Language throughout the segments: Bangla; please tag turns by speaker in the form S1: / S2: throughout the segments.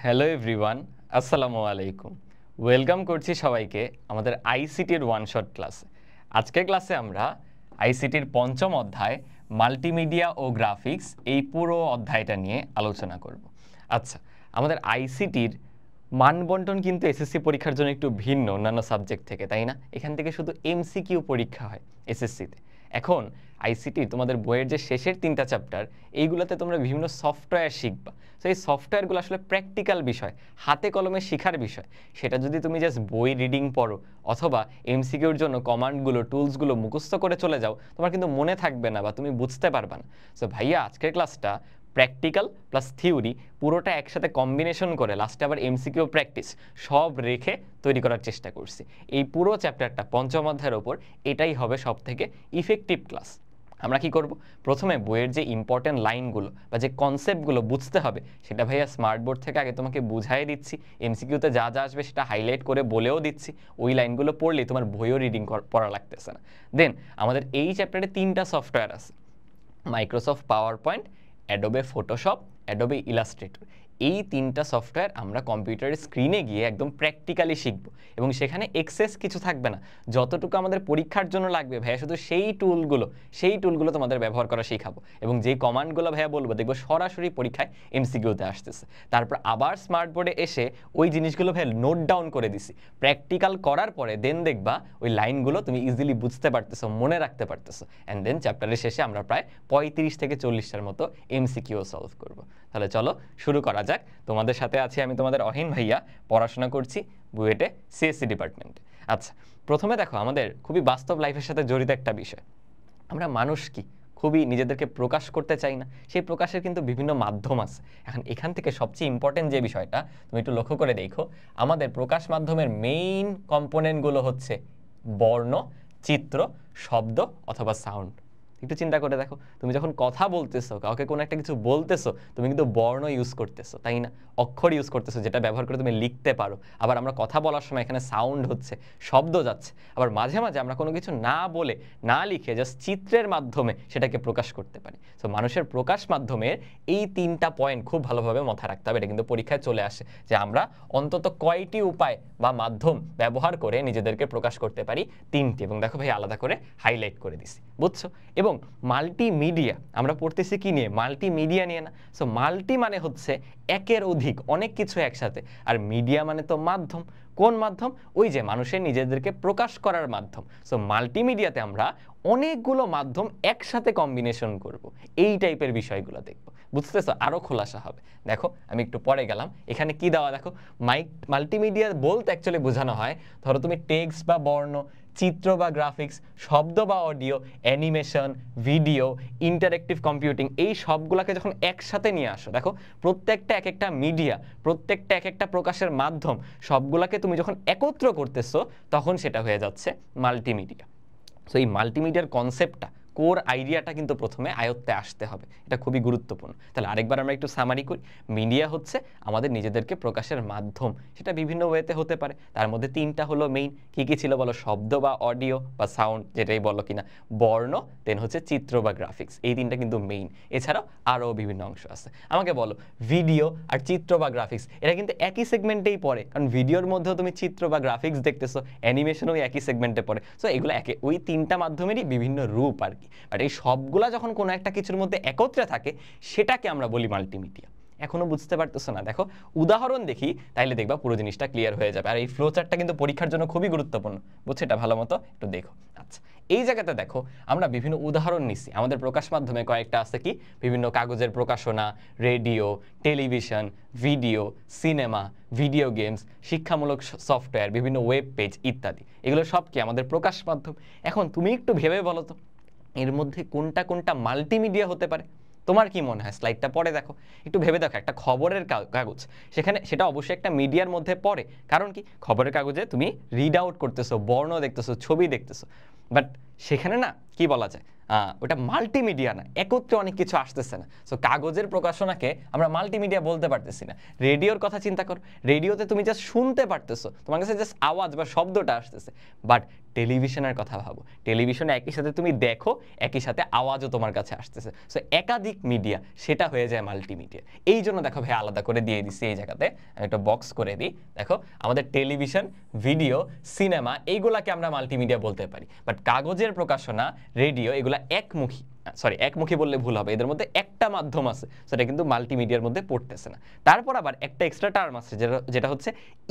S1: হ্যালো এভরিওয়ান, আসসালামু আলাইকুম। ওয়েলকাম করছি সবাইকে আমাদের আইসিটির ওয়ান শট ক্লাসে। আজকের ক্লাসে আমরা আইসিটির পঞ্চম অধ্যায় মাল্টিমিডিয়া ও গ্রাফিক্স এই পুরো অধ্যায়টা নিয়ে আলোচনা করব। আচ্ছা, আমাদের আইসিটির মানবন্টন কিন্তু এসএসসি পরীক্ষার জন্য একটু ভিন্ন অন্যান্য সাবজেক্ট থেকে, তাই না? এখান থেকে শুধু এমসিকিউ পরীক্ষা হয় এসএসসিতে। এখন আইসিটি তোমাদের বইয়ের যে শেষের 3টা চ্যাপ্টার, এইগুলোতে তোমরা বিভিন্ন সফটওয়্যার শিখবা। তো এই সফটওয়্যারগুলো আসলে প্র্যাকটিক্যাল বিষয়, হাতে কলমে শেখার বিষয়। সেটা যদি তুমি জাস্ট বই রিডিং পড়ো অথবা এমসিকিউর জন্য কমান্ডগুলো টুলসগুলো মুখস্থ করে চলে যাও, তোমার কিন্তু মনে থাকবে না বা তুমি বুঝতে পারবে না। সো ভাইয়া, আজকের ক্লাসটা প্র্যাকটিক্যাল প্লাস থিওরি পুরোটা একসাথে কম্বিনেশন করে লাস্টে আবার এমসিকিউ প্র্যাকটিস সব রেখে তৈরি করার চেষ্টা করছি। এই পুরো চ্যাপ্টারটা পঞ্চম অধ্যায়ের ওপর, এটাই হবে সব থেকে ইফেক্টিভ ক্লাস। আমরা কি করব? প্রথমে বইয়ের যে ইম্পর্টেন্ট লাইনগুলো বা যে কনসেপ্টগুলো বুঝতে হবে সেটা ভাইয়া স্মার্ট বোর্ড থেকে আগে তোমাকে বুঝাই দিচ্ছি। এমসিকিউতে যা যা আসবে সেটা হাইলাইট করে বলেও দিচ্ছি। ওই লাইনগুলো পড়লেই তোমার বইও রিডিং পড়া লাগতেছে না। দেন আমাদের এই চ্যাপ্টারে 3টা সফটওয়্যার আছে: Microsoft power point, Adobe Photoshop, Adobe Illustrator. এই 3টা সফটওয়্যার আমরা কম্পিউটারের স্ক্রিনে গিয়ে একদম প্র্যাকটিক্যালি শিখব এবং সেখানে এক্সেস কিছু থাকবে না। যতটুকু আমাদের পরীক্ষার জন্য লাগবে ভাইয়া, শুধু সেই টুলগুলো তোমাদের ব্যবহার করা শেখাবো এবং যেই কমান্ডগুলো ভাইয়া বলবো দেখবো সরাসরি পরীক্ষায় এমসিকিউতে আসতেছে। তারপর আবার স্মার্ট বোর্ডে এসে ওই জিনিসগুলো ভাইয়া নোট ডাউন করে দিছি। প্র্যাকটিক্যাল করার পরে দেন দেখবা ওই লাইনগুলো তুমি ইজিলি বুঝতে পারতেছো, মনে রাখতে পারতেছো। অ্যান্ড দেন চ্যাপ্টারের শেষে আমরা প্রায় 35 থেকে 40টার মতো এমসিকিউ সলভ করব। তাহলে চলো শুরু করা যাক। তোমাদের সাথে আছি আমি, তোমাদের অহিন ভাইয়া। পড়াশোনা করছি বুয়েটে সিএসসি ডিপার্টমেন্টে। আচ্ছা, প্রথমে দেখো, আমাদের খুবই বাস্তব লাইফের সাথে জড়িত একটা বিষয়। আমরা মানুষ কি খুবই নিজেদেরকে প্রকাশ করতে চাই না? সেই প্রকাশের কিন্তু বিভিন্ন মাধ্যম আছে। এখন এখান থেকে সবচেয়ে ইম্পর্টেন্ট যে বিষয়টা তুমি একটু লক্ষ্য করে দেখো, আমাদের প্রকাশ মাধ্যমের মেইন কম্পোনেন্টগুলো হচ্ছে বর্ণ, চিত্র, শব্দ অথবা সাউন্ড। একটু চিন্তা করে দেখো, তুমি যখন কথা বলতেছো, কাউকে কোনো একটা কিছু বলতেছো, তুমি কিন্তু বর্ণ ইউজ করতেছো, তাই না? অক্ষর ইউজ করতেছো, যেটা ব্যবহার করে তুমি লিখতে পারো। আবার আমরা কথা বলার সময় এখানে সাউন্ড হচ্ছে, শব্দ যাচ্ছে। আবার মাঝে মাঝে আমরা কোনো কিছু না বলে, না লিখে জাস্ট চিত্রের মাধ্যমে সেটাকে প্রকাশ করতে পারি। সো মানুষের প্রকাশ মাধ্যমের এই 3টা পয়েন্ট খুব ভালোভাবে মাথায় রাখতে হবে। এটা কিন্তু পরীক্ষায় চলে আসে যে আমরা অন্তত কয়টি উপায় বা মাধ্যম ব্যবহার করে নিজেদেরকে প্রকাশ করতে পারি। 3টি। এবং দেখো ভাই, আলাদা করে হাইলাইট করে দিছি, বুঝছো? এবং মাল্টিমিডিয়া আমরা পড়তেছি কি নিয়ে? মাল্টিমিডিয়া নিয়ে না? সো মাল্টি মানে হচ্ছে একের অধিক, অনেক কিছু একসাথে। আর মিডিয়া মানে তো মাধ্যম। কোন মাধ্যম? ওই যে মানুষের নিজেদেরকে প্রকাশ করার মাধ্যম। সো মাল্টিমিডিয়াতে আমরা অনেকগুলো মাধ্যম একসাথে কম্বিনেশন করব, এই টাইপের বিষয়গুলো দেখব। বুঝতেছো? আরও খোলাসা হবে। দেখো আমি একটু পরে গেলাম, এখানে কি দেওয়া দেখো। মাল্টিমিডিয়া বলতে অ্যাকচুয়ালি বোঝানো হয়, ধরো তুমি টেক্সট বা বর্ণ, চিত্র বা গ্রাফিক্স, শব্দ বা audio, animation, video, interactive computing, এই সবগুলোকে যখন একসাথে নিয়ে আসো, দেখো প্রত্যেকটা এক একটা মিডিয়া, প্রত্যেকটা এক একটা প্রকাশের মাধ্যম, সবগুলোকে তুমি যখন একত্র করতেছো তখন সেটা হয়ে যাচ্ছে মাল্টিমিডিয়া। সো এই মাল্টিমিডিয়ার কনসেপ্টটা, কোর আইডিয়াটা কিন্তু প্রথমে আয়ত্তে আসতে হবে। এটা খুবই গুরুত্বপূর্ণ। তাহলে আরেকবার আমরা একটু সামারি করি। মিডিয়া হচ্ছে আমাদের নিজেদেরকে প্রকাশের মাধ্যম, সেটা বিভিন্ন ওয়েতে হতে পারে। তার মধ্যে 3টা হলো মেইন। কী কী ছিল বলো? শব্দ বা অডিও বা সাউন্ড, যেটাই বলো কিনা, বর্ণ, দেন হচ্ছে চিত্র বা গ্রাফিক্স। এই 3টা কিন্তু মেইন। এছাড়াও আরও বিভিন্ন অংশ আছে। আমাকে বলো, ভিডিও আর চিত্র বা গ্রাফিক্স এটা কিন্তু একই সেগমেন্টেই পড়ে, কারণ ভিডিওর মধ্যেও তুমি চিত্র বা গ্রাফিক্স দেখতেছো, অ্যানিমেশনও একই সেগমেন্টে পড়ে। সো এগুলো ওই 3টা মাধ্যমেরই বিভিন্ন রূপ আর কি। বাট এই সবগুলা যখন কোনো একটা কিছুর মধ্যে একত্রে থাকে, সেটাকে আমরা বলি মাল্টিমিডিয়া। এখনো বুঝতে পারতেছো না? দেখো উদাহরণ দেখি, তাইলে দেখবা পুরো জিনিসটা ক্লিয়ার হয়ে যাবে। আর এই ফ্লো চার্টটা কিন্তু পরীক্ষার জন্য খুবই গুরুত্বপূর্ণ, বুঝছো? এটা ভালো মতো একটু দেখো। আচ্ছা, এই জায়গাতে দেখো আমরা বিভিন্ন উদাহরণ নিচ্ছি। আমাদের প্রকাশ মাধ্যমে কয়েকটা আছে কি? বিভিন্ন কাগজের প্রকাশনা, radio, television, video, cinema, video games, শিক্ষামূলক সফটওয়্যার, বিভিন্ন ওয়েব পেজ ইত্যাদি। এগুলো সব কি আমাদের প্রকাশ মাধ্যম। এখন তুমি একটু ভেবে বলো তো, এর মধ্যে কোনটা কোনটা মাল্টিমিডিয়া হতে পারে? তোমার কি মনে হয়? স্লাইডটা পরে দেখো, একটু ভেবে দেখো। একটা খবরের কাগজ, সেটা অবশ্যই একটা মিডিয়ার মধ্যে পড়ে। কারণ কি? খবরের কাগজে তুমি রিড আউট করতেছো, বর্ণ দেখতেছো, ছবি দেখতেছো। বাট সেখানে না, কি বলা যায়, ওটা মাল্টিমিডিয়া না, একত্রে অনেক কিছু আসতেছে না। সো কাগজের প্রকাশনাকে আমরা মাল্টিমিডিয়া বলতে পারতেছি না। রেডিওর কথা চিন্তা করো, রেডিওতে তুমি জাস্ট শুনতে পারতেছো, তোমার কাছে জাস্ট আওয়াজ বা শব্দটা আসতেছে। বাট টেলিভিশনের কথা ভাবো, টেলিভিশনে একই সাথে তুমি দেখো, একই সাথে আওয়াজও তোমার কাছে আসতেছে, সো একাধিক মিডিয়া, সেটা হয়ে যায় মাল্টিমিডিয়া। এই জন্য দেখো ভাই আলাদা করে দিয়ে দিচ্ছি এই জায়গাতে, আমি একটা বক্স করে দিই। দেখো আমাদের টেলিভিশন, ভিডিও, সিনেমা এইগুলাকে আমরা মাল্টিমিডিয়া বলতে পারি, বাট কাগজের প্রকাশনা, রেডিও এগুলা একমুখী বললে ভুল হবে, এদের মধ্যে একটা মাধ্যম আছে, সেটা কিন্তু মাল্টিমিডিয়ার মধ্যে পড়তেছে না। তারপর আবার একটা এক্সট্রা টার্ম আছে যেটা হচ্ছে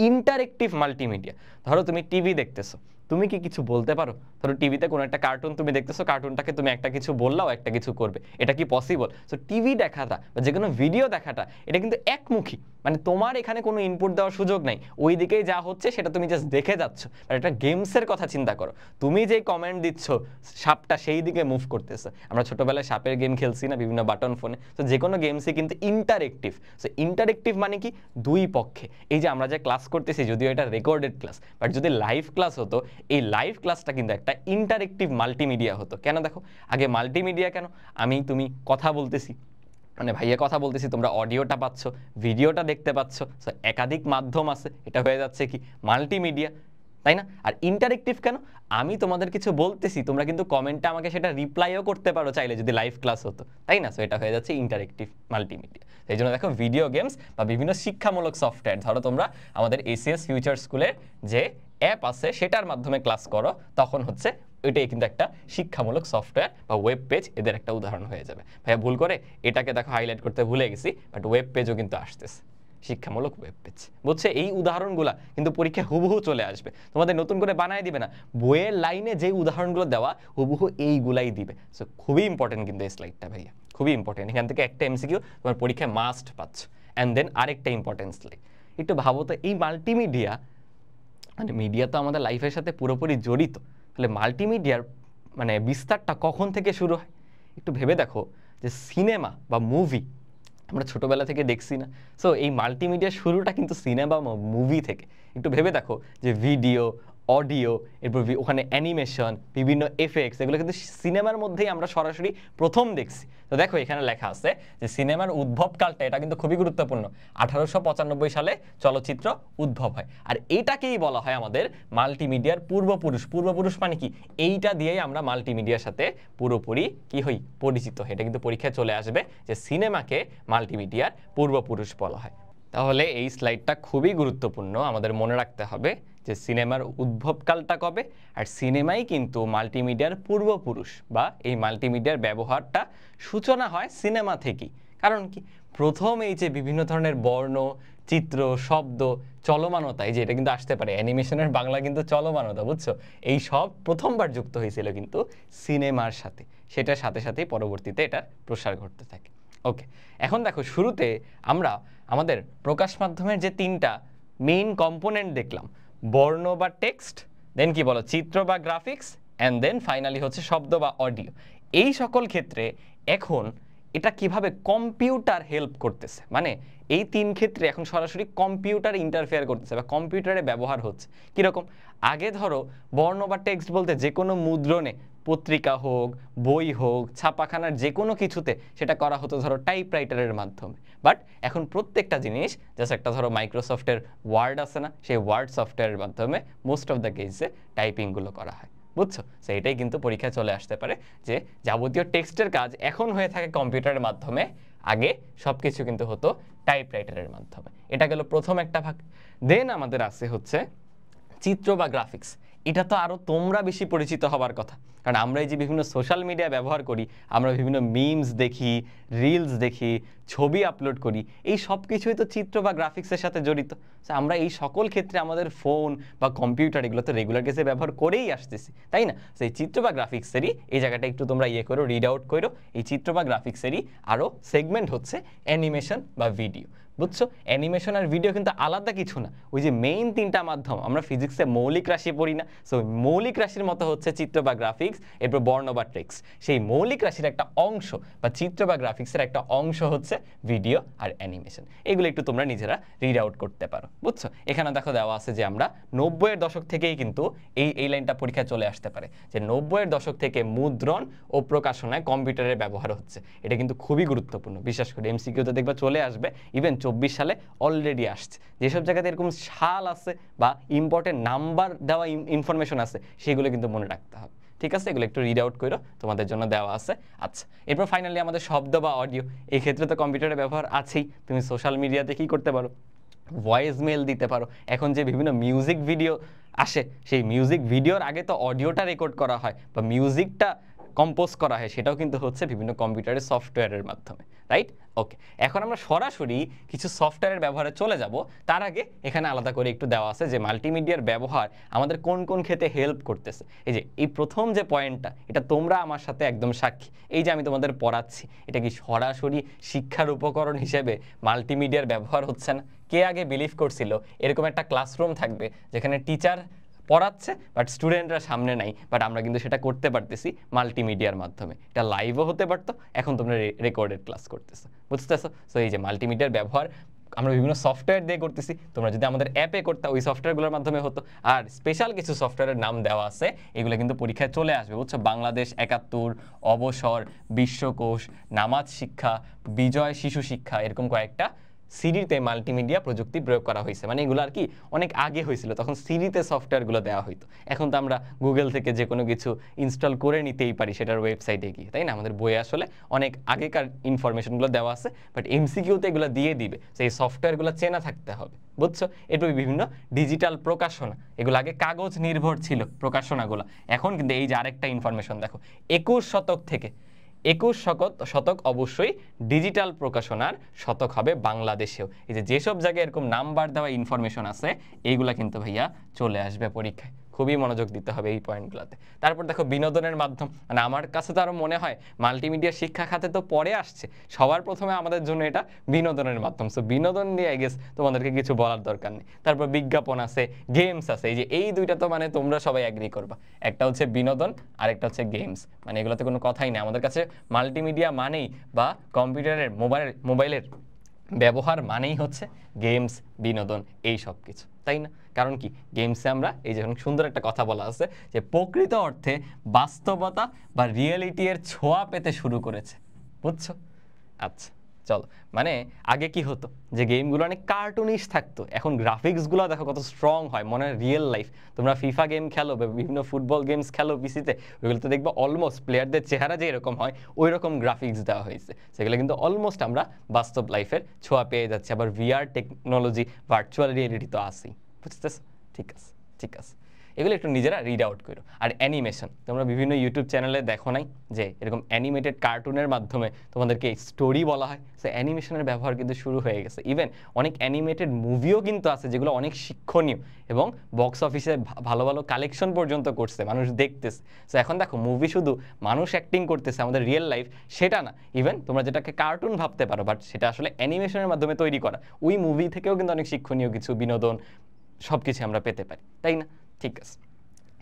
S1: ইন্টারেক্টিভ মাল্টিমিডিয়া। ধরো তুমি টিভি দেখতেছো, তুমি কি কিছু বলতে পারো? ধরো টিভিতে কোনো একটা কার্টুন তুমি দেখতেছো, কার্টুনটাকে তুমি একটা কিছু বললাও, একটা কিছু করবে, এটা কি পসিবল? সো টিভি দেখাটা বা যে কোনো ভিডিও দেখাটা এটা কিন্তু একমুখী, মানে তোমার এখানে কোনো ইনপুট দেওয়ার সুযোগ নাই, ওই দিকেই যা হচ্ছে সেটা তুমি জাস্ট দেখে যাচ্ছ। আর একটা গেমসের কথা চিন্তা করো, তুমি যেই কমেন্ট দিচ্ছ সাপটা সেই দিকে মুভ করতেছে। আমরা ছোটবেলায় সাপের গেম খেলছি না বিভিন্ন বাটন ফোনে, তো যে কোনো গেমসই কিন্তু ইন্টারেক্টিভ। সো ইন্টারেক্টিভ মানে কি? দুই পক্ষে। এই যে আমরা যে ক্লাস করতেছি, যদিও এটা রেকর্ডেড ক্লাস, বাট যদি লাইভ ক্লাস হতো, এই লাইভ ক্লাসটা কিন্তু একটা ইন্টারেক্টিভ মাল্টিমিডিয়া হতো। কেন দেখো, আগে মাল্টিমিডিয়া কেন, তুমি কথা বলতেছি, মানে ভাইয়া কথা বলতেছি, তোমরা অডিওটা পাচ্ছ, ভিডিওটা দেখতে পাচ্ছ, সো একাধিক মাধ্যম আছে, এটা হয়ে যাচ্ছে কি মাল্টিমিডিয়া, তাই না? আর ইন্টারেক্টিভ কেন, আমি তোমাদের কিছু বলতেছি, তোমরা কিন্তু কমেন্টে আমাকে সেটা রিপ্লাইও করতে পারো চাইলে, যদি লাইভ ক্লাস হতো, তাই না? সো এটা হয়ে যাচ্ছে ইন্টারেক্টিভ মাল্টিমিডিয়া। এই জন্য দেখো ভিডিও গেমস বা বিভিন্ন শিক্ষামূলক সফটওয়্যার, ধরো তোমরা আমাদের এসিএস ফিউচার স্কুলের যে অ্যাপ আছে সেটার মাধ্যমে ক্লাস করো, তখন হচ্ছে ওইটাই কিন্তু একটা শিক্ষামূলক সফটওয়্যার বা ওয়েব পেজ, এদের একটা উদাহরণ হয়ে যাবে। ভাইয়া ভুল করে এটাকে দেখো হাইলাইট করতে ভুলে গেছি, বাট ওয়েব পেজও কিন্তু আসতেছে, শিক্ষামূলক ওয়েব পেজ, বুঝছে? এই উদাহরণগুলো কিন্তু পরীক্ষায় হুবহু চলে আসবে, তোমাদের নতুন করে বানায় দিবে না, বইয়ের লাইনে যে উদাহরণগুলো দেওয়া হুবহু এইগুলাই দিবে। সো খুবই ইম্পর্টেন্ট কিন্তু এই স্লাইডটা ভাইয়া, খুবই ইম্পর্টেন্ট। এখান থেকে একটা এমসিকিউ তোমার পরীক্ষায় মাস্ট পাচ্ছ। অ্যান্ড দেন আরেকটা ইম্পর্টেন্ট স্লাইড, একটু ভাবো তো, এই মাল্টিমিডিয়া, মানে মিডিয়া তো আমাদের লাইফের সাথে পুরোপুরি জড়িত, তাহলে মাল্টিমিডিয়ার মানে বিস্তারটা কখন থেকে শুরু হয়? একটু ভেবে দেখো যে সিনেমা বা মুভি আমরা ছোটবেলা থেকে দেখছি না, সো এই মাল্টিমিডিয়ার শুরুটা কিন্তু সিনেমা বা মুভি থেকে। একটু ভেবে দেখো যে ভিডিও, অডিও, এরপর ওখানে অ্যানিমেশন, বিভিন্ন এফেক্টস, এগুলো কিন্তু সিনেমার মধ্যেই আমরা সরাসরি প্রথম দেখছি। তো দেখো এখানে লেখা আছে যে সিনেমার উদ্ভবকালটা, এটা কিন্তু খুবই গুরুত্বপূর্ণ, 1895 সালে চলচ্চিত্র উদ্ভব হয়। আর এইটাকেই বলা হয় আমাদের মাল্টিমিডিয়ার পূর্বপুরুষ। পূর্বপুরুষ মানে কি? এইটা দিয়েই আমরা মাল্টিমিডিয়ার সাথে পুরোপুরি কি হই? পরিচিত। এটা কিন্তু পরীক্ষায় চলে আসবে যে সিনেমাকে মাল্টিমিডিয়ার পূর্বপুরুষ বলা হয়। তাহলে এই স্লাইডটা খুবই গুরুত্বপূর্ণ, আমাদের মনে রাখতে হবে যে সিনেমার উদ্ভবকালটা কবে, আর সিনেমাই কিন্তু মাল্টিমিডিয়ার পূর্বপুরুষ, বা এই মাল্টিমিডিয়ার ব্যবহারটা সূচনা হয় সিনেমা থেকেই। কারণ কি? প্রথম এই যে বিভিন্ন ধরনের বর্ণ, চিত্র, শব্দ, চলমানতা, এই যে এটা কিন্তু আসতে পারে, অ্যানিমেশনের বাংলা কিন্তু চলমানতা, বুঝছো? এই সব প্রথমবার যুক্ত হয়েছিল কিন্তু সিনেমার সাথে, সেটার সাথে সাথেই পরবর্তীতে এটার প্রসার ঘটতে থাকে। ওকে, এখন দেখো শুরুতে আমরা আমাদের প্রকাশ মাধ্যমের যে তিনটা মেইন কম্পোনেন্ট দেখলাম, বর্ণ বা টেক্সট, দেন কি বলো চিত্র বা গ্রাফিক্স, অ্যান্ড দেন ফাইনালি হচ্ছে শব্দ বা অডিও। এই সকল ক্ষেত্রে এখন এটা কিভাবে কম্পিউটার হেল্প করতেছে, মানে এই তিন ক্ষেত্রে এখন সরাসরি কম্পিউটার ইন্টারফেয়ার করতেছে বা কম্পিউটারে ব্যবহার হচ্ছে। কীরকম? আগে ধরো বর্ণ বা টেক্সট বলতে যে কোনো মুদ্রণে, পত্রিকা হোক, বই হোক, ছাপাখানার যে কোনো কিছুতে সেটা করা হতো ধরো টাইপরাইটারের মাধ্যমে। বাট এখন প্রত্যেকটা জিনিস, জাস্ট একটা ধরো মাইক্রোসফটের ওয়ার্ড আছে না, সেই ওয়ার্ড সফটওয়্যারের মাধ্যমে মোস্ট অফ দ্য কেসে টাইপিংগুলো করা হয়, বুঝছো? সেইটাই কিন্তু পরীক্ষায় চলে আসতে পারে যে যাবতীয় টেক্সটের কাজ এখন হয়ে থাকে কম্পিউটারের মাধ্যমে, আগে সব কিছু কিন্তু হতো টাইপরাইটারের মাধ্যমে। এটা গেল প্রথম একটা ভাগ। দেন আমাদের আছে হচ্ছে চিত্র বা গ্রাফিক্স। এটা তো আরও তোমরা বেশি পরিচিত হবার কথা, কারণ আমরা এই যে বিভিন্ন সোশ্যাল মিডিয়া ব্যবহার করি, আমরা বিভিন্ন মিমস দেখি, রিলস দেখি, ছবি আপলোড করি, এই সব কিছুই তো চিত্র বা গ্রাফিক্সের সাথে জড়িত। আমরা এই সকল ক্ষেত্রে আমাদের ফোন বা কম্পিউটার এগুলো তো রেগুলার কেসে ব্যবহার করেই আসতেছি, তাই না? সেই চিত্র বা গ্রাফিক্সেরই এই জায়গাটা একটু তোমরা করো, রিড আউট করো। এই চিত্র বা গ্রাফিক্সেরই আরও সেগমেন্ট হচ্ছে অ্যানিমেশন বা ভিডিও, বুঝছো? অ্যানিমেশন আর ভিডিও কিন্তু আলাদা কিছু না, ওই যে মেইন তিনটা মাধ্যম, আমরা ফিজিক্সে মৌলিক রাশি পড়ি না, সো মৌলিক রাশির মতো হচ্ছে চিত্র বা গ্রাফিক্স, এরপর বর্ণ বা টেক্সট। সেই মৌলিক রাশির একটা অংশ বা চিত্র বা গ্রাফিক্সের একটা অংশ হচ্ছে ভিডিও আর অ্যানিমেশন। এগুলো একটু তোমরা নিজেরা রিড আউট করতে পারো, বুঝছো? এখানে দেখো দেওয়া আছে যে আমরা 90-এর দশক থেকেই কিন্তু এই লাইনটা পরীক্ষায় চলে আসতে পারে যে 90-এর দশক থেকে মুদ্রণ ও প্রকাশনায় কম্পিউটারের ব্যবহার হচ্ছে। এটা কিন্তু খুবই গুরুত্বপূর্ণ, বিশেষ করে এমসিকিউতে দেখবা চলে আসবে, ইভেন 2024 সালে অলরেডি আসছে। যেসব জায়গাতে এরকম সাল আছে বা ইম্পর্টেন্ট নাম্বার দেওয়া ইনফরমেশন আছে সেগুলো কিন্তু মনে রাখতে হবে। ঠিক আছে, এগুলো একটু রিড আউট করো, তোমাদের জন্য দেওয়া আছে। আচ্ছা, এরপর ফাইনালি আমাদের শব্দ বা অডিও, এই ক্ষেত্রে তো কম্পিউটারের ব্যবহার আছেই। তুমি সোশ্যাল মিডিয়াতে কি করতে পারো, ভয়েস মেল দিতে পারো। এখন যে বিভিন্ন মিউজিক ভিডিও আসে, সেই মিউজিক ভিডিওর আগে তো অডিওটা রেকর্ড করা হয় বা মিউজিকটা কম্পোজ করা হয়, সেটাও কিন্তু হচ্ছে বিভিন্ন কম্পিউটারের সফটওয়্যারের মাধ্যমে, রাইট? ওকে, এখন আমরা সরাসরি কিছু সফটওয়্যারের ব্যবহারে চলে যাব। তার আগে এখানে আলাদা করে একটু দেওয়া আছে যে মাল্টিমিডিয়ার ব্যবহার আমাদের কোন কোন ক্ষেত্রে হেল্প করতেছে। এই যে এই প্রথম যে পয়েন্টটা, এটা তোমরা আমার সাথে একদম সাক্ষী। এই যে আমি তোমাদের পড়াচ্ছি, এটা কি সরাসরি শিক্ষার উপকরণ হিসেবে মাল্টিমিডিয়ার ব্যবহার হচ্ছে না? কে আগে বিলিভ করছিল এরকম একটা ক্লাসরুম থাকবে যেখানে টিচার পড়াচ্ছে বাট স্টুডেন্টরা সামনে নাই, বাট আমরা কিন্তু সেটা করতে পারতেছি মাল্টিমিডিয়ার মাধ্যমে। এটা লাইভও হতে পারতো, এখন তোমরা রেকর্ডেড ক্লাস করতেছো, বুঝতেছো? সো এই যে মাল্টিমিডিয়ার ব্যবহার আমরা বিভিন্ন সফটওয়্যার দিয়ে করতেছি। তোমরা যদি আমাদের অ্যাপে করতে, ওই সফটওয়্যারগুলোর মাধ্যমে হতো। আর স্পেশাল কিছু সফটওয়্যারের নাম দেওয়া আছে, এগুলো কিন্তু পরীক্ষায় চলে আসবে, বুঝছো? বাংলাদেশ 71, অবসর, বিশ্বকোষ, নামাজ শিক্ষা, বিজয় শিশু শিক্ষা, এরকম কয়েকটা সিডিতে মাল্টিমিডিয়া প্রযুক্তি প্রয়োগ করা হয়েছে। মানে এগুলো আর কি অনেক আগে হয়েছিল, তখন সিডিতে সফটওয়্যারগুলো দেওয়া হইতো। এখন তো আমরা গুগল থেকে যে কোনো কিছু ইনস্টল করে নিতেই পারি সেটার ওয়েবসাইটে গিয়ে, তাই না? আমাদের বইয়ে আসলে অনেক আগেকার ইনফরমেশনগুলো দেওয়া আছে, বাট এমসিকিউতে এগুলো দিয়ে দিবে। সেই সফটওয়্যারগুলো চেনা থাকতে হবে, বুঝছো? এরপর বিভিন্ন ডিজিটাল প্রকাশনা, এগুলো আগে কাগজ নির্ভর ছিল প্রকাশনাগুলো, এখন কিন্তু এই যে আরেকটা ইনফরমেশন দেখো, 21 শতক থেকে 21 শতক অবশ্যই ডিজিটাল প্রকাশনার শতক হবে বাংলাদেশেও। এই যে যেসব জায়গায় এরকম নাম্বার দেওয়া ইনফরমেশন আছে, এইগুলা কিন্তু ভাইয়া চলে আসবে পরীক্ষায়। খুবই মনোযোগ দিতে হবে এই পয়েন্টগুলোতে। তারপর দেখো বিনোদনের মাধ্যম, মানে আমার কাছে তো আরও মনে হয় মাল্টিমিডিয়া শিক্ষা খাতে তো পরে আসছে, সবার প্রথমে আমাদের জন্য এটা বিনোদনের মাধ্যম। সো বিনোদন নিয়ে আই গেস তোমাদেরকে কিছু বলার দরকার নেই। তারপর বিজ্ঞাপন আছে, গেমস আছে। এই যে এই দুইটা তো মানে তোমরা সবাই অ্যাগ্রি করবা, একটা হচ্ছে বিনোদন আর একটা হচ্ছে গেমস। মানে এগুলোতে কোনো কথাই নেই। আমাদের কাছে মাল্টিমিডিয়া মানেই বা কম্পিউটারের মোবাইলের ব্যবহার মানেই হচ্ছে গেমস, বিনোদন, এই সব কিছু, তাই না? কারণ কি, গেমসে আমরা এই যে সুন্দর একটা কথা বলা আছে যে প্রকৃত অর্থে বাস্তবতা বা রিয়েলিটি এর ছোঁয়া পেতে শুরু করেছে, বুঝছো? আচ্ছা চলো, মানে আগে কি হতো যে গেমগুলো অনেক কার্টুনিশ থাকতো, এখন গ্রাফিক্সগুলো দেখো কত স্ট্রং হয়, মনে হয় রিয়েল লাইফ। তোমরা ফিফা গেম খেলো বা বিভিন্ন ফুটবল গেমস খেলো পিসিতে, ওইগুলোতে দেখবো অলমোস্ট প্লেয়ারদের চেহারা যে এরকম হয় ওই রকম গ্রাফিক্স দেওয়া হয়েছে। সেগুলো কিন্তু অলমোস্ট আমরা বাস্তব লাইফের ছোঁয়া পেয়ে যাচ্ছি। আবার ভিআর টেকনোলজি, ভার্চুয়াল রিয়েলিটি তো আসেই, বুঝতেছো? ঠিক আছে, ঠিক আছে, এগুলো একটু নিজেরা রিড আউট করো। আর অ্যানিমেশন, তোমরা বিভিন্ন ইউটিউব চ্যানেলে দেখো নাই যে এরকম অ্যানিমেটেড কার্টুনের মাধ্যমে তোমাদেরকে স্টোরি বলা হয়? সো অ্যানিমেশনের ব্যবহার কিন্তু শুরু হয়ে গেছে। ইভেন অনেক অ্যানিমেটেড মুভিও কিন্তু আছে যেগুলো অনেক শিক্ষণীয় এবং বক্স অফিসে ভালো ভালো কালেকশন পর্যন্ত করছে, মানুষ দেখতেছে। সো এখন দেখো মুভি শুধু মানুষ অ্যাক্টিং করতেছে, আমাদের রিয়েল লাইফ সেটা না। ইভেন তোমরা যেটাকে কার্টুন ভাবতে পারো, বাট সেটা আসলে অ্যানিমেশনের মাধ্যমে তৈরি করা। ওই মুভি থেকেও কিন্তু অনেক শিক্ষণীয় কিছু, বিনোদন, সব কিছু আমরা পেতে পারি, তাই না? ঠিক আছে,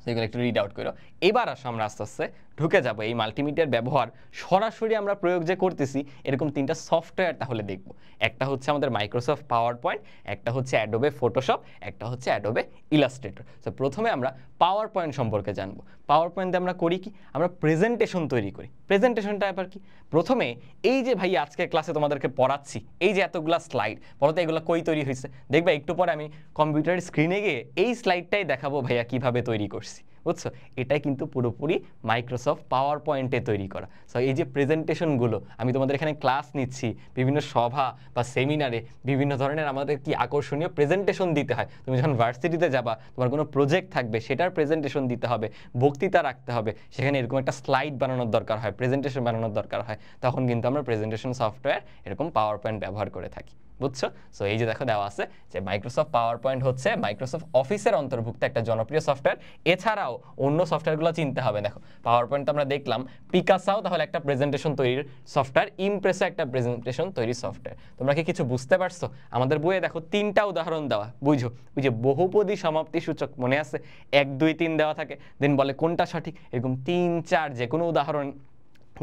S1: সেগুলো একটু রিড আউট করো। এবার আসো আমরা আস্তে আস্তে ঢুকে যাবো এই মাল্টিমিডিয়ার ব্যবহার সরাসরি আমরা প্রয়োগ যে করতেছি এরকম তিনটা সফটওয়্যার তাহলে দেখব। একটা হচ্ছে আমাদের মাইক্রোসফট পাওয়ার পয়েন্ট, একটা হচ্ছে অ্যাডোবে ফটোশপ, একটা হচ্ছে অ্যাডোবে ইলাস্ট্রেটর। তো প্রথমে আমরা পাওয়ার পয়েন্ট সম্পর্কে জানবো। পাওয়ার পয়েন্টে আমরা করি কি, আমরা প্রেজেন্টেশন তৈরি করি। প্রেজেন্টেশনটা এবার কি, প্রথমে এই যে ভাই আজকের ক্লাসে তোমাদেরকে পড়াচ্ছি, এই যে এতগুলা স্লাইড, বলতে এগুলো কই তৈরি হয়েছে? দেখবে একটু পরে আমি কম্পিউটারের স্ক্রিনে গিয়ে এই স্লাইডটাই দেখাবো ভাইয়া কিভাবে তৈরি করছি, বুঝছো? এটাই কিন্তু পুরোপুরি মাইক্রোসফট পাওয়ার পয়েন্টে তৈরি করা। সো এই যে প্রেজেন্টেশনগুলো আমি তোমাদের এখানে ক্লাস নিচ্ছি, বিভিন্ন সভা বা সেমিনারে বিভিন্ন ধরনের আমাদের কি আকর্ষণীয় প্রেজেন্টেশন দিতে হয়। তুমি যখন ভার্সিটিতে যাবা, তোমার কোনো প্রজেক্ট থাকবে, সেটার প্রেজেন্টেশন দিতে হবে, বক্তৃতা রাখতে হবে, সেখানে এরকম একটা স্লাইড বানানোর দরকার হয়, প্রেজেন্টেশন বানানোর দরকার হয়, তখন কিন্তু আমরা প্রেজেন্টেশন সফটওয়্যার এরকম পাওয়ার পয়েন্ট ব্যবহার করে থাকি, বুঝছো? সো এই যে দেখো দেওয়া আছে যে মাইক্রোসফট পাওয়ার পয়েন্ট হচ্ছে মাইক্রোসফট অফিসের অন্তর্ভুক্ত একটা জনপ্রিয় সফটওয়্যার। এছাড়াও অন্য সফটওয়্যারগুলো চিনতে হবে। দেখো পাওয়ার পয়েন্ট আমরা দেখলাম, পিকাসাও তাহলে একটা প্রেজেন্টেশন তৈরির সফটওয়্যার, ইমপ্রেসও একটা প্রেজেন্টেশন তৈরির সফটওয়্যার। তোমরা কি কিছু বুঝতে পারছো? আমাদের বইয়ে দেখো তিনটা উদাহরণ দেওয়া, বুঝো? ওই যে বহুপদী সমাপ্তি সূচক মনে আছে, 1 2 3 দেওয়া থাকে, দেন বলে কোনটা সঠিক, এরকম 3 4 যে কোনো উদাহরণ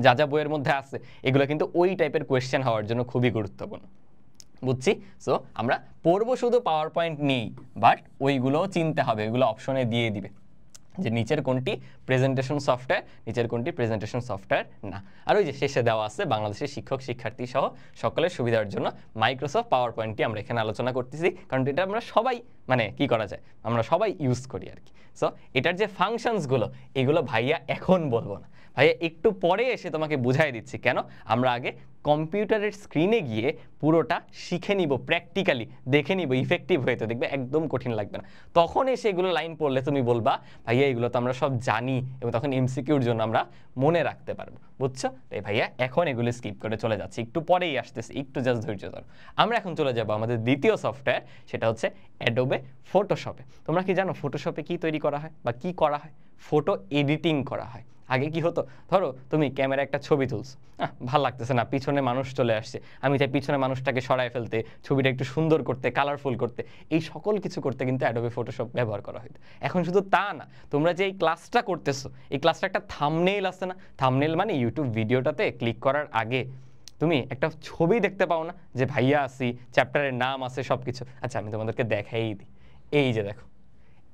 S1: যা যা বইয়ের মধ্যে আছে, এগুলো কিন্তু ওই টাইপের কোয়েশ্চেন হওয়ার জন্য খুবই গুরুত্বপূর্ণ, বুঝছি? সো আমরা পড়বো শুধু পাওয়ার পয়েন্ট নেই, বাট ওইগুলোও চিনতে হবে, ওইগুলো অপশনে দিয়ে দিবে। যে নিচের কোনটি প্রেজেন্টেশন সফটওয়্যার, নিচের কোনটি প্রেজেন্টেশন সফটওয়্যার না। আর ওই যে শেষে দেওয়া আছে বাংলাদেশের শিক্ষক শিক্ষার্থী সহ সকলের সুবিধার জন্য মাইক্রোসফট পাওয়ার পয়েন্টটি আমরা এখানে আলোচনা করতেছি, কারণ এটা আমরা সবাই মানে কি করা যায়, আমরা সবাই ইউজ করি আর কি। সো এটার যে ফাংশনসগুলো এগুলো ভাইয়া এখন বলবো না, ভাইয়া একটু পরে এসে তোমাকে বুঝাই দিচ্ছি। কেন? আমরা আগে কম্পিউটারের স্ক্রিনে গিয়ে পুরোটা শিখে নিব, প্র্যাকটিক্যালি দেখে নিব ইফেক্টিভ হয়ে, তো দেখবে একদম কঠিন লাগবে না। তখন এসে এগুলো লাইন পড়লে তুমি বলবা ভাইয়া এগুলো তো আমরা সব জানি, এবং তখন এমসিকিউর জন্য আমরা মনে রাখতে পারবো, বুঝছো? তাই ভাইয়া এখন এগুলো স্কিপ করে চলে যাচ্ছি, একটু পরেই আসতেছি, একটু জাস্ট ধৈর্য ধরো। আমরা এখন চলে যাব আমাদের দ্বিতীয় সফটওয়্যার, সেটা হচ্ছে অ্যাডোবে ফটোশপে। তোমরা কি জানো ফটোশপে কি তৈরি করা হয় বা কি করা হয়? ফটো এডিটিং করা হয়। আগে কি হতো, ধরো তুমি ক্যামেরা একটা ছবি তুলছো, ভাল লাগতেছে না, পিছনে মানুষ চলে আসছে, আমি চাই পিছনে মানুষটাকে সরায় ফেলতে, ছবিটা একটু সুন্দর করতে, কালারফুল করতে, এই সকল কিছু করতে কিন্তু অ্যাডোবে ফটোশপ ব্যবহার করা হতো। এখন শুধু তা না, তোমরা যে এই ক্লাসটা করতেছো, এই ক্লাসটা একটা থাম্বনেইল আছে না, থাম্বনেইল মানে ইউটিউব ভিডিওটাতে ক্লিক করার আগে তুমি একটা ছবি দেখতে পাও না, যে ভাইয়া আসি, চ্যাপ্টারের নাম আছে, সব কিছু। আচ্ছা আমি তোমাদেরকে দেখাই দিই, এই যে দেখো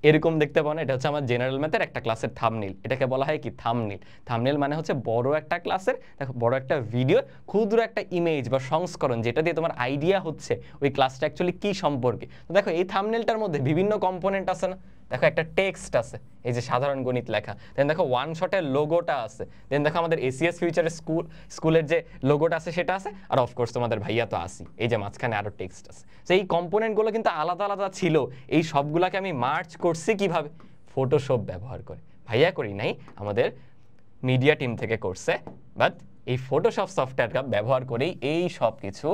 S1: এরকম দেখতে পাও না, এটা হচ্ছে আমার জেনারেল ম্যাথের একটা ক্লাসের থাম্বনেইল। এটাকে বলা হয় কি থাম্বনেইল। থাম্বনেইল মানে হচ্ছে বড় একটা ক্লাসের, দেখো বড় একটা ভিডিও ক্ষুদ্র একটা ইমেজ বা সংস্করণ, যেটা দিয়ে তোমার আইডিয়া হচ্ছে ওই ক্লাসটা অ্যাকচুয়ালি কি সম্পর্কে। তো দেখো এই থাম্বনেইলটার মধ্যে বিভিন্ন কম্পোনেন্ট আছে না, দেখো একটা টেক্সট আছে, এই যে সাধারণ গণিত লেখা, দেন দেখো ওয়ান শটের লোগোটা আছে, দেন দেখো আমাদের এসিএস ফিউচারের স্কুলের যে লোগোটা আছে সেটা আছে, আর অফকোর্স তোমাদের ভাইয়া তো আসি, এই যে মাঝখানে আরও টেক্সট আছে। তো এই কম্পোনেন্টগুলো কিন্তু আলাদা আলাদা ছিল, এই সবগুলোকে আমি মার্চ করছি কিভাবে? ফটোশপ ব্যবহার করে। ভাইয়া করি নাই, আমাদের মিডিয়া টিম থেকে করছে, বাট এই ফটোশপ সফটওয়্যারটা ব্যবহার করেই এই সব কিছু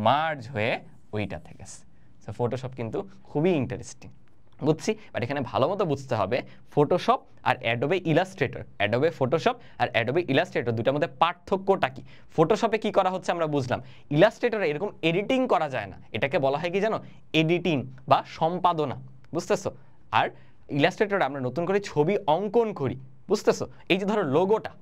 S1: মার্জ হয়ে ওইটাতে গেছে। সো ফটোশপ কিন্তু খুবই ইন্টারেস্টিং, বুঝছি, বাট এখানে ভালো মতো বুঝতে হবে ফটোশপ আর অ্যাডোবে ইলাস্ট্রেটর, অ্যাডোবে ফটোশপ আর অ্যাডোবে ইলাস্ট্রেটর দুটার মধ্যে পার্থক্যটা কি। ফটোশপে কি করা হচ্ছে আমরা বুঝলাম, ইলাস্ট্রেটরে এরকম এডিটিং করা যায় না, এটাকে বলা হয় কি জানো, এডিটিং বা সম্পাদনা, বুঝতেছো? আর ইলাস্ট্রেটরে আমরা নতুন করে ছবি অঙ্কন করি, বুঝতেছো? এই যে ধরো লোগোটা,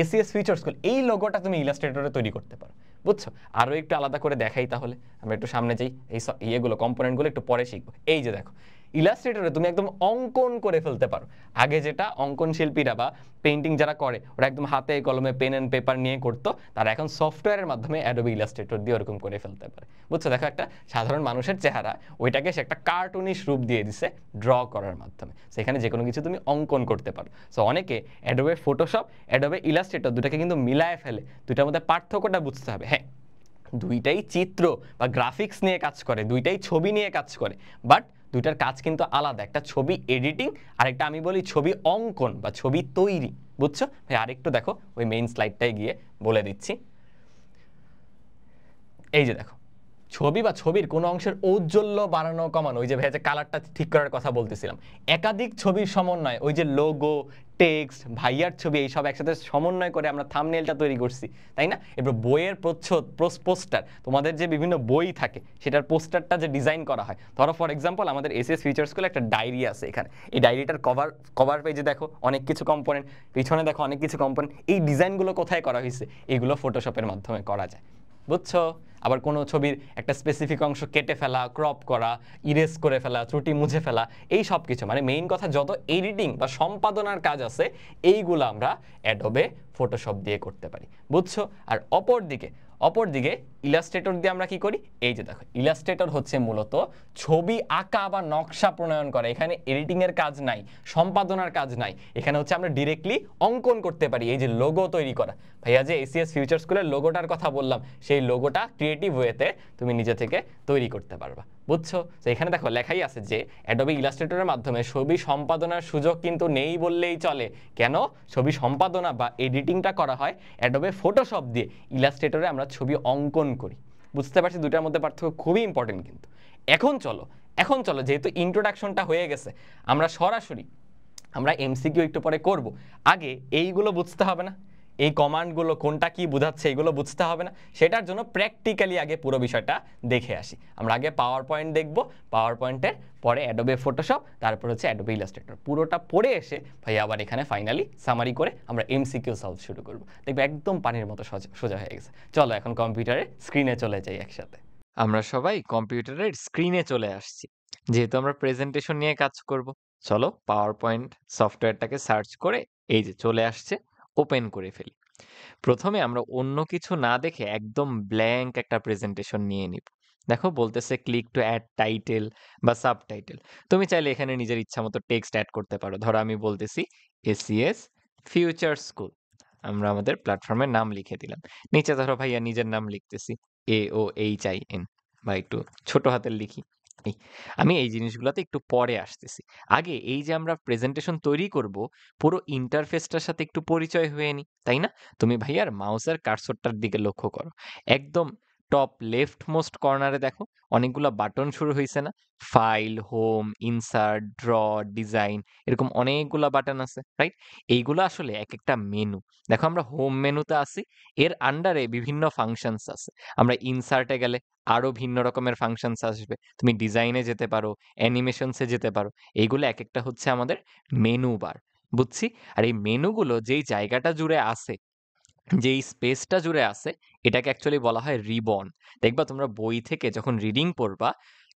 S1: এসিএস ফিচার স্কুল, এই লোগোটা তুমি ইলাস্ট্রেটরে তৈরি করতে পারো, বুঝছো? আরও একটু আলাদা করে দেখাই তাহলে, আমরা একটু সামনে যাই, এই ইয়েগুলো কম্পোনেন্টগুলো একটু পরে শিখবো। এই যে দেখো ইলাস্ট্রেটরে তুমি একদম অঙ্কন করে ফেলতে পারো। আগে যেটা অঙ্কন শিল্পীরা বা পেইন্টিং যারা করে ওরা একদম হাতে কলমে পেন অ্যান্ড পেপার নিয়ে করতো, তারা এখন সফটওয়্যারের মাধ্যমে অ্যাডোবে ইলাস্ট্রেটর দিয়ে ওরকম করে ফেলতে পারে, বুঝছো? দেখো একটা সাধারণ মানুষের চেহারা, ওইটাকে সে একটা কার্টুনিশ রূপ দিয়ে দিছে ড্র করার মাধ্যমে, সেখানে যে কোনো কিছু তুমি অঙ্কন করতে পারো। সো অনেকে অ্যাডোবে ফটোশপ, অ্যাডোবে ইলাস্ট্রেটর দুটাকে কিন্তু মিলায় ফেলে, দুটার মধ্যে পার্থক্যটা বুঝতে হবে। হ্যাঁ, দুইটাই চিত্র বা গ্রাফিক্স নিয়ে কাজ করে, দুইটাই ছবি নিয়ে কাজ করে, বাট দুইটার কাজ কিন্তু আলাদা। একটা ছবি এডিটিং, আর একটা আমি বলি ছবি অঙ্কন বা ছবি তৈরি, বুঝছো? ভাই আরেকটু দেখো, ওই মেইন স্লাইডটায় গিয়ে বলে দিচ্ছি। এই যে দেখো ছবি বা ছবির কোনো অংশের ঔজ্জ্বল্য বাড়ানো কমানো, ওই যে ভাই যে কালারটা ঠিক করার কথা বলতেছিলাম, একাধিক ছবির সমন্বয়, ওই যে লোগো, টেক্সট, ভাইয়ার ছবি, এইসব একসাথে সমন্বয় করে আমরা থাম্বনেইলটা তৈরি করছি, তাই না? এবার বইয়ের প্রচ্ছদ, পোস্টার, তোমাদের যে বিভিন্ন বই থাকে সেটার পোস্টারটা যে ডিজাইন করা হয়, ধরো ফর এক্সাম্পল আমাদের এসএস ফিচার স্কুলে একটা ডায়েরি আছে, এখানে এই ডায়েরিটার কভার পেজে দেখো অনেক কিছু কম্পোনেন্ট, পিছনে দেখো অনেক কিছু কম্পোনেন্ট, এই ডিজাইনগুলো কোথায় করা হয়েছে? এগুলো ফটোশপের মাধ্যমে করা যায়, বুঝছো? আবার কোনো ছবির একটা স্পেসিফিক অংশ কেটে ফেলা, ক্রপ করা, ইরেজ করে ফেলা, ত্রুটি মুছে ফেলা, এই সব কিছু মানে মেইন কথা যত এডিটিং বা সম্পাদনার কাজ আছে এইগুলো আমরা অ্যাডোবে ফটোশপ দিয়ে করতে পারি, বুঝছো? আর অপরদিকে ইলাস্ট্রেটর দিয়ে আমরা কি করি? এই যে দেখো ইলাস্ট্রেটর হচ্ছে মূলত ছবি আঁকা বা নকশা প্রণয়ন করা, এখানে এডিটিং এর কাজ নাই, সম্পাদনার কাজ নাই, এখানে হচ্ছে আমরা ডিরেক্টলি অঙ্কন করতে পারি, এই যে লোগো তৈরি করা। ভাইয়া যে এসিএস ফিউচার স্কুলের লোগোটার কথা বললাম, সেই লোগোটা ক্রিয়েটিভ ওয়েতে তুমি নিজে থেকে তৈরি করতে পারবা, বুঝছো? তো এখানে দেখো লেখাই আছে যে অ্যাডোবে ইলাস্ট্রেটরের মাধ্যমে ছবি সম্পাদনার সুযোগ কিন্তু নেই বললেই চলে। কেন? ছবি সম্পাদনা বা এডিটিংটা করা হয় অ্যাডোবে ফটোশপ দিয়ে, ইলাস্ট্রেটরে আমরা ছবি অঙ্কন করি, বুঝতে পারছি দুটার মধ্যে পার্থক্য খুবই ইম্পর্টেন্ট কিন্তু। এখন চলো যেহেতু ইন্ট্রোডাকশনটা হয়ে গেছে, আমরা এমসিকিউ একটু পরে করব, আগে এইগুলো বুঝতে হবে না, এই কমান্ডগুলো কোনটা কি বোঝাচ্ছে এগুলো বুঝতে হবে না, সেটার জন্য প্র্যাকটিক্যালি আগে পুরো বিষয়টা দেখে আসি। আমরা আগে পাওয়ার পয়েন্ট দেখব, পাওয়ার পয়েন্টের পরে অ্যাডোবে ফটোশপ, তারপর হচ্ছে অ্যাডোবে ইলাস্ট্রেটর, পুরোটা পড়ে এসে ভাই আবার এখানে ফাইনালি সামারি করে আমরা এমসিকিউ সলভ শুরু করব, দেখবে একদম পানির মতো সোজা হয়ে গেছে। চলো এখন কম্পিউটারের স্ক্রিনে চলে যাই একসাথে। আমরা সবাই কম্পিউটারের স্ক্রিনে চলে আসছি, যেহেতু আমরা প্রেজেন্টেশন নিয়ে কাজ করব, চলো পাওয়ার পয়েন্ট সফটওয়্যারটাকে সার্চ করে এই যে চলে আসছে, ওপেন করে ফেলি। প্রথমে আমরা অন্য কিছু না দেখে একদম ব্ল্যাঙ্ক একটা প্রেজেন্টেশন নিয়ে নিব। দেখো বলতেছে ক্লিক টু অ্যাড টাইটেল বা সাবটাইটেল। তুমি চাইলে এখানে নিজের ইচ্ছা মতো টেক্সট অ্যাড করতে পারো। ধরো আমি বলতেছি এসিএস ফিউচার স্কুল, আমরা আমাদের প্ল্যাটফর্মের নাম লিখে দিলাম। নিচে ধরো ভাইয়া নিজের নাম লিখতেছি AOHIN, বা একটু ছোট হাতের লিখি। এই আমি এই জিনিসগুলোতে একটু পরে আসতেছি। আগে এই যে আমরা প্রেজেন্টেশন তৈরি করব, পুরো ইন্টারফেসটার সাথে একটু পরিচয় হয়ে নি, তাই না? তুমি ভাইয়ার মাউসের কার্সরটার দিকে লক্ষ্য করো। একদম টপ লেফট মোস্ট কর্নারে দেখো অনেকগুলো বাটন শুরু হয়েছে না? File, home, insert, draw, design, এরকম অনেকগুলা বাটন আছে, রাইট? এইগুলো আসলে এক একটা মেনু। দেখো আমরা হোম মেনুতে আছি, এর আন্ডারে বিভিন্ন ফাংশনস আছে। আমরা ইনসার্টে গেলে আরো ভিন্ন রকমের ফাংশনস আসবে। তুমি ডিজাইনে যেতে পারো, অ্যানিমেশনসে যেতে পারো। এইগুলো এক একটা হচ্ছে আমাদের মেনু বার, বুঝছি? আর এই মেনুগুলো যেই জায়গাটা জুড়ে আছে, যেই স্পেসটা জুড়ে আছে, এটাকে অ্যাকচুয়ালি বলা হয় রিবন। দেখবা তোমরা বই থেকে যখন রিডিং পড়বা,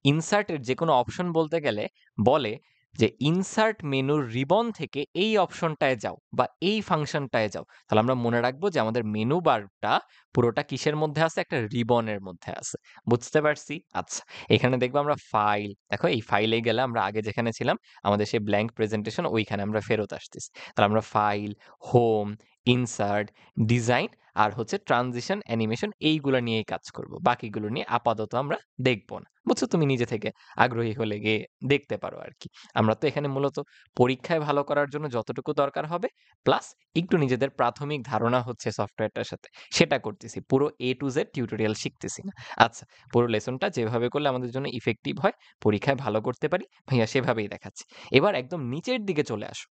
S1: ইনসার্টের যে কোনো অপশন বলতে গেলে বলে যে ইনসার্ট মেনুর রিবন থেকে এই অপশনটায় যাও বা এই ফাংশনটায় যাও। তাহলে আমরা মনে রাখবো যে আমাদের মেনু বারটা পুরোটা কিসের মধ্যে আছে? একটা রিবনের মধ্যে আছে। বুঝতে পারছি? আচ্ছা, এখানে দেখবো আমরা ফাইল, দেখো এই ফাইলে গেলে আমরা আগে যেখানে ছিলাম আমাদের সেই ব্ল্যাঙ্ক প্রেজেন্টেশন, ওইখানে আমরা ফেরত আসতেছি। তাহলে আমরা ফাইল, হোম, ইনসার্ট, ডিজাইন আর হচ্ছে ট্রানজিশন, অ্যানিমেশন, এইগুলো নিয়েই কাজ করব। বাকিগুলো নিয়ে আপাতত আমরা দেখবো না। বুঝছো? তুমি নিজে থেকে আগ্রহী হলে গিয়ে দেখতে পারো আর কি। আমরা তো এখানে মূলত পরীক্ষায় ভালো করার জন্য যতটুকু দরকার হবে, প্লাস একটু নিজেদের প্রাথমিক ধারণা হচ্ছে সফটওয়্যারটার সাথে, সেটা করতেছি। পুরো A to Z টিউটোরিয়াল শিখতেছি না। আচ্ছা, পুরো লেসনটা যেভাবে করলে আমাদের জন্য ইফেক্টিভ হয়, পরীক্ষায় ভালো করতে পারি, ভাইয়া সেভাবেই দেখাচ্ছি। এবার একদম নিচের দিকে চলে আসো।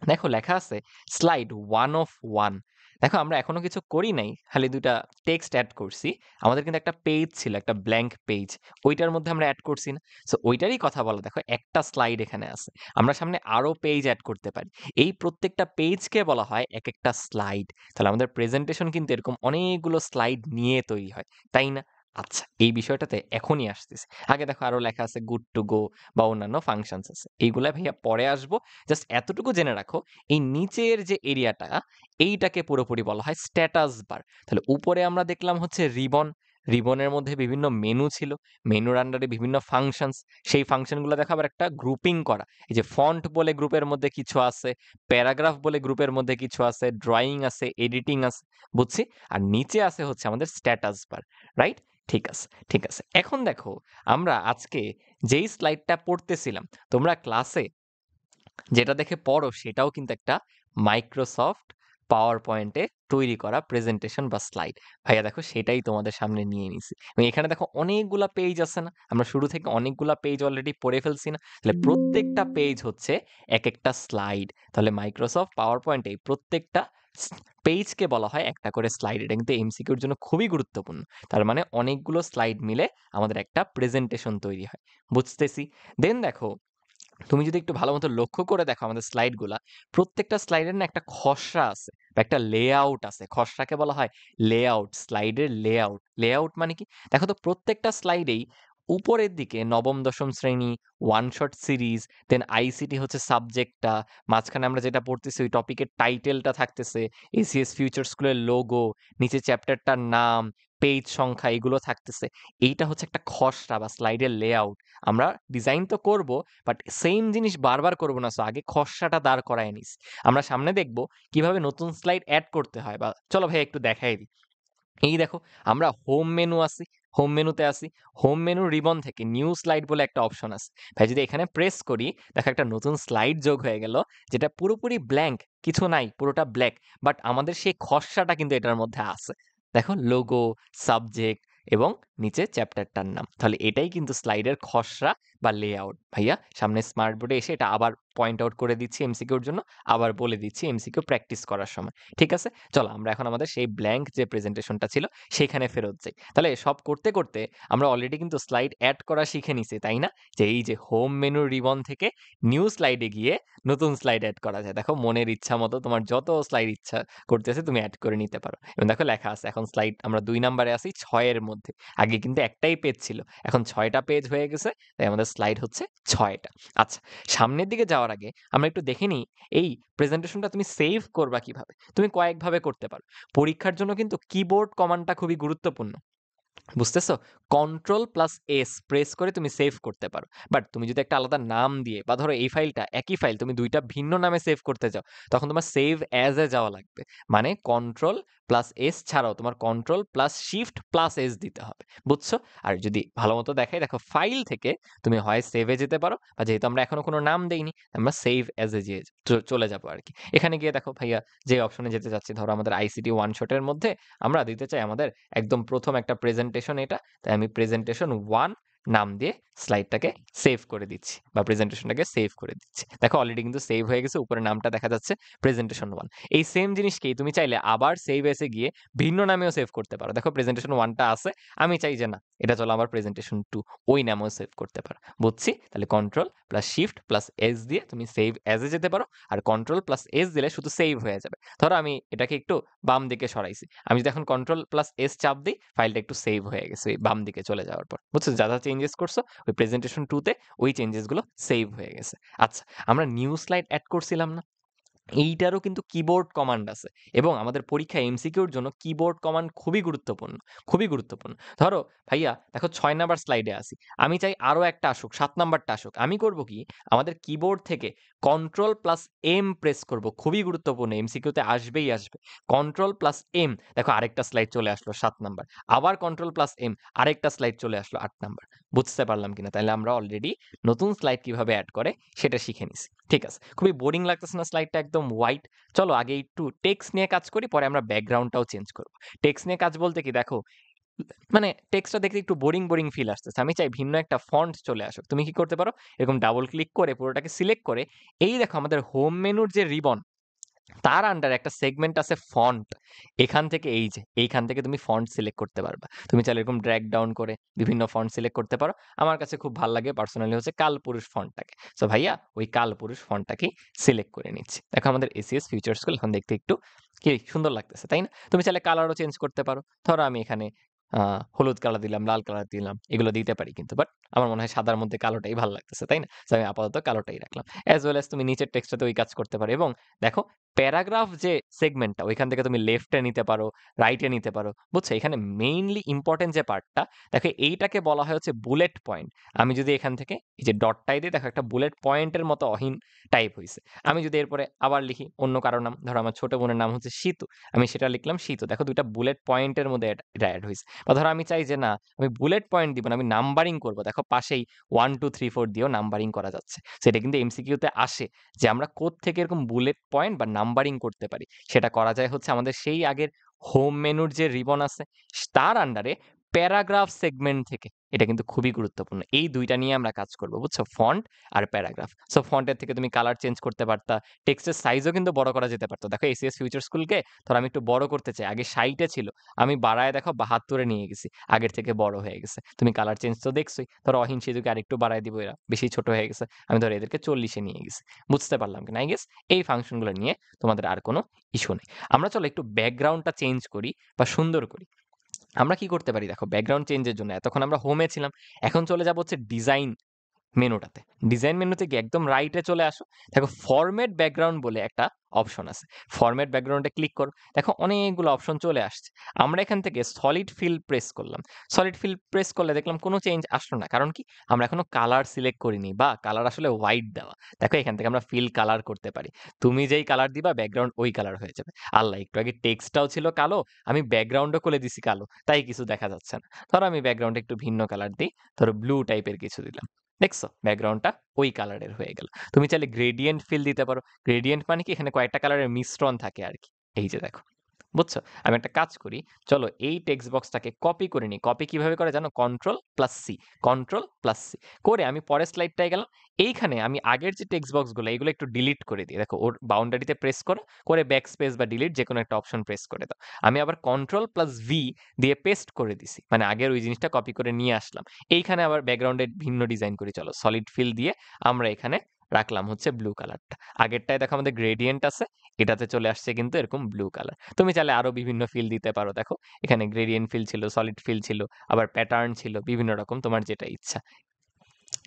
S1: দেখো লেখা আছে স্লাইড 1 of 1। দেখো আমরা এখনো কিছু করি নাই, খালি দুইটা টেক্সট অ্যাড করছি। আমাদের কিন্তু একটা পেজ ছিল, একটা ব্ল্যাঙ্ক পেজ, ওইটার মধ্যে আমরা অ্যাড করছি না? সো ওইটারই কথা বলা। দেখো একটা স্লাইড এখানে আছে, আমরা সামনে আরো পেজ অ্যাড করতে পারি। এই প্রত্যেকটা পেজকে বলা হয় এক একটা স্লাইড। তাহলে আমাদের প্রেজেন্টেশন কিন্তু এরকম অনেকগুলো স্লাইড নিয়ে তৈরি হয়, তাই না? আচ্ছা, এই বিষয়টাতে এখনই আসতেছে। আগে দেখো আরো লেখা আছে গুড টু গো বা অন্যান্য ফাংশনস আছে, এইগুলা ভাইয়া পরে আসবো। জাস্ট এতটুকু জেনে রাখো, এই নিচের যে এরিয়াটা, এইটাকে পুরোপুরি বলা হয় স্ট্যাটাস বার। তাহলে উপরে আমরা দেখলাম হচ্ছে রিবন, রিবনের মধ্যে বিভিন্ন মেনু ছিল, মেনুর আন্ডারে বিভিন্ন ফাংশনস, সেই ফাংশনগুলো দেখো আবার একটা গ্রুপিং করা। এই যে ফন্ট বলে গ্রুপের মধ্যে কিছু আছে, প্যারাগ্রাফ বলে গ্রুপের মধ্যে কিছু আছে, ড্রয়িং আছে, এডিটিং আছে, বুঝছি? আর নিচে আছে হচ্ছে আমাদের স্ট্যাটাস বার, রাইট? ঠিক আছে, ঠিক আছে। এখন দেখো আমরা আজকে যেই স্লাইডটা পড়তেছিলাম, তোমরা ক্লাসে যেটা দেখে পড়ো সেটাও কিন্তু একটা মাইক্রোসফট পাওয়ার পয়েন্টে তৈরি করা প্রেজেন্টেশন বা স্লাইড। ভাইয়া দেখো সেটাই তোমাদের সামনে নিয়ে নিছি। এবং এখানে দেখো অনেকগুলা পেজ আছে না? আমরা শুরু থেকে অনেকগুলা পেজ অলরেডি পড়ে ফেলছি না? তাহলে প্রত্যেকটা পেজ হচ্ছে এক একটা স্লাইড। তাহলে মাইক্রোসফট পাওয়ার পয়েন্টে প্রত্যেকটা পেজকে বলা হয় একটা করে স্লাইড। এটা কিন্তু এমসিকিউর জন্য খুবই গুরুত্বপূর্ণ। তার মানে অনেকগুলো স্লাইড মিলে আমাদের একটা প্রেজেন্টেশন তৈরি হয়। বুঝতেছি। দেন দেখো, তুমি যদি একটু ভালো মতো লক্ষ্য করে দেখো আমাদের স্লাইডগুলা, প্রত্যেকটা স্লাইডের না একটা খসড়া আছে বা একটা লেআউট আছে। খসড়াকে বলা হয় লেআউট, স্লাইডের লেআউট। লেআউট মানে কি? দেখো তো প্রত্যেকটা স্লাইডেই উপরের দিকে নবম দশম শ্রেণী, ওয়ান শট সিরিজ, দেন আইসিটি হচ্ছে সাবজেক্টটা, মাঝখানে আমরা যেটা পড়তেছি ওই টপিকের টাইটেলটা থাকতেছে, এসিএস ফিউচার স্কুলের লোগো, নিচে চ্যাপ্টারটার নাম, পেজ সংখ্যা, এগুলো থাকতেছে। এইটা হচ্ছে একটা খসড়া বা স্লাইডের লেআউট। আমরা ডিজাইন তো করব, বাট সেম জিনিস বারবার করব না। সো আগে খসড়াটা দাঁড় করায় নিস। আমরা সামনে দেখব কিভাবে নতুন স্লাইড অ্যাড করতে হয়, বা চলো ভাই একটু দেখাই দিই। এই দেখো আমরা হোম মেনু আছি, হোম মেনুতে আসি। হোম মেনু রিবন থেকে নিউ স্লাইড বলে একটা অপশন আছে। ভাই যদি এখানে প্রেস করি, দেখো একটা নতুন স্লাইড যোগ হয়ে গেল, যেটা পুরোপুরি ব্ল্যাঙ্ক, কিছু নাই, পুরোটা ব্ল্যাক। বাট আমাদের সেই খসড়াটা কিন্তু এটার মধ্যে আছে। দেখো লোগো, সাবজেক্ট এবং নিচে চ্যাপ্টারটার নাম। তাহলে এটাই কিন্তু স্লাইডের খসড়া বা লেআউট। ভাইয়া সামনে স্মার্ট বোর্ডে এসে এটা আবার পয়েন্ট আউট করে দিচ্ছি এমসিকিউর জন্য, আবার বলে দিচ্ছি এমসিকিউ প্র্যাকটিস করার সময়। ঠিক আছে? চলো আমরা এখন আমাদের সেই ব্ল্যাঙ্ক যে প্রেজেন্টেশনটা ছিল সেখানে ফেরত যাই। তাহলে সব করতে করতে আমরা অলরেডি কিন্তু স্লাইড অ্যাড করা শিখে নিছি, তাই না? যে এই যে হোম মেনু রিবন থেকে নিউ স্লাইডে গিয়ে নতুন স্লাইড অ্যাড করা যায়। দেখো মনের ইচ্ছা মতো তোমার যত স্লাইড ইচ্ছা করতেছে তুমি অ্যাড করে নিতে পারো। এবং দেখো লেখা আছে এখন স্লাইড আমরা 2 নাম্বারে আছি 6 এর মধ্যে। আগে আগে কিন্তু একটাই পেজ ছিল, এখন 6টা পেজ হয়ে গেছে, তাই আমাদের স্লাইড হচ্ছে 6টা। আচ্ছা, সামনের দিকে যাওয়ার আগে আমরা একটু দেখে নিই এই প্রেজেন্টেশনটা তুমি সেভ করবা কিভাবে। তুমি কয়েকভাবে করতে পারো। পরীক্ষার জন্য কিন্তু কিবোর্ড কমান্ডটা খুবই গুরুত্বপূর্ণ, বুঝতেছো? Ctrl+S প্রেস করে তুমি সেভ করতে পারো। বাট তুমি যদি একটা আলাদা নাম দিয়ে বা ধরো এই ফাইলটা একই ফাইল তুমি 2টা ভিন্ন নামে সেভ করতে যাও, তখন তোমার সেভ অ্যাজ এ যাওয়া লাগবে। মানে Ctrl+S ছাড়াও তোমার Ctrl+Shift+S দিতে হবে, বুঝছো? আর যদি ভালো মতো দেখাই, দেখো ফাইল থেকে তুমি হয় সেভে যেতে পারো, বা যেহেতু আমরা এখনো কোনো নাম দেইনি, আমরা সেভ অ্যাজ এ চলে যাবো আর কি। এখানে গিয়ে দেখো ভাইয়া যে অপশনে যেতে চাচ্ছি, ধরো আমাদের আইসিটি ওয়ান শটের মধ্যে আমরা দিতে চাই আমাদের একদম প্রথম একটা প্রেজেন্টেশন এটা, তাই আমি প্রেজেন্টেশন 1 নাম দিয়ে স্লাইডটাকে সেভ করে দিচ্ছি বা প্রেজেন্টেশনটাকে সেভ করে দিচ্ছি। দেখো অলরেডি কিন্তু সেভ হয়ে গেছে, উপরে নামটা দেখা যাচ্ছে প্রেজেন্টেশন 1। এই সেম জিনিসকেই তুমি চাইলে আবার সেভ এসে গিয়ে ভিন্ন নামেও সেভ করতে পারো। দেখো প্রেজেন্টেশন 1টা আছে, আমি চাই যে না এটা চলো আবার প্রেজেন্টেশন 2, ওই নামেও সেভ করতে পারো, বুঝছি? তাহলে Ctrl+Shift+S দিয়ে তুমি সেভ অ্যাজ এ যেতে পারো, আর Ctrl+S দিলে শুধু সেভ হয়ে যাবে। ধরো আমি এটাকে একটু বাম দিকে সরাইছি, আমি যদি এখন Ctrl+S চাপ দিই, ফাইলটা একটু সেভ হয়ে গেছে ওই বাম দিকে চলে যাওয়ার পর, বুঝছো? যা যা চেঞ্জেস করছো ওই প্রেজেন্টেশন 2তে ওই চেঞ্জেসগুলো সেভ হয়ে গেছে। আচ্ছা, আমরা নিউ স্লাইড অ্যাড করছিলাম না, এইটারও কিন্তু কিবোর্ড কমান্ড আছে, এবং আমাদের পরীক্ষায় এমসিকিউর জন্য কিবোর্ড কমান্ড খুবই গুরুত্বপূর্ণ, খুবই গুরুত্বপূর্ণ। ধরো ভাইয়া দেখো 6 নাম্বার স্লাইডে আসি, আমি চাই আরো একটা আসুক, 7 নাম্বারটা আসুক। আমি করব কি, আমাদের কিবোর্ড থেকে Ctrl+M প্রেস করব, খুবই গুরুত্বপূর্ণ, এমসিকিউতে আসবেই আসবে। Ctrl+M, দেখো আরেকটা স্লাইড চলে আসলো 7 নাম্বার, আবার Ctrl+M, আরেকটা স্লাইড চলে আসলো 8 নাম্বার। বুঝতে পারলাম কিনা? তাহলে আমরা অলরেডি নতুন স্লাইড কিভাবে অ্যাড করে সেটা শিখে নিছি। ঠিক আছে, খুবই বোরিং লাগতেছে না স্লাইডটা একদম হোয়াইট? চলো আগে একটু টেক্সট নিয়ে কাজ করি, পরে আমরা ব্যাকগ্রাউন্ডটাও চেঞ্জ করব। টেক্সট নিয়ে কাজ বলতে কি, দেখো মানে টেক্সটটা দেখতে একটু বোরিং বোরিং ফিল আসতেছে, আমি চাই ভিন্ন একটা ফন্ট চলে আসুক। তুমি কি করতে পারো, এরকম ডাবল ক্লিক করে পুরোটাকে সিলেক্ট করে, এই দেখো আমাদের হোম মেনুর যে রিবন, তার আন্ডারে একটা সেগমেন্ট আছে ফন্ট। এখান থেকে এই যে এইখান থেকে তুমি ফন্ট সিলেক্ট করতে পারবা। তুমি চাইলে এরকম ড্র্যাগ ডাউন করে বিভিন্ন ফন্ট সিলেক্ট করতে পারো। আমার কাছে খুব ভালো লাগে পার্সোনালি হচ্ছে কালপুরুষ ফন্টটাকে। সো ভাইয়া ওই কালপুরুষ ফন্টটাকেই সিলেক্ট করে নিচ্ছি। দেখো আমাদের এসিএস ফিউচার স্কুল এখন দেখতে একটু কি সুন্দর লাগতেছে, তাই না? তুমি চাইলে কালারও চেঞ্জ করতে পারো। ধরো আমি এখানে হলুদ কালার দিলাম, লাল কালার দিলাম, এগুলো দিতে পারি কিন্তু, বাট আমার মনে হয় সাদার মধ্যে কালোটাই ভালো লাগতেছে, তাই না? সো আমি আপাতত কালোটাই রাখলাম। অ্যাজ ওয়েল অ্যাজ তুমি নিচের টেক্সটটাতে ওই কাজ করতে পারো, এবং দেখো প্যারাগ্রাফ যে সেগমেন্টটা, ওইখান থেকে তুমি লেফটে নিতে পারো, রাইটে নিতে পারো, বুঝছো? এখানে মেইনলি ইম্পর্টেন্ট যে পার্টটা, দেখো এইটাকে বলা হয় হচ্ছে বুলেট পয়েন্ট। আমি যদি এখান থেকে এই যে ডটটাই দিই, দেখো একটা বুলেট পয়েন্টের মতো অহীন টাইপ হয়েছে। আমি যদি এরপরে আবার লিখি অন্য কারো নাম, ধরো আমার ছোট বোনের নাম হচ্ছে শীতু, আমি সেটা লিখলাম শীতু, দেখো দুইটা বুলেট পয়েন্টের মধ্যে এটা অ্যাড হয়েছে। বা ধরো আমি চাই যে না আমি বুলেট পয়েন্ট দিব না, আমি নাম্বারিং করবো, দেখো পাশেই 1 2 3 4 দিয়েও নাম্বারিং করা যাচ্ছে। সেটা কিন্তু এমসিকিউতে আসে যে আমরা কোত্থেকে এরকম বুলেট পয়েন্ট বা নাম্বারিং করতে পারি। সেটা করা যায় হচ্ছে আমাদের সেই আগের হোম মেনুর যে রিবন আছে তার আন্ডারে প্যারাগ্রাফ সেগমেন্ট থেকে। এটা কিন্তু খুবই গুরুত্বপূর্ণ। এই দুইটা নিয়ে আমরা কাজ করব, বুঝছো? ফন্ট আর প্যারাগ্রাফ। সো ফন্টের থেকে তুমি কালার চেঞ্জ করতে পারতা, টেক্সটের সাইজও কিন্তু বড় করা যেতে পারতো। দেখো এসিএস ফিউচার স্কুলকে ধর আমি একটু বড় করতে চাই, আগে 60-এ ছিল, আমি বাড়ায় দেখো 72-এ নিয়ে গেছি, আগের থেকে বড় হয়ে গেছে। তুমি কালার চেঞ্জ তো দেখছোই, ধরো অহিন সেতুকে আরেকটু বাড়ায় দিব, এরা বেশি ছোট হয়ে গেছে, আমি ধরো এদেরকে 40-এ নিয়ে গেছি। বুঝতে পারলাম কিনা? আই গেস এই ফাংশনগুলো নিয়ে তোমাদের আর কোনো ইস্যু নেই। আমরা চলো একটু ব্যাকগ্রাউন্ডটা চেঞ্জ করি বা সুন্দর করি। আমরা কি করতে পারি, দেখো ব্যাকগ্রাউন্ড চেঞ্জের জন্য এতক্ষণ আমরা হোমে ছিলাম, এখন চলে যাবো হচ্ছে ডিজাইন মেনুটাতে। ডিজাইন মেনুতে গিয়ে একদম রাইটে চলে আসো, দেখো ফরম্যাট ব্যাকগ্রাউন্ড বলে একটা অপশন আছে। ফরম্যাট ব্যাকগ্রাউন্ডে ক্লিক করো, দেখো অনেকগুলো অপশন চলে আসছে। আমরা এখান থেকে সলিড ফিল প্রেস করলাম। সলিড ফিল প্রেস করলে দেখলাম কোনো চেঞ্জ আসলো না, কারণ কি আমরা এখনো কালার সিলেক্ট করিনি, বা কালার আসলে হোয়াইট দেওয়া। দেখো এখান থেকে আমরা ফিল কালার করতে পারি, তুমি যেই কালার দিবা ব্যাকগ্রাউন্ড ওই কালার হয়ে যাবে। আল্লাহ, একটু আগে টেক্সটটাও ছিল কালো, আমি ব্যাকগ্রাউন্ডও করে দিছি কালো, তাই কিছু দেখা যাচ্ছে না। ধরো আমি ব্যাকগ্রাউন্ডে একটু ভিন্ন কালার দিই, ধরো ব্লু টাইপের কিছু দিলাম, দেখছো ব্যাকগ্রাউন্ডটা ওই কালারের হয়ে গেল। তুমি চাইলে গ্রেডিয়েন্ট ফিল দিতে পারো। গ্রেডিয়েন্ট মানে কি, এখানে কয়েকটা কালারের মিশ্রণ থাকে আর কি। এই যে দেখো, বুঝছো? আমি একটা কাজ করি, চলো এই টেক্সট বক্সটাকে কপি করে নিই। কপি কিভাবে করে জানো? Ctrl+C, Ctrl+C করে আমি পরের স্লাইডটায় গেলাম। এইখানে আমি আগের যে টেক্সট বক্সগুলো এগুলো একটু ডিলিট করে দিই। দেখো ওর বাউন্ডারিতে প্রেস করো, করে ব্যাক স্পেস বা ডিলিট যে কোনো একটা অপশন প্রেস করে দাও। আমি আবার Ctrl+V দিয়ে পেস্ট করে দিছি, মানে আগের ওই জিনিসটা কপি করে নিয়ে আসলাম। এইখানে আবার ব্যাকগ্রাউন্ডের ভিন্ন ডিজাইন করি। চলো সলিড ফিল দিয়ে আমরা এখানে রাখলাম হচ্ছে ব্লু কালারটা। আগেরটায় দেখো আমাদের গ্রেডিয়েন্ট আছে, এটাতে চলে আসছে কিন্তু এরকম ব্লু কালার। তুমি চাইলে আরো বিভিন্ন ফিল দিতে পারো। দেখো এখানে গ্রেডিয়েন্ট ফিল ছিল, সলিড ফিল ছিল, আবার প্যাটার্ন ছিল, বিভিন্ন রকম তোমার যেটা ইচ্ছা।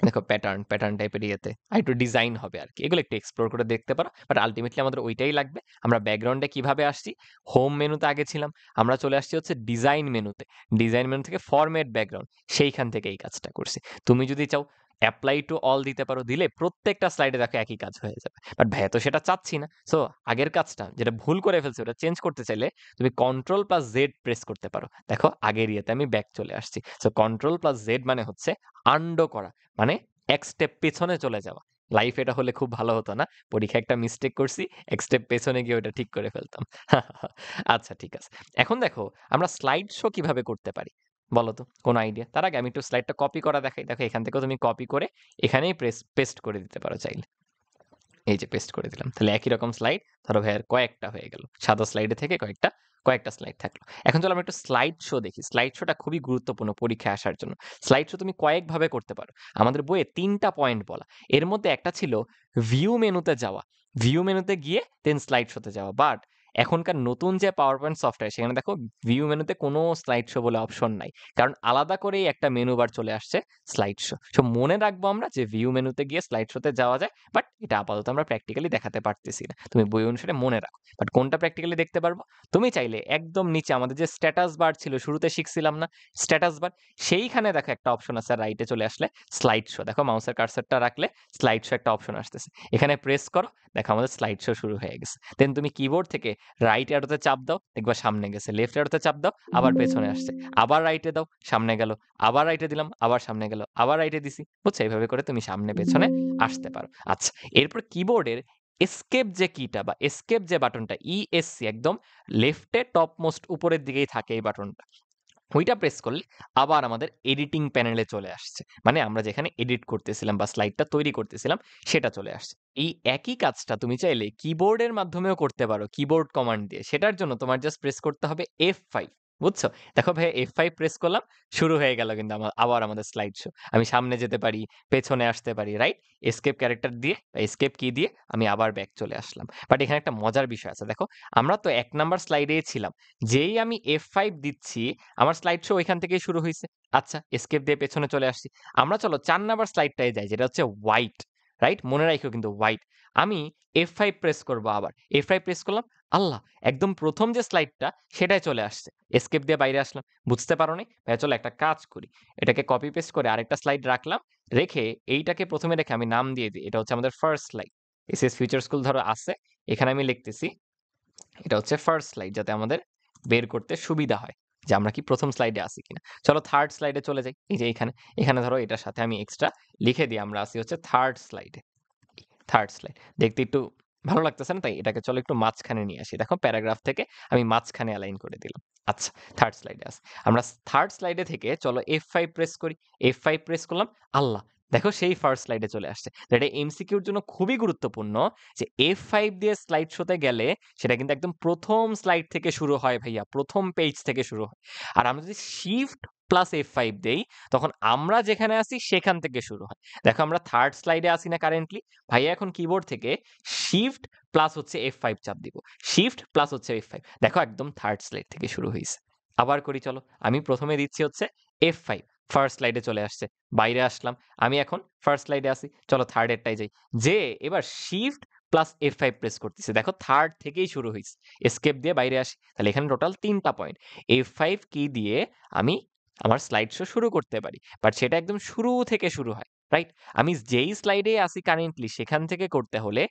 S1: দেখো প্যাটার্ন টাইপের ইয়েতে আর একটু ডিজাইন হবে আর কি, এগুলো একটু এক্সপ্লোর করে দেখতে পারো। বাট আলটিমেটলি আমাদের ওইটাই লাগবে। আমরা ব্যাকগ্রাউন্ডে কিভাবে আসছি, হোম মেনুতে আগে ছিলাম, আমরা চলে আসছি হচ্ছে ডিজাইন মেনুতে। ডিজাইন মেনু থেকে ফরম্যাট ব্যাকগ্রাউন্ড, সেইখান থেকে এই কাজটা করছি। তুমি যদি চাও অ্যাপ্লাই টু অল দিতে পারো, দিলে প্রত্যেকটা স্লাইডে দেখো একই কাজ হয়ে যাবে। বাট ভাইয়া তো সেটা চাচ্ছি না। সো আগের কাজটা যেটা ভুল করে ফেলছে ওটা চেঞ্জ করতে চাইলে তুমি কন্ট্রোল+Z প্রেস করতে পারো। দেখো আগের ইয়েতে আমি ব্যাক চলে আসছি। সো কন্ট্রোল+Z মানে হচ্ছে আন্ডো করা, মানে এক স্টেপ পেছনে চলে যাওয়া। লাইফ এটা হলে খুব ভালো হতো না, পরীক্ষায় একটা মিস্টেক করছি, এক স্টেপ পেছনে গিয়ে ওটা ঠিক করে ফেলতাম। আচ্ছা ঠিক আছে, এখন দেখো আমরা স্লাইড শো কিভাবে করতে পারি বলো তো, কোন আইডিয়া? তার আগে আমি একটু স্লাইডটা কপি করা দেখাই। দেখো এখান থেকেও তুমি কপি করে এখানেই পেস্ট করে দিতে পারো চাইলে। এই যে পেস্ট করে দিলাম, তাহলে একই রকম স্লাইড ধরো ভাইয়ের কয়েকটা হয়ে গেল, সাদা স্লাইডে থেকে কয়েকটা স্লাইড থাকলো। এখন চলো আমরা একটু স্লাইড শো দেখি। স্লাইড শোটা খুবই গুরুত্বপূর্ণ পরীক্ষায় আসার জন্য। স্লাইড শো তুমি কয়েকভাবে করতে পারো। আমাদের বইয়ে 3টা পয়েন্ট বলা, এর মধ্যে একটা ছিল ভিউ মেনুতে যাওয়া, ভিউ মেনুতে গিয়ে দেন স্লাইড শোতে যাওয়া। বাট এখনকার নতুন যে পাওয়ার পয়েন্ট সফটওয়্যার, সেখানে দেখো ভিউ মেনুতে কোনো স্লাইড শো বলে অপশন নাই, কারণ আলাদা করেই একটা মেনু বার চলে আসছে স্লাইড শো। সো মনে রাখবো আমরা যে ভিউ মেনুতে গিয়ে স্লাইড শোতে যাওয়া যায়, বাট এটা আপাতত আমরা প্র্যাকটিক্যালি দেখাতে পারতেছি না। তুমি বই অনুসারে মনে রাখো। বাট কোনটা প্র্যাকটিক্যালি দেখতে পারবো, তুমি চাইলে একদম নিচে আমাদের যে স্ট্যাটাস বার ছিল, শুরুতে শিখছিলাম না স্ট্যাটাস বার, সেইখানে দেখো একটা অপশন আছে, রাইটে চলে আসলে স্লাইড শো। দেখো মাউসের কার্সারটা রাখলে স্লাইড শো একটা অপশন আসতেছে, এখানে প্রেস করো, দেখো আমাদের স্লাইড শো শুরু হয়ে গেছে। দেন তুমি কিবোর্ড থেকে রাইট অ্যারোতে চাপ দাও, দেখবা সামনে গেছে। লেফট অ্যারোতে চাপ দাও, আবার পেছনে আসছে। আবার রাইটে দাও, সামনে গেল। আবার রাইটে দিলাম, আবার সামনে গেল। আবার রাইটে দিছি, বুঝছো? এইভাবে করে তুমি সামনে পেছনে আসতে পারো। আচ্ছা, এরপর কিবোর্ডের এসকেপ যে কিটা বা এসকেপ যে বাটনটা, ESC, একদম লেফটে টপ মোস্ট উপরের দিকেই থাকে এই বাটনটা, ওইটা প্রেস করলে আবার আমাদের এডিটিং প্যানেলে চলে আসছে। মানে আমরা যেখানে এডিট করতেছিলাম বা স্লাইডটা তৈরি করতেছিলাম সেটা চলে আসছে। এই একই কাজটা তুমি চাইলে কিবোর্ডের মাধ্যমেও করতে পারো, কিবোর্ড কমান্ড দিয়ে। সেটার জন্য তোমার জাস্ট প্রেস করতে হবে F5, বুঝছো? দেখো ভাই F5 প্রেস করলাম, শুরু হয়ে গেল কিন্তু আবার আমাদের স্লাইড শো। আমি সামনে যেতে পারি, পেছনে আসতে পারি, রাইট? এসকেপ ক্যারেক্টার দিয়ে বা এসকেপ কি দিয়ে আমি আবার ব্যাক চলে আসলাম। বাট এখানে একটা মজার বিষয় আছে। দেখো আমরা তো 1 নাম্বার স্লাইডেই ছিলাম, যেই আমি F5 দিচ্ছি আমার স্লাইড শো ওইখান থেকেই শুরু হয়েছে। আচ্ছা, এসকেপ দিয়ে পেছনে চলে আসছি। আমরা চলো 4 নাম্বার স্লাইডটায় যাই, যেটা হচ্ছে হোয়াইট, রাইট? মনে রাখো কিন্তু হোয়াইট। আমি F5 প্রেস করব আবার। F5 প্রেস করলাম, আল্লাহ, একদম প্রথম যে স্লাইডটা সেটাই চলে আসছে। এসকেপ দিয়ে বাইরে আসলাম। বুঝতে পারো নাই? ভাইয়া চলো একটা কাজ করি। এটাকে কপি পেস্ট করে আরেকটা স্লাইড রাখলাম। রেখে এইটাকে প্রথমে রেখে আমি নাম দিয়ে দিই। এটা হচ্ছে আমাদের first slide. SS future school ধরো আছে। এখানে আমি লিখতেছি এটা হচ্ছে ফার্স্ট স্লাইড, যাতে আমাদের বের করতে সুবিধা হয় যে আমরা কি প্রথম স্লাইডে আছি কিনা। চলো থার্ড স্লাইডে চলে যাই। এই যে এখানে ধরো এটার সাথে আমি এক্সট্রা লিখে দিই আমরা আছি হচ্ছে থার্ড স্লাইডে। থার্ড স্লাইড দেখতে একটু ভালো লাগতেছে না, তাই এটাকে চলো একটু মাঝখানে নিয়ে আসি। দেখো প্যারাগ্রাফ থেকে আমি মাঝখানে অ্যালাইন করে দিলাম। আচ্ছা, থার্ড স্লাইডে আছে। আমরা থার্ড স্লাইডে থেকে চলো F5 প্রেস করি। F5 প্রেস করলাম, আল্লাহ, দেখো সেই ফার্স্ট স্লাইডে চলে আসছে। এটা এমসিকিউর জন্য খুবই গুরুত্বপূর্ণ যে F5 দিয়ে স্লাইড শোতে গেলে সেটা কিন্তু একদম প্রথম স্লাইড থেকে শুরু হয় ভাইয়া, প্রথম পেজ থেকে শুরু হয়। আর আমরা যদি Shift+F5 দেই, তখন আমরা যেখানে আছি সেখান থেকে শুরু হয়। দেখো আমরা থার্ড স্লাইডে আছি না কারেন্টলি, ভাইয়া এখন কিবোর্ড থেকে শিফট প্লাস হচ্ছে F5 চাপ দিব। শিফট প্লাস হচ্ছে F5, দেখো একদম থার্ড স্লাইড থেকে শুরু হয়েছে। আবার করি চলো, আমি প্রথমে দিচ্ছি হচ্ছে F5, ফার্স্ট স্লাইডে চলে আসছে। বাইরে আসলাম, আমি এখন ফার্স্ট স্লাইডে আছি। চলো থার্ড এরটাই যাই, যে এবার শিফট প্লাস F5 প্রেস করতেছি। দেখো থার্ড থেকেই শুরু হয়েছে। এসকেপ দিয়ে বাইরে আসি, তাহলে এখানে টোটাল 3টা পয়েন্ট। F5 কি দিয়ে আমি আমার স্লাইড শো শুরু করতে পারি, বাট সেটা একদম শুরু থেকে শুরু হয়, রাইট? আমি যেই স্লাইডে আছি কারেন্টলি সেখান থেকে করতে হলে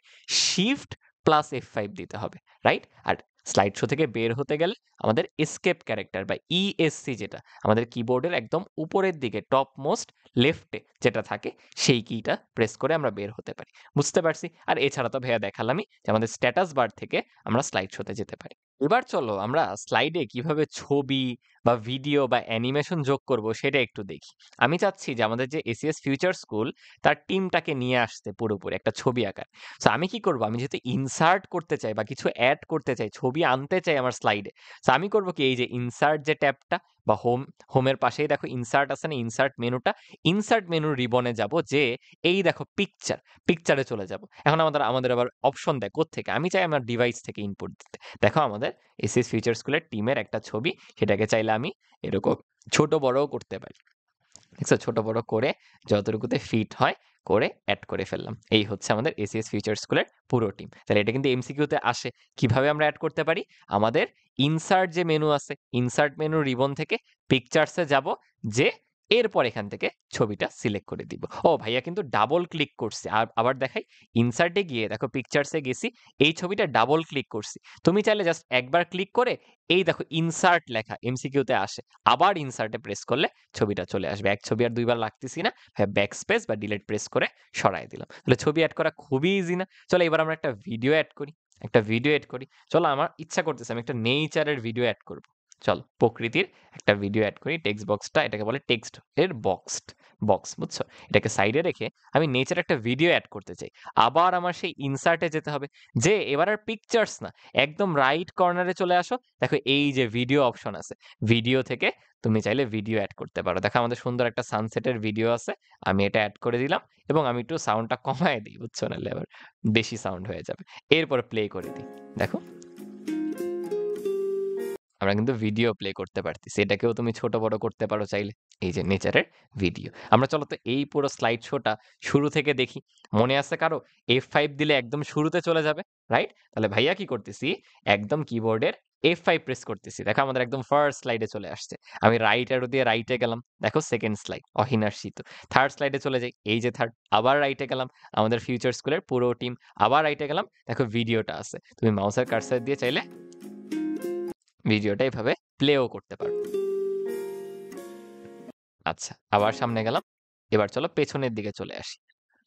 S1: শিফট প্লাস F5 দিতে হবে, রাইট? আর স্লাইড শো থেকে বের হতে গেলে আমাদের এসকেপ ক্যারেক্টার বা ESC, যেটা আমাদের কিবোর্ডের একদম উপরের দিকে টপ মোস্ট লেফটে যেটা থাকে, সেই কিটা প্রেস করে আমরা বের হতে পারি। বুঝতে পারছি? আর এছাড়া তো ভাইয়া দেখালামই যে আমাদের স্ট্যাটাস বার থেকে আমরা স্লাইড শোতে যেতে পারি। এবার চলো আমরা স্লাইডে কিভাবে ছবি বা ভিডিও বা অ্যানিমেশন যোগ করব সেটা একটু দেখি। আমি চাচ্ছি যে আমাদের যে এসিএস ফিউচার স্কুল, তার টিমটাকে নিয়ে আসতে পুরোপুরি একটা ছবি আঁকার। সো আমি কি করব, আমি যেহেতু ইনসার্ট করতে চাই বা কিছু অ্যাড করতে চাই, ছবি আনতে চাই আমার স্লাইডে, সো আমি করব কি, এই যে ইনসার্ট যে ট্যাবটা বা হোমের পাশেই দেখো ইনসার্ট আছে না, ইনসার্ট মেনুটা, ইনসার্ট মেনুর রিবনে যাব, যে এই দেখো পিকচারে চলে যাব। এখন আমাদের আবার অপশন দেয় কোত্থেকে, আমি চাই আমার ডিভাইস থেকে ইনপুট দিতে। দেখো আমাদের এসএস ফিচার স্কুলের টিমের একটা ছবি, সেটাকে চাইলে আমি এরকম ছোট বড়ও করতে পারি। দেখছো, ছোট বড় করে যতটুকুতে ফিট হয় করে অ্যাড করে ফেললাম। এই হচ্ছে আমাদের এসিএস ফিচার স্কুলের পুরো টিম। তাহলে এটা কিন্তু এমসিকিউতে আসে। কিভাবে আমরা অ্যাড করতে পারি? আমাদের ইনসার্ট যে মেনু আছে, ইনসার্ট মেনু রিবন থেকে পিকচার্সে যাব, যে এরপর এখান থেকে ছবিটা সিলেক্ট করে দিব। ও ভাইয়া কিন্তু ডাবল ক্লিক করছি, আবার দেখাই, ইনসার্টে গিয়ে দেখো পিকচার্সে গেছি, এই ছবিটা ডাবল ক্লিক করছি। তুমি চাইলে জাস্ট একবার ক্লিক করে এই দেখো ইনসার্ট লেখা এমসিকিউতে আসে, আবার ইনসার্টে প্রেস করলে ছবিটা চলে আসবে। এক ছবি আর দুইবার লাগতেছি না, ব্যাক স্পেস বা ডিলিট প্রেস করে সরাই দিলাম। তাহলে ছবি অ্যাড করা খুবই ইজি না? চলো এবার আমরা একটা ভিডিও অ্যাড করি। চলো আমার ইচ্ছা করতেছে আমি একটা নেচারের ভিডিও অ্যাড করব। চল প্রকৃতির একটা ভিডিও অ্যাড করি। টেক্সট বক্সটা, এটাকে বলে টেক্সট এর বক্স, বুঝছো? এটাকে সাইডে রেখে আমি নেচার একটা ভিডিও অ্যাড করতে চাই। আবার আমার সেই ইনসার্টে যেতে হবে, যে এবার আর পিকচার্স না, একদম রাইট কর্নারে চলে আসো, দেখো এই যে ভিডিও অপশন আছে, ভিডিও থেকে তুমি চাইলে ভিডিও অ্যাড করতে পারো। দেখো আমাদের সুন্দর একটা সানসেটের ভিডিও আছে, আমি এটা অ্যাড করে দিলাম এবং আমি একটু সাউন্ডটা কমায় দিই, বুঝছো, নাহলে আবার বেশি সাউন্ড হয়ে যাবে। এরপর প্লে করে দিই, দেখো আমরা কিন্তু ভিডিও প্লে করতে পারতেছি। এটাকেও তুমি ছোট বড় করতে পারো চাইলে। এই যে নেচারের ভিডিও। আমরা চলো তো এই পুরো স্লাইড শোটা শুরু থেকে দেখি। মনে আছে কারো? F5 দিলে একদম শুরুতে চলে যাবে, রাইট? তাহলে ভাইয়া কি করতেছি, একদম কিবোর্ডের F5 প্রেস করতেছি। দেখো আমাদের একদম ফার্স্ট স্লাইডে চলে আসছে। আমি রাইট অ্যারো দিয়ে রাইটে গেলাম, দেখো সেকেন্ড স্লাইড, অহিনার শীত। থার্ড স্লাইডে চলে যাই, এই যে থার্ড, আবার রাইটে গেলাম, আমাদের ফিউচার স্কুলের পুরো টিম, আবার রাইটে গেলাম, দেখো ভিডিওটা আছে। তুমি মাউসের কার্সার দিয়ে চাইলে ভিডিওটা এভাবে প্লেও করতে পারো। আচ্ছা, আবার সামনে গেলাম। এবার চলো পেছনের দিকে চলে আসি।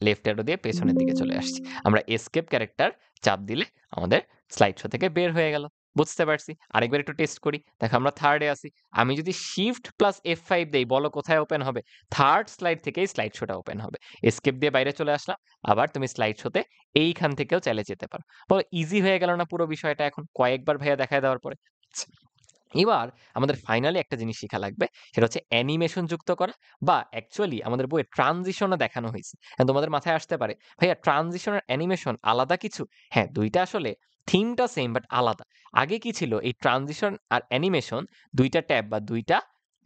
S1: লেফট অ্যারো দিয়ে পেছনের দিকে চলে আসছি। আমরা এসকেপ ক্যারেক্টার চাপ দিলে আমাদের স্লাইড শো থেকে বের হয়ে গেল। বুঝতে পারছি। আরেকবার একটু টেস্ট করি। দেখো আমরা থার্ডে আছি। আমি যদি শিফট প্লাস F5 দেই, বলো কোথায় ওপেন হবে? থার্ড স্লাইড থেকেই স্লাইড শোটা ওপেন হবে। এসকেপ দিয়ে বাইরে চলে আসলাম। আবার তুমি স্লাইড শোতে এইখান থেকেও চাইলে যেতে পারো। বলো ইজি হয়ে গেল না পুরো বিষয়টা এখন কয়েকবার ভাইয়া দেখায় দেওয়ার পরে? এবার আমাদের ফাইনালি একটা জিনিস শেখা লাগবে, সেটা হচ্ছে অ্যানিমেশন যুক্ত করা, বা অ্যাকচুয়ালি আমাদের বইয়ে ট্রানজিশনও দেখানো হয়েছে। এখন তোমাদের মাথায় আসতে পারে, ভাইয়া ট্রানজিশন আর অ্যানিমেশন আলাদা কিছু? হ্যাঁ, দুইটা আসলে থিমটা সেম বাট আলাদা। আগে কি ছিল, এই ট্রানজিশন আর অ্যানিমেশন দুইটা ট্যাব বা দুইটা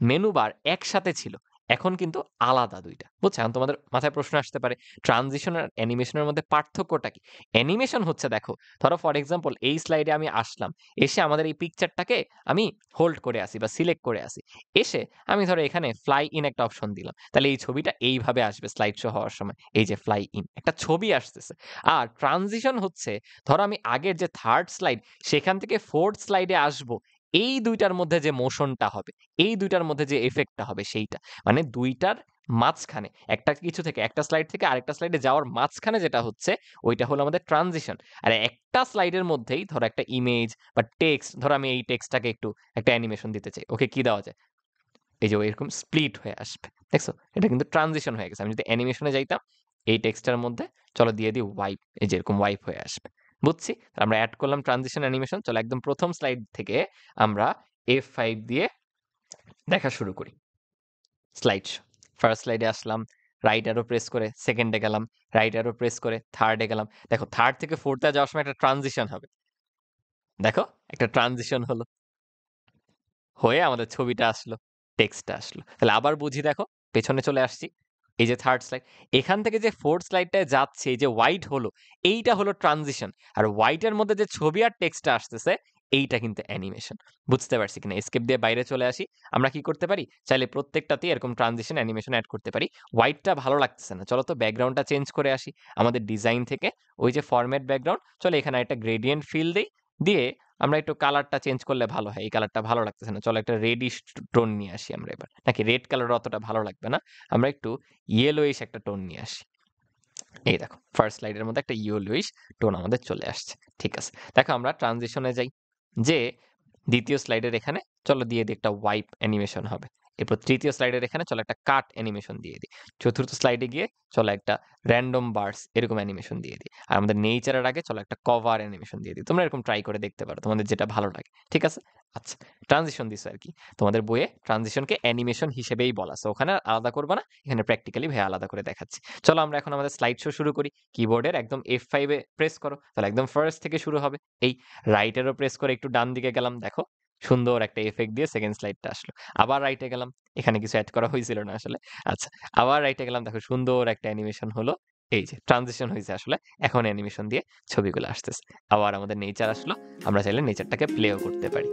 S1: মেনু বার একসাথে ছিল, এখন কিন্তু আলাদা দুইটা। বুঝছো? এখন তোমাদের মাথায় প্রশ্ন আসতে পারে, ট্রানজিশন আর অ্যানিমেশনের মধ্যে পার্থক্যটা কি? অ্যানিমেশন হচ্ছে, দেখো ধরো ফর এক্সাম্পল এই স্লাইডে আমি আসলাম, এসে আমাদের এই পিকচারটাকে আমি হোল্ড করে আসি বা সিলেক্ট করে আসি, এসে আমি ধরো এখানে ফ্লাই ইন একটা অপশন দিলাম, তাহলে এই ছবিটা এইভাবে আসবে স্লাইড শো হওয়ার সময়, এই যে ফ্লাই ইন একটা ছবি আসতেছে। আর ট্রানজিশন হচ্ছে, ধরো আমি আগের যে থার্ড স্লাইড সেখান থেকে ফোর্থ স্লাইডে আসবো, এই দুইটার মধ্যে যে মোশনটা হবে, এই দুইটার মধ্যে যে এফেক্টটা হবে, সেইটা মানে দুইটার মাঝখানে, একটা কিছু থেকে একটা স্লাইড থেকে আরেকটা স্লাইডে যাওয়ার মাঝখানে যেটা হচ্ছে, ওইটা হলো আমাদের ট্রানজিশন। আর একটা স্লাইডের মধ্যেই ধরো একটা ইমেজ বা টেক্সট, ধরো আমি এই টেক্সটটাকে একটু একটা অ্যানিমেশন দিতে চাই, ওকে কি দেওয়া যায়? এই যে এরকম স্প্লিট হয়ে আসবে, দেখছো? এটা কিন্তু ট্রানজিশন হয়ে গেছে। আমি যদি অ্যানিমেশনে যাইতাম এই টেক্সটার মধ্যে, চলো দিয়ে দিই ওয়াইপ, এই যে এরকম ওয়াইপ হয়ে আসবে। বুঝছি? আমরা অ্যাড করলাম ট্রানজিশন অ্যানিমেশন। চলো একদম প্রথম স্লাইড থেকে আমরা F5 দিয়ে দেখা শুরু করি। স্লাইড শো, ফার্স্ট স্লাইডে আসলাম, রাইট অ্যারো প্রেস করে সেকেন্ডে গেলাম, রাইট অ্যারো প্রেস করে থার্ডে গেলাম। দেখো থার্ড থেকে ফোর্থে যাওয়ার সময় একটা ট্রানজিশন হবে, দেখো একটা ট্রানজিশন হলো, হয়ে আমাদের ছবিটা আসলো, টেক্সটটা আসলো। তাহলে আবার বুঝি, দেখো পেছনে চলে আসছি, এই যে থার্ড স্লাইড, এখান থেকে যে ফোর্থ স্লাইডটায় যাচ্ছে, এই যে হোয়াইট হলো, এইটা হলো ট্রানজিশন। আর হোয়াইটের মধ্যে যে ছবি আর টেক্সটটা আসতেছে, এইটা কিন্তু অ্যানিমেশন। বুঝতে পারছি কিনা? এসকেপ দিয়ে বাইরে চলে আসি। আমরা কি করতে পারি, চাইলে প্রত্যেকটাতেই এরকম ট্রানজিশন অ্যানিমেশন অ্যাড করতে পারি। হোয়াইটটা ভালো লাগতেছে না, চলো তো ব্যাকগ্রাউন্ডটা চেঞ্জ করে আসি। আমাদের ডিজাইন থেকে ওই যে ফরম্যাট ব্যাকগ্রাউন্ড, চলো এখানে একটা গ্রেডিয়েন্ট ফিল দিই, দিয়ে আমরা একটু কালারটা চেঞ্জ করলে ভালো হয়। এই কালারটা ভালো লাগতেছে না, চলো একটা রেডিশ টোন নিয়ে আসি আমরা এবার। নাকি রেড কালার অতটা ভালো লাগবে না, আমরা একটু ইয়েলোইশ একটা টোন নিয়ে আসি। এই দেখো ফার্স্ট স্লাইডের মধ্যে একটা ইয়েলোইশ টোন আমাদের চলে আসছে। ঠিক আছে, দেখো আমরা ট্রানজিশনে যাই, যে দ্বিতীয় স্লাইডের এখানে চলো দিয়ে দিই একটা ওয়াইপ অ্যানিমেশন হবে। এরপর তৃতীয় স্লাইডের এখানে চলো একটা কাট অ্যানিমেশন দিয়ে দিই। চতুর্থ স্লাইডে গিয়ে চলো একটা র্যান্ডম বার্ডস এরকম অ্যানিমেশন দিয়ে দিই। আর আমাদের নেচারের আগে চলো একটা কভার অ্যানিমেশন দিয়ে দিই। তোমরা এরকম ট্রাই করে দেখতে পারো, তোমাদের যেটা ভালো লাগে। ঠিক আছে? আচ্ছা, ট্রানজিশন দিছো আর কি। তোমাদের বইয়ে ট্রানজিশনকে অ্যানিমেশন হিসেবেই বলা, সো ওখানে আলাদা করবা না, এখানে প্র্যাকটিক্যালি ভাই আলাদা করে দেখাচ্ছি। চলো আমরা এখন আমাদের স্লাইড শো শুরু করি। কিবোর্ডের একদম F5 এ প্রেস করো, তাহলে একদম ফার্স্ট থেকে শুরু হবে। এই রাইট এরো প্রেস করে একটু ডান দিকে গেলাম, দেখো সুন্দর একটা এফেক্ট দিয়ে সেকেন্ড স্লাইডটা আসলো। আবার রাইটে গেলাম, এখানে কিছু অ্যাড করা হয়েছিল না আসলে। আচ্ছা, আবার রাইটে গেলাম, দেখো সুন্দর একটা অ্যানিমেশন হলো। এই যে ট্রানজিশন হয়েছে আসলে, এখন অ্যানিমেশন দিয়ে ছবিগুলো আসতেছে। আবার আমাদের নেচার আসলো, আমরা চাইলে নেচারটাকে প্লেও করতে পারি।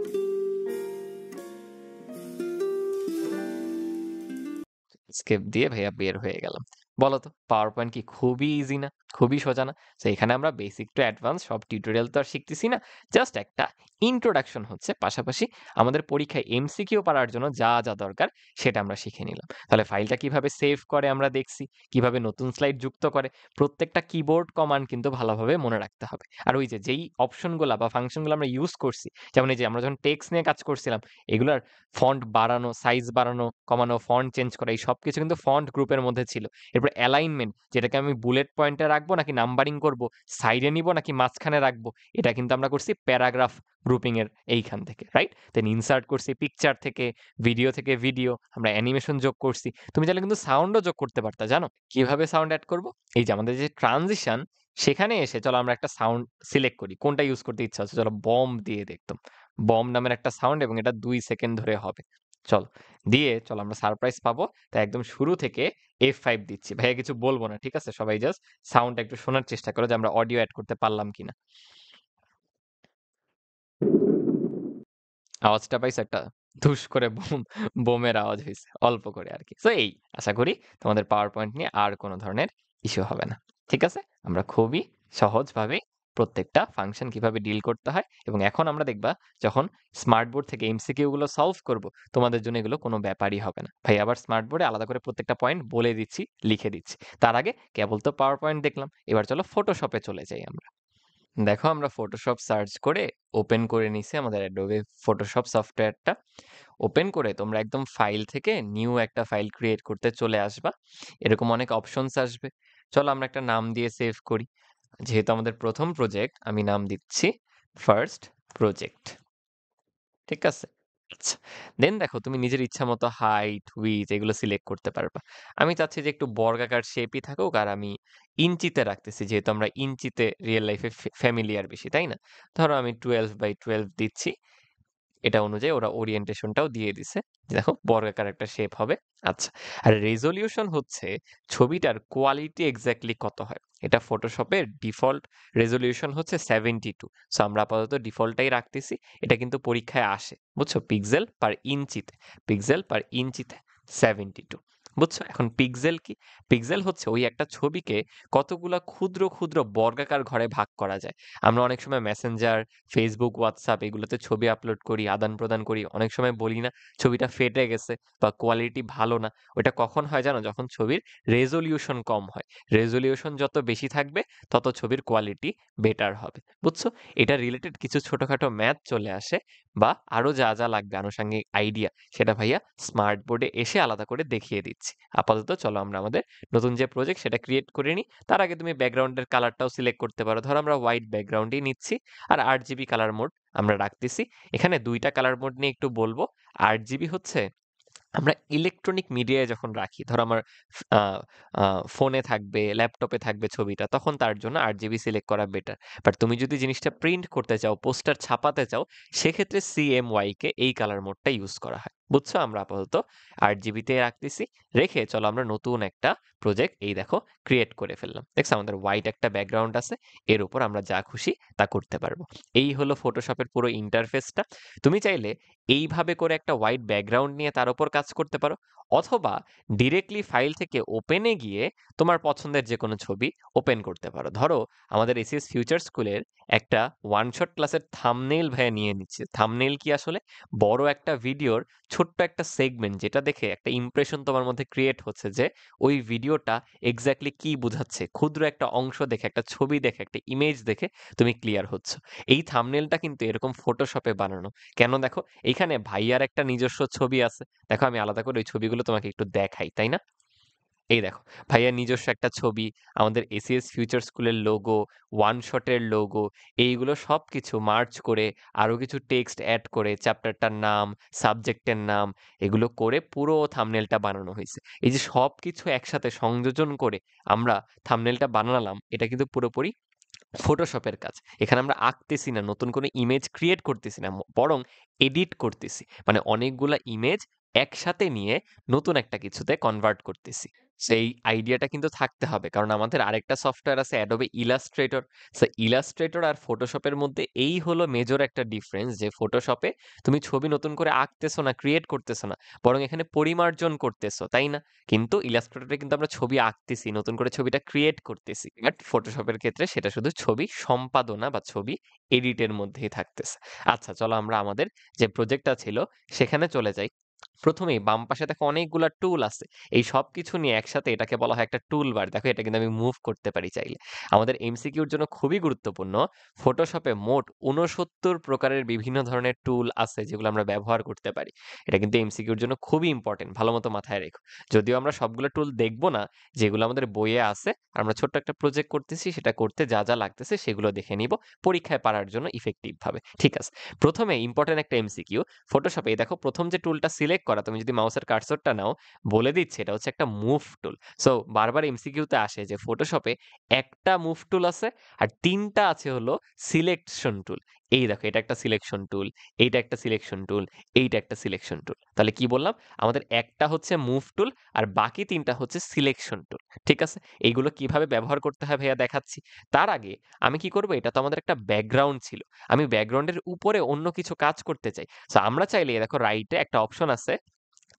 S1: স্কেপ দিয়ে ভাইয়া বের হয়ে গেলাম। বলো তো পাওয়ার পয়েন্ট কি খুবই ইজি না, খুবই সোজা না? তো এখানে আমরা বেসিক টু অ্যাডভান্স সব টিউটোরিয়াল তো আর শিখতেছি না, জাস্ট একটা ইন্ট্রোডাকশন হচ্ছে, পাশাপাশি আমাদের পরীক্ষায় এমসিকিউ পারার জন্য যা যা দরকার সেটা আমরা শিখে নিলাম। তাহলে ফাইলটা কিভাবে সেভ করে আমরা দেখছি, কিভাবে নতুন স্লাইড যুক্ত করে, প্রত্যেকটা কিবোর্ড কমান্ড কিন্তু ভালোভাবে মনে রাখতে হবে। আর ওই যে যেই অপশনগুলো বা ফাংশনগুলো আমরা ইউজ করছি, যেমন এই যে আমরা যখন টেক্সট নিয়ে কাজ করছিলাম, এগুলার ফন্ট বাড়ানো, সাইজ বাড়ানো, কমানো, ফন্ট চেঞ্জ করা, এই সবকিছু কিন্তু ফন্ট গ্রুপের মধ্যে ছিল। এরপর অ্যালাইনমেন্ট, যেটাকে আমি বুলেট পয়েন্টে রাখবো নাকি নাম্বারিং করব, সাইডে নিব নাকি মাঝখানে রাখবো, এটা কিন্তু আমরা করছি প্যারাগ্রাফ গ্রুপিং এর এইখান থেকে, রাইট? দেন ইনসার্ট করছি পিকচার থেকে ভিডিও, আমরা অ্যানিমেশন যোগ করছি। তুমি চাইলে কিন্তু সাউন্ডও যোগ করতে পারতা, জানো কিভাবে সাউন্ড অ্যাড করব? এই যে আমাদের যে ট্রানজিশন, সেখানে এসে চলো আমরা একটা সাউন্ড সিলেক্ট করি, কোনটা ইউজ করতে ইচ্ছা হচ্ছে। চলো বম দিয়ে দেখতাম, বম নামের একটা সাউন্ড, এবং এটা 2 সেকেন্ড ধরে হবে। চলো দিয়ে চলো আমরা সারপ্রাইজ পাবো, তাই একদম শুরু থেকে F5 দিচ্ছি। ভাইয়া কিছু বলবো না, ঠিক আছে? সবাই জাস্ট সাউন্ড একটু শোনার চেষ্টা করো যে আমরা অডিও অ্যাড করতে পারলাম কিনা। আওয়াজটা পাইছো? একটা ধুস করে বোমের আওয়াজ হয়েছে অল্প করে আর কি। তো এই আশা করি তোমাদের পাওয়ার পয়েন্ট নিয়ে আর কোনো ধরনের ইস্যু হবে না। ঠিক আছে? আমরা খুবই সহজভাবে প্রত্যেকটা ফাংশন কিভাবে ডিল করতে হয়, এবং এখন আমরা দেখবা যখন স্মার্ট বোর্ড থেকে এমসিকিউ গুলো সলভ করব, তোমাদের জন্য এগুলো কোনো ব্যাপারই হবে না। ভাই আবার স্মার্ট বোর্ডে আলাদা করে প্রত্যেকটা পয়েন্ট বলে দিচ্ছি, লিখে দিচ্ছি। তার আগে কেবল তো পাওয়ার পয়েন্ট দেখলাম, এবার চলো ফটোশপে চলে যাই আমরা। দেখো আমরা ফটোশপ সার্চ করে ওপেন করে নিছি আমাদের অ্যাডোবে ফটোশপ সফটওয়্যারটা। ওপেন করে তোমরা একদম ফাইল থেকে নিউ একটা ফাইল ক্রিয়েট করতে চলে আসবা। এরকম অনেক অপশনস আসবে। চলো আমরা একটা নাম দিয়ে সেভ করি। যেহেতু আমাদের প্রথম প্রজেক্ট, আমি নাম দিচ্ছি ফার্স্ট প্রজেক্ট। ঠিক আছে? আচ্ছা, দেন দেখো তুমি নিজের ইচ্ছা মতো হাইট, উইডথ এগুলো সিলেক্ট করতে পারবা। আমি চাচ্ছি যে একটু বর্গাকার শেপই থাকুক, আর আমি ইঞ্চিতে রাখতেছি, যেহেতু আমরা ইঞ্চিতে রিয়েল লাইফে ফ্যামিলিয়ার বেশি, তাই না? ধরো আমি 12x12 দিচ্ছি, এটা অনুযায়ী ওরা ওরিয়েন্টেশনটাও দিয়ে দিছে। দেখো বর্গাকার একটা শেপ হবে। আচ্ছা, আর রেজোলিউশন হচ্ছে ছবিটার কোয়ালিটি এক্স্যাক্টলি কত হয়। এটা ফটোশপের ডিফল্ট রেজোলিউশন হচ্ছে 72। সো আমরা আপাতত ডিফল্টটাই রাখতেছি। এটা কিন্তু পরীক্ষায় আসে, বুঝছো? পিক্সেল পার ইঞ্চিতে 72, বুঝছো? এখন পিক্সেল কি? পিক্সেল হচ্ছে ওই একটা ছবিকে কতগুলা ক্ষুদ্র ক্ষুদ্র বর্গাকার ঘরে ভাগ করা যায়। আমরা অনেক সময় মেসেঞ্জার, ফেসবুক, হোয়াটসঅ্যাপ এগুলোতে ছবি আপলোড করি, আদান প্রদান করি, অনেক সময় বলি না ছবিটা ফেটে গেছে বা কোয়ালিটি ভালো না। ওটা কখন হয় জানো? যখন ছবির রেজোলিউশন কম হয়। রেজোলিউশন যত বেশি থাকবে তত ছবির কোয়ালিটি বেটার হবে, বুঝছো? এটা রিলেটেড কিছু ছোটখাটো ম্যাথ চলে আসে, বা আরো যা যা লাগবে আনুষঙ্গিক আইডিয়া, সেটা ভাইয়া স্মার্ট বোর্ডে এসে আলাদা করে দেখিয়ে দিচ্ছি। আপাতত চলো আমরা আমাদের নতুন যে প্রজেক্ট সেটা ক্রিয়েট করে নিই। তার আগে তুমি ব্যাকগ্রাউন্ডের কালারটাও সিলেক্ট করতে পারো। ধরো আমরা হোয়াইট ব্যাকগ্রাউন্ডই নিচ্ছি, আর 8GB কালার মোড আমরা রাখতেছি। এখানে দুইটা কালার মোড নিয়ে একটু বলবো। 8GB হচ্ছে আমরা ইলেকট্রনিক মিডিয়ায় যখন রাখি, ধরো আমার ফোনে থাকবে, ল্যাপটপে থাকবে ছবিটা, তখন তার জন্য 8GB সিলেক্ট করা বেটার। বাট তুমি যদি জিনিসটা প্রিন্ট করতে চাও, পোস্টার ছাপাতে চাও, সেক্ষেত্রে CMY কে এই কালার মোডটা ইউজ করা হয়, বুঝছো? আমরা আপাতত 8GB-তে রাখতেছি। রেখে চলো আমরা নতুন একটা প্রজেক্ট এই দেখো ক্রিয়েট করে ফেললাম। দেখছো আমাদের হোয়াইট একটা ব্যাকগ্রাউন্ড আছে, এর উপর আমরা যা খুশি তা করতে পারবো। এই হলো ফটোশপের পুরো ইন্টারফেসটা। তুমি চাইলে এইভাবে করে একটা হোয়াইট ব্যাকগ্রাউন্ড নিয়ে তার উপর কাজ করতে পারো, অথবা ডিরেক্টলি ফাইল থেকে ওপেনে গিয়ে তোমার পছন্দের যে কোনো ছবি ওপেন করতে পারো। ধরো আমাদের এসিএস ফিউচার স্কুলের একটা ওয়ান শট ক্লাসের থাম্বনেইল ভাইয়া নিয়ে নিচ্ছে। থাম্বনেইল কি আসলে? বড় একটা ভিডিওর
S2: ছোট্ট একটা সেগমেন্ট যেটা দেখে একটা ইমপ্রেশন তোমার মধ্যে ক্রিয়েট হচ্ছে যে ওই ভিডিওটা এক্স্যাক্টলি কি বোঝাচ্ছে, ক্ষুদ্র একটা অংশ দেখে, একটা ছবি দেখে, একটা ইমেজ দেখে তুমি ক্লিয়ার হচ্ছ। এই থাম্বনেলটা কিন্তু এরকম ফটোশপে বানানো। কেন দেখো, এইখানে ভাইয়ার একটা নিজস্ব ছবি আছে। দেখো আমি আলাদা করে ওই ছবিগুলো তোমাকে একটু দেখাই, তাই না? এই দেখো, ভাইয়ার নিজস্ব একটা ছবি, আমাদের এসিএস ফিউচার স্কুলের লোগো, ওয়ান শটের লোগো, এইগুলো সবকিছু মার্জ করে আরো কিছু টেক্সট অ্যাড করে চ্যাপ্টারটার নাম, সাবজেক্টের নাম, এগুলো করে পুরো থাম্বনেলটা বানানো হয়েছে। এই যে সবকিছু একসাথে সংযোজন করে আমরা থাম্বনেলটা বানালাম, এটা কিন্তু পুরোপুরি ফটোশপের কাজ। এখানে আমরা আঁকতেছি না, নতুন কোনো ইমেজ ক্রিয়েট করতেছি না, বরং এডিট করতেছি। মানে অনেকগুলা ইমেজ একসাথে নিয়ে নতুন একটা কিছুতে কনভার্ট করতেছি। সেই আইডিয়াটা কিন্তু থাকতে হবে, কারণ আমাদের আরেকটা সফটওয়্যার আছে অ্যাডোবে ইলাস্ট্রেটর। সো ইলাস্ট্রেটর আর ফটোশপের মধ্যে এই হলো মেজর একটা ডিফারেন্স, যে ফটোশপে তুমি ছবি নতুন করে আঁকতেছো না, ক্রিয়েট করতেছো না, বরং এখানে পরিমার্জন করতেছো, তাই না? কিন্তু ইলাস্ট্রেটরে কিন্তু আমরা ছবি আঁকতেছি, নতুন করে ছবিটা ক্রিয়েট করতেছি। বাট ফটোশপের ক্ষেত্রে সেটা শুধু ছবি সম্পাদনা বা ছবি এডিটের মধ্যেই থাকতেছে। আচ্ছা, চলো আমরা আমাদের যে প্রজেক্টটা ছিল সেখানে চলে যাই। প্রথমেই বাম পাশে দেখো অনেকগুলা টুল আছে। এই সবকিছু নিয়ে একসাথে এটাকে বলা হয় একটা টুল বার। দেখো এটা কিন্তু আমি মুভ করতে পারি চাইলে। আমাদের এমসিকিউর জন্য খুবই গুরুত্বপূর্ণ। ফটোশপে মোট ৬৯ প্রকারের বিভিন্ন ধরনের টুল আছে যেগুলো আমরা ব্যবহার করতে পারি। এটা কিন্তু এমসিকিউর জন্য খুবই ইম্পর্টেন্ট, ভালো মতো মাথায় রেখো। যদিও আমরা সবগুলো টুল দেখব না, যেগুলো আমাদের বইয়ে আছে, আর আমরা ছোট্ট একটা প্রজেক্ট করতেছি, সেটা করতে যা যা লাগতেছে সেগুলো দেখে নিব পরীক্ষায় পারার জন্য ইফেক্টিভ ভাবে। ঠিক আছে, প্রথমে ইম্পর্টেন্ট একটা এমসিকিউ। ফটোশপে এই দেখো প্রথম যে টুলটা সিলেক্ট করা, তুমি যদি মাউসের কার্সরটা নাও, বলে দিচ্ছে এটা হচ্ছে একটা মুভ টুল। সো বারবার এমসিকিউতে আসে যে ফটোশপে একটা মুভ টুল আছে আর তিনটা আছে হলো সিলেকশন টুল। এই দেখো এটা একটা সিলেকশন টুল, এইটা একটা সিলেকশন টুল, এইটা একটা সিলেকশন টুল। তাহলে কি বললাম, আমাদের একটা হচ্ছে মুভ টুল আর বাকি তিনটা হচ্ছে সিলেকশন টুল। ঠিক আছে, এইগুলো কিভাবে ব্যবহার করতে হয় ভাইয়া দেখাচ্ছি। তার আগে আমি কি করব, এটা তো আমাদের একটা ব্যাকগ্রাউন্ড ছিল, আমি ব্যাকগ্রাউন্ডের উপরে অন্য কিছু কাজ করতে চাই। সো আমরা চাইলে দেখো রাইটে একটা অপশন আছে,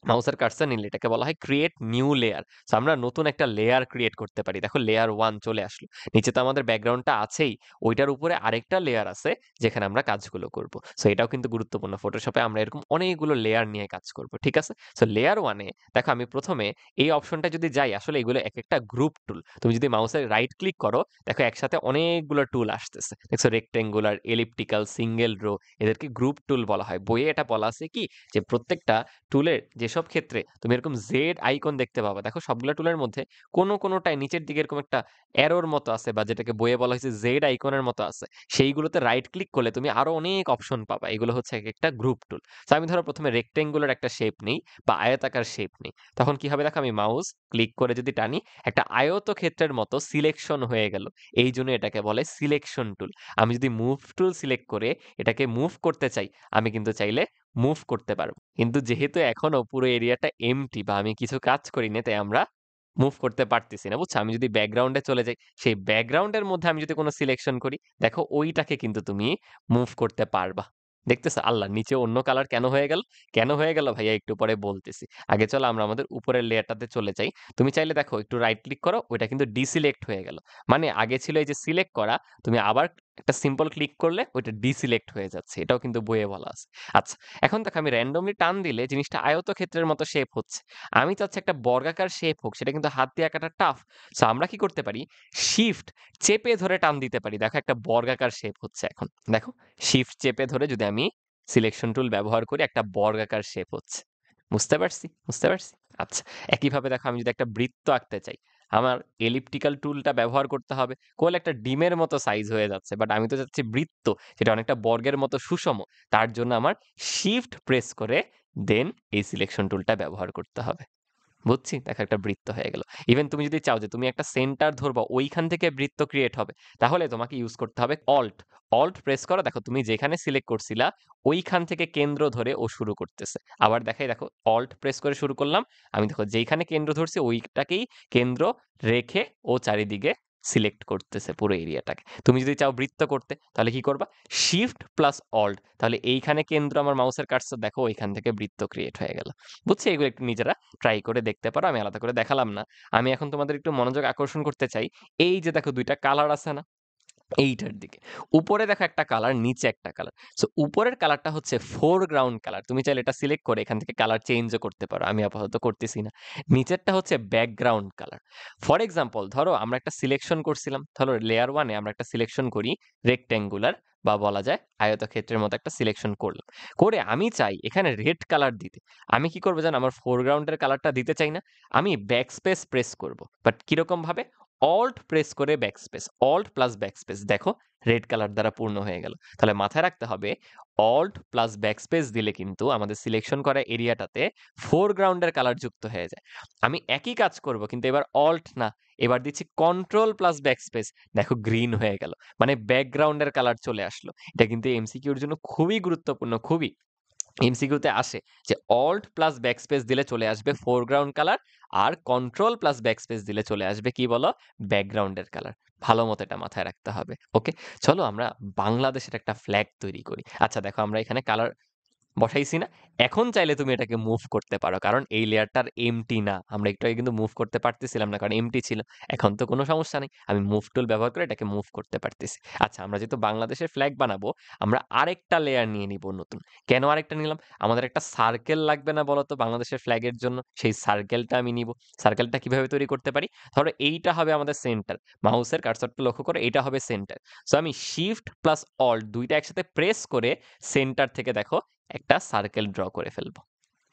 S2: মাউসের কার্সর নিলে এটাকে বলা হয় ক্রিয়েট নিউ লেয়ার। সো আমরা নতুন একটা লেয়ার ক্রিয়েট করতে পারি। দেখো লেয়ার 1 চলে আসলো। নিচে তো আমাদের ব্যাকগ্রাউন্ডটা আছেই, ওইটার উপরে আরেকটা লেয়ার আছে যেখানে আমরা কাজগুলো করব। সো এটাও কিন্তু গুরুত্বপূর্ণ, ফটোশপে আমরা এরকম অনেকগুলো লেয়ার নিয়ে কাজ করব। ঠিক আছে, সো লেয়ার 1 এ দেখো আমি প্রথমে এই অপশনটা যদি যাই, আসলে এগুলো এক একটা গ্রুপ টুল। তুমি যদি মাউসের রাইট ক্লিক করো, দেখো একসাথে অনেকগুলো টুল আসতেছে। দেখছো রেক্টেঙ্গুলার, এলিপ্টিক্যাল, সিঙ্গেল রো, এদেরকে গ্রুপ টুল বলা হয়। বইয়ে এটা বলা আছে কি, যে প্রত্যেকটা টুলের যেসব ক্ষেত্রে তুমি এরকম জেড আইকন দেখতে পাবা, দেখো সবগুলা টুলের মধ্যে কোনোটায় নিচের দিকে এরকম একটা অ্যারোর মতো আছে, বা যেটাকে বইয়ে বলা হয়েছে জেড আইকনের মতো আছে, সেইগুলোতে রাইট ক্লিক করলে তুমি আরো অনেক অপশন পাবা। এগুলো হচ্ছে এক একটা গ্রুপ টুল। তো আমি ধরো প্রথমে রেক্টেঙ্গুলার একটা শেপ নেই বা আয়তাকার শেপ নেই, তখন কি হবে দেখো, আমি মাউস ক্লিক করে যদি টানি, একটা আয়তক্ষেত্রের মতো সিলেকশন হয়ে গেল। এই জন্য এটাকে বলে সিলেকশন টুল। আমি যদি মুভ টুল সিলেক্ট করে এটাকে মুভ করতে চাই, আমি কিন্তু চাইলে মুভ করতে পারবো। কিন্তু যেহেতু এখনো পুরো এরিয়াটা এমটি বা আমি কিছু কাজ করিনি, তাই আমরা মুভ করতে পারতেছি না, বুঝছো? আমি যদি ব্যাকগ্রাউন্ডে চলে যাই, সেই ব্যাকগ্রাউন্ডের মধ্যে আমি যদি কোনো সিলেকশন করি, দেখো ওইটাকে কিন্তু তুমি মুভ করতে পারবা। দেখতেছো? আল্লাহ, নিচে অন্য কালার কেন হয়ে গেল? কেন হয়ে গেল ভাইয়া একটু পরে বলতেছি। আগে চলো আমরা আমাদের উপরের লেয়ারটাতে চলে যাই। তুমি চাইলে দেখো একটু রাইট ক্লিক করো, ওইটা কিন্তু ডিসিলেক্ট হয়ে গেল। মানে আগে ছিল এই যে সিলেক্ট করা, তুমি আবার একটা সিম্পল ক্লিক করলে ওইটা ডিসিলেক্ট হয়ে যাচ্ছে। এটাও কিন্তু বইয়ে বলা আছে। আচ্ছা, এখন দেখো আমি র্যান্ডমলি টান দিলে জিনিসটা আয়তক্ষেত্রের মতো শেপ হচ্ছে। আমি চাচ্ছি একটা বর্গাকার শেপ হোক, সেটা কিন্তু হাত দিয়ে আঁকাটা টাফ। সো আমরা কি করতে পারি, শিফট চেপে ধরে টান দিতে পারি। দেখো একটা বর্গাকার শেপ হচ্ছে এখন। দেখো শিফট চেপে ধরে যদি আমি সিলেকশন টুল ব্যবহার করি, একটা বর্গাকার শেপ হচ্ছে। বুঝতে পারছি? বুঝতে পারছি? আচ্ছা, একইভাবে দেখো আমি যদি একটা বৃত্ত আঁকতে চাই, আমার এলিপ্টিক্যাল টুলটা ব্যবহার করতে হবে। কোল একটা ডিমের মতো সাইজ হয়ে যাচ্ছে, বাট আমি তো চাচ্ছি বৃত্ত, যেটা অনেকটা বর্গের মতো সুষম। তার জন্য আমার শিফট প্রেস করে দেন এই সিলেকশন টুলটা ব্যবহার করতে হবে। বুঝছি? দেখো একটা বৃত্ত হয়ে গেল। ইভেন তুমি যদি চাও যে তুমি একটা সেন্টার ধরবা, ওইখান থেকে বৃত্ত ক্রিয়েট হবে, তাহলে তোমাকে ইউজ করতে হবে অল্ট। অল্ট প্রেস করো, দেখো তুমি যেখানে সিলেক্ট করছিলা ওইখান থেকে কেন্দ্র ধরে ও শুরু করতেছে। আবার দেখাই, দেখো অল্ট প্রেস করে শুরু করলাম, আমি দেখো যেইখানে কেন্দ্র ধরছি ওইটাকেই কেন্দ্র রেখে ও চারিদিকে সিলেক্ট করতেছে পুরো এরিয়াটাকে। তুমি যদি চাও বৃত্ত করতে, তাহলে কি করবা, শিফট প্লাস অল্ট, তাহলে এইখানে কেন্দ্র আমার মাউসের কার্সর, দেখো ওইখান থেকে বৃত্ত ক্রিয়েট হয়ে গেল। বুঝছি? এগুলো একটু নিজেরা ট্রাই করে দেখতে পারো, আমি আলাদা করে দেখালাম না। আমি এখন তোমাদের একটু মনোযোগ আকর্ষণ করতে চাই। এই যে দেখো ২ টা কালার আছে না? এইটার দিকে। উপরে দেখো একটা কালার, নিচে একটা কালার। সো উপরের কালারটা হচ্ছে ফোরগ্রাউন্ড কালার। তুমি চাইলে এটা সিলেক্ট করে এখান থেকে কালার চেঞ্জও করতে পারো। আমি আপাতত করতেছি না। নিচেরটা হচ্ছে ব্যাকগ্রাউন্ড কালার। ফর এক্সাম্পল ধরো আমরা একটা সিলেকশন করছিলাম। ধরো লেয়ার 1 এ আমরা একটা সিলেকশন করি রেক্টেঙ্গুলার বা বলা যায় আয়তক্ষেত্রের মতো একটা সিলেকশন করলাম। করে আমি চাই এখানে রেড কালার দিতে। আমি কি করব জানো? আমার ফোরগ্রাউন্ডের কালারটা দিতে চাই না। আমি ব্যাকস্পেস প্রেস করব। বাট কিরকম ভাবে? অল্ট প্রেস করে ব্যাকস্পেস, অল্ট প্লাস ব্যাকস্পেস, দেখো রেড কালার দ্বারা পূর্ণ হয়ে গেল। তাহলে মাথায় রাখতে হবে অল্ট প্লাস ব্যাকস্পেস দিলে কিন্তু আমাদের সিলেকশন করা এরিয়াটাতে ফোরগ্রাউন্ডের কালার যুক্ত হয়ে যায়। আমি একই কাজ করব কিন্তু এবার অল্ট না, এবার দিচ্ছি কন্ট্রোল প্লাস ব্যাকস্পেস, দেখো গ্রিন হয়ে গেল, মানে ব্যাকগ্রাউন্ডের কালার চলে আসলো। এটা কিন্তু এমসিকিউর জন্য খুবই গুরুত্বপূর্ণ, খুবই। এমসিকিউতে আসে যে অল্ট প্লাস ব্যাকস্পেস দিলে চলে আসবে ফোরগ্রাউন্ড কালার, আর কন্ট্রোল প্লাস ব্যাকস্পেস দিলে চলে আসবে কি বলো? ব্যাকগ্রাউন্ডের কালার। ভালো মতো এটা মাথায় রাখতে হবে। ওকে, চলো আমরা বাংলাদেশের একটা ফ্ল্যাগ তৈরি করি। আচ্ছা দেখো আমরা এখানে কালার বসাইছি না? এখন চাইলে তুমি এটাকে মুভ করতে পারো। কারণ এই লেয়ারটার এমটি না। আমরা একটু আগে কিন্তু মুভ করতে পারতেছিলাম না কারণ এমটি ছিল। এখন তো কোনো সমস্যা নেই। আমি মুভ টুল ব্যবহার করে এটাকে মুভ করতে পারতেছি। আচ্ছা আমরা যেহেতু বাংলাদেশের ফ্ল্যাগ বানাবো, আমরা আরেকটা লেয়ার নিয়ে নিব নতুন। কেন আরেকটা নিলাম? আমাদের একটা সার্কেল লাগবে না বলো তো বাংলাদেশের ফ্ল্যাগের জন্য? সেই সার্কেলটা আমি নিব। সার্কেলটা কিভাবে তৈরি করতে পারি? ধরো এইটা হবে আমাদের সেন্টার। মাউসের কার্সরটা লক্ষ্য করো, এইটা হবে সেন্টার। সো আমি শিফট প্লাস অল্ট ২ টা একসাথে প্রেস করে সেন্টার থেকে দেখো একটা সার্কেল ড্র করে ফেলবো।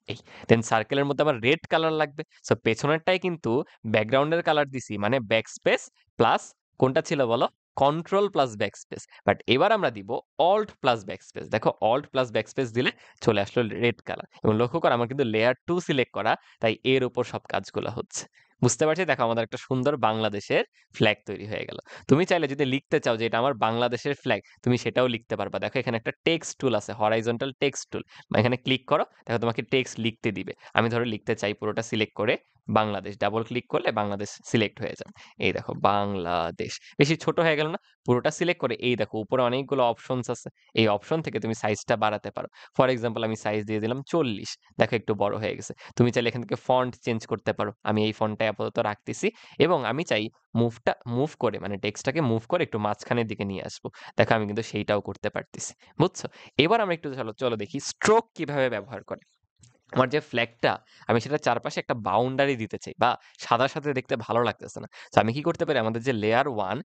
S2: এই দেন সার্কেলের মধ্যে আবার রেড কালার লাগবে। সো পেছনেরটাই কিন্তু ব্যাকগ্রাউন্ডের কালার দিছি, মানে ব্যাকস্পেস প্লাস কোনটা ছিল বলো? Control plus backspace. বাট এবার আমরা দিব অল্ট প্লাস ব্যাকস্পেস। দেখো অল্ট প্লাস ব্যাকস্পেস দিলে চলে আসলো রেড কালার। এবং লক্ষ্য করো আমার কিন্তু লেয়ার 2 সিলেক্ট করা, তাই এর উপর সব কাজগুলো হচ্ছে। বুঝতে পারছি? দেখো আমাদের একটা সুন্দর বাংলাদেশের ফ্ল্যাগ তৈরি হয়ে গেল। তুমি চাইলে যদি লিখতে চাও যে এটা আমার বাংলাদেশের ফ্ল্যাগ, তুমি সেটাও লিখতে পারবা। দেখো এখানে একটা টেক্সট টুল আছে, হরাইজন্টাল টেক্সট টুল। এখানে ক্লিক করো, দেখো তোমাকে টেক্সট লিখতে দিবে। আমি ধরো লিখতে চাই পুরোটা সিলেক্ট করে বাংলাদেশ, ডাবল ক্লিক করলে বাংলাদেশ সিলেক্ট হয়ে যাবে। এই দেখো বাংলাদেশ। বেশি ছোট হয়ে গেল না? পুরোটা সিলেক্ট করে এই দেখো উপরে অনেকগুলো অপশনস আছে। এই অপশন থেকে তুমি সাইজটা বাড়াতে পারো। ফর এক্সাম্পল আমি সাইজ দিয়ে দিলাম 40। দেখো একটু বড় হয়ে গেছে। তুমি চাইলে এখান থেকে ফন্ট চেঞ্জ করতে পারো। আমি এই ফন্টটাই আপাতত রাখতেছি এবং আমি চাই মুভ করে, মানে টেক্সটটাকে মুভ করে একটু মাঝখানের দিকে নিয়ে আসবো। দেখো আমি কিন্তু সেইটাও করতে পারতেছি। বুঝছো? এবার আমরা একটু চলো চলো দেখি স্ট্রোক কিভাবে ব্যবহার করে। আমার যে ফ্ল্যাগটা, আমি সেটার চারপাশে একটা বাউন্ডারি দিতে চাই, বা সাদার সাথে দেখতে ভালো লাগতেছে না। তো আমি কি করতে পারি? আমাদের যে লেয়ার 1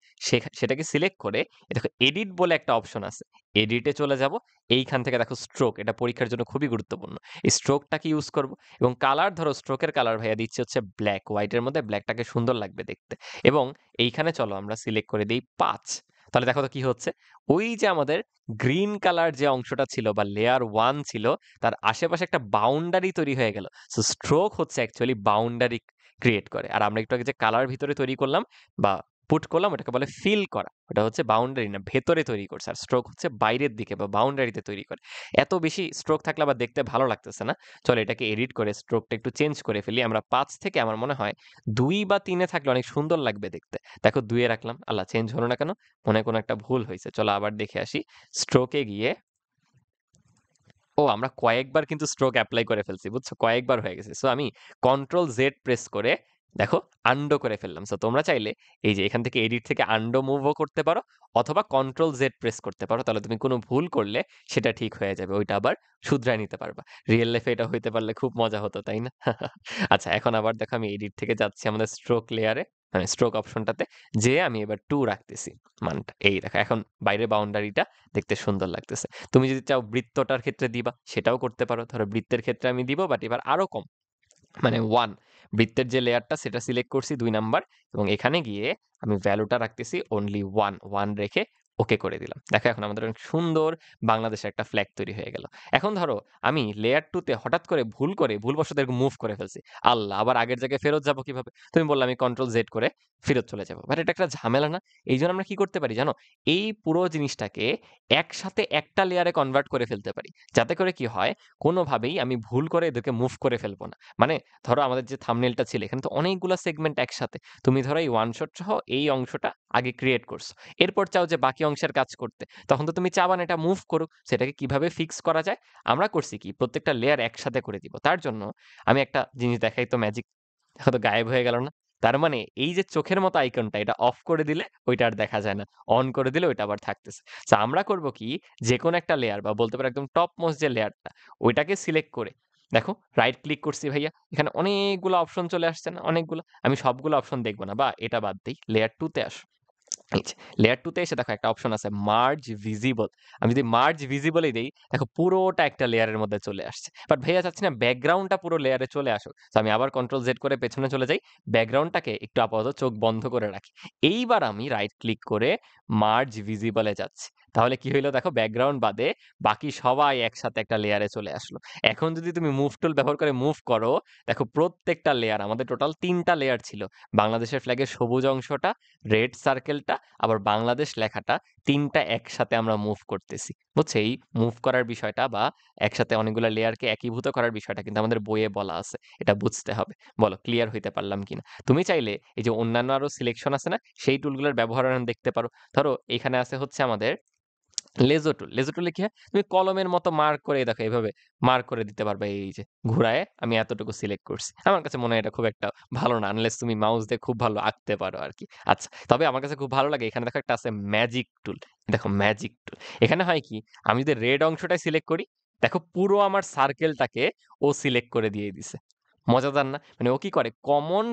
S2: সেটাকে সিলেক্ট করে দেখো এডিট বলে একটা অপশন আছে। এডিটে চলে যাব। এইখান থেকে দেখো স্ট্রোক, এটা পরীক্ষার জন্য খুবই গুরুত্বপূর্ণ। এই স্ট্রোকটাকে ইউজ করব এবং কালার ধরো স্ট্রোকের কালার ভাইয়া দিচ্ছি হচ্ছে ব্ল্যাক। হোয়াইটের মধ্যে ব্ল্যাকটাকে সুন্দর লাগবে দেখতে। এবং এইখানে চলো আমরা সিলেক্ট করে দেই ৫। তাহলে দেখো তো কি হচ্ছে? ওই যে আমাদের গ্রিন কালার যে অংশটা ছিল বা লেয়ার 1 ছিল, তার আশেপাশে একটা বাউন্ডারি তৈরি হয়ে গেল। সো স্ট্রোক হচ্ছে অ্যাকচুয়ালি বাউন্ডারি ক্রিয়েট করে। আর আমরা একটু আগে যে কালার ভিতরে তৈরি করলাম বা পুট করলাম, ওটাকে বলে ফিল করা। ওটা হচ্ছে বাউন্ডারি না, ভেতরে তৈরি করছে। আর স্ট্রোক হচ্ছে বাইরের দিকে বা বাউন্ডারিতে তৈরি করে। এত বেশি স্ট্রোক থাকলে আবার দেখতে ভালো লাগতেছে না। চলো এটাকে এডিট করে স্ট্রোকটা একটু চেঞ্জ করে ফেলি। আমরা ৫ থেকে আমার মনে হয় ২ বা ৩ এ থাকলে অনেক সুন্দর লাগবে দেখতে। দেখো ২ এ রাখলাম। আল্লাহ, চেঞ্জ হলো না কেন? মনে হয় কোনো একটা ভুল হইছে। চলো আবার দেখে আসি। স্ট্রোকে গিয়ে আমরা কয়েকবার কিন্তু স্ট্রোক এপ্লাই করে ফেলছি। বুঝছো? কয়েকবার হয়ে গেছে। সো আমি কন্ট্রোল জেড প্রেস করে দেখো আনডো করে ফেললাম। সো তোমরা চাইলে এই যে এখান থেকে এডিট থেকে আনডো মুভও করতে পারো, অথবা কন্ট্রোল জেড প্রেস করতে পারো। তাহলে তুমি কোনো ভুল করলে সেটা ঠিক হয়ে যাবে। ওইটা আবার শুধরায় নিতে পারবা। রিয়েল লাইফে এটা হইতে পারলে খুব মজা হতো, তাই না? আচ্ছা এখন আবার দেখো আমি এডিট থেকে যাচ্ছি আমাদের স্ট্রোক লেয়ারে, মানে স্ট্রোক অপশনটাতে, যেয়ে আমি এবার 2 রাখতেছি মানটা। এই দেখো এখন বাইরে বাউন্ডারিটা দেখতে সুন্দর লাগতেছে। তুমি যদি চাও বৃত্তটার ক্ষেত্রে দিবা, সেটাও করতে পারো। ধরো বৃত্তের ক্ষেত্রে আমি দিব, বাট এবার আরো কম, মানে 1। বৃত্তের যে লেয়ারটা সেটা সিলেক্ট করছি ২ নাম্বার, এবং এখানে গিয়ে আমি ভ্যালুটা রাখতেছি অনলি 1 রেখে ওকে করে দিলাম। দেখো এখন আমাদের অনেক সুন্দর বাংলাদেশের একটা ফ্ল্যাগ তৈরি হয়ে গেল। এখন ধরো আমি লেয়ার 2 তে হঠাৎ করে ভুলবশত এরকম মুভ করে ফেলছি। আল্লাহ! আবার আগের জায়গায় ফেরত যাবো কিভাবে? তুমি বললে আমি কন্ট্রোল জেড করে ফেরত চলে যাবো। বাট এটা একটা ঝামেলা না? এইজন্য আমরা কি করতে পারি জানো? এই পুরো জিনিসটাকে একসাথে একটা লেয়ারে কনভার্ট করে ফেলতে পারি। যাতে করে কি হয়? কোনোভাবেই আমি ভুল করে এদেরকে মুভ করে ফেলবো না। মানে ধরো আমাদের যে থাম্বনেইলটা ছিল, এখানে তো অনেকগুলা সেগমেন্ট একসাথে। তুমি ধরো এই ওয়ান শট সহ এই অংশটা আগে ক্রিয়েট করছো। এরপর চাও যে বাকি অংশের কাজ করতে। তখন তো তুমি চাবা না এটা মুভ করুক। সেটাকে কিভাবে ফিক্স করা যায়? আমরা করছি কি? প্রত্যেকটা লেয়ার একসাথে করে দিব। তার জন্য আমি একটা জিনিস দেখাই তো, ম্যাজিক। দেখো তো গায়েব হয়ে গেল না? তার মানে এই যে চোখের মতো আইকনটা এটা অফ করে দিলে ওইটা আর দেখা যায় না, অন করে দিলে ওইটা আবার থাকতেছে। তো আমরা করব কি, যে কোনো একটা লেয়ার বা বলতে পারো একদম টপ মোস্ট যে লেয়ারটা ওইটাকে সিলেক্ট করে দেখো রাইট ক্লিক করছি ভাইয়া, এখানে অনেকগুলো অপশন চলে আসছে না, অনেকগুলো। আমি সবগুলো অপশন দেখবো না, বা এটা বাদ দিই, লেয়ার 2 তে আসো। এই যে লেয়ার 2 তে এসে দেখো একটা অপশন আছে মার্জ ভিজিবল। আমি যদি মার্জ ভিজিবলই দেই, দেখো পুরোটা একটা লেয়ারের মধ্যে চলে আসছে। বাট ভাইয়া চাচ্ছি না ব্যাকগ্রাউন্ডটা পুরো লেয়ারে চলে আসুক। তো আমি আবার কন্ট্রোল জেড করে পেছনে চলে যাই, ব্যাকগ্রাউন্ডটাকে একটু আপাতত চোখ বন্ধ করে রাখি। এইবার আমি রাইট ক্লিক করে মার্জ ভিজিবলে যাচ্ছি। তাহলে কি হইলো দেখো, ব্যাকগ্রাউন্ড বাদে বাকি সবাই একসাথে একটা লেয়ারে চলে আসলো। এখন যদি তুমি মুভ টুল ব্যবহার করে মুভ করো, দেখো প্রত্যেকটা লেয়ার, আমাদের টোটাল 3টা লেয়ার ছিল। বাংলাদেশের ফ্ল্যাগের সবুজ অংশটা, রেড সার্কেলটা, আবার বাংলাদেশ লেখাটা, 3টা একসাথে আমরা মুভ করতেছি। বুঝছো? এই মুভ করার বিষয়টা বা একসাথে অনেকগুলো লেয়ারকে একীভূত করার বিষয়টা কিন্তু আমাদের বইয়ে বলা আছে। এটা বুঝতে হবে। বলো ক্লিয়ার হইতে পারলাম কিনা? তুমি চাইলে এই যে অন্যান্য আরো সিলেকশন আছে না, সেই টুলগুলোর ব্যবহার দেখতে পারো। ধরো এখানে আছে হচ্ছে আমাদের লেজো টুল। লেজো টুলে কি হয়, তুমি কলমের মতো মার্ক করে দেখো এভাবে মার্ক করে দিতে পারবে। এই যে ঘুরায় আমি এতটুকু সিলেক্ট করছি। আমার কাছে মনে হয় এটা খুব একটা ভালো না, আনলেস তুমি মাউস দিয়ে খুব ভালো আঁকতে পারো আর কি। আচ্ছা, তবে আমার কাছে খুব ভালো লাগে, এখানে দেখো একটা আছে ম্যাজিক টুল। দেখো ম্যাজিক টুল, এখানে হয় কি, আমি যদি রেড অংশটাই সিলেক্ট করি, দেখো পুরো আমার সার্কেলটাকে ও সিলেক্ট করে দিয়ে দিছে। মজাদার না? মানে ও কি করে, কমন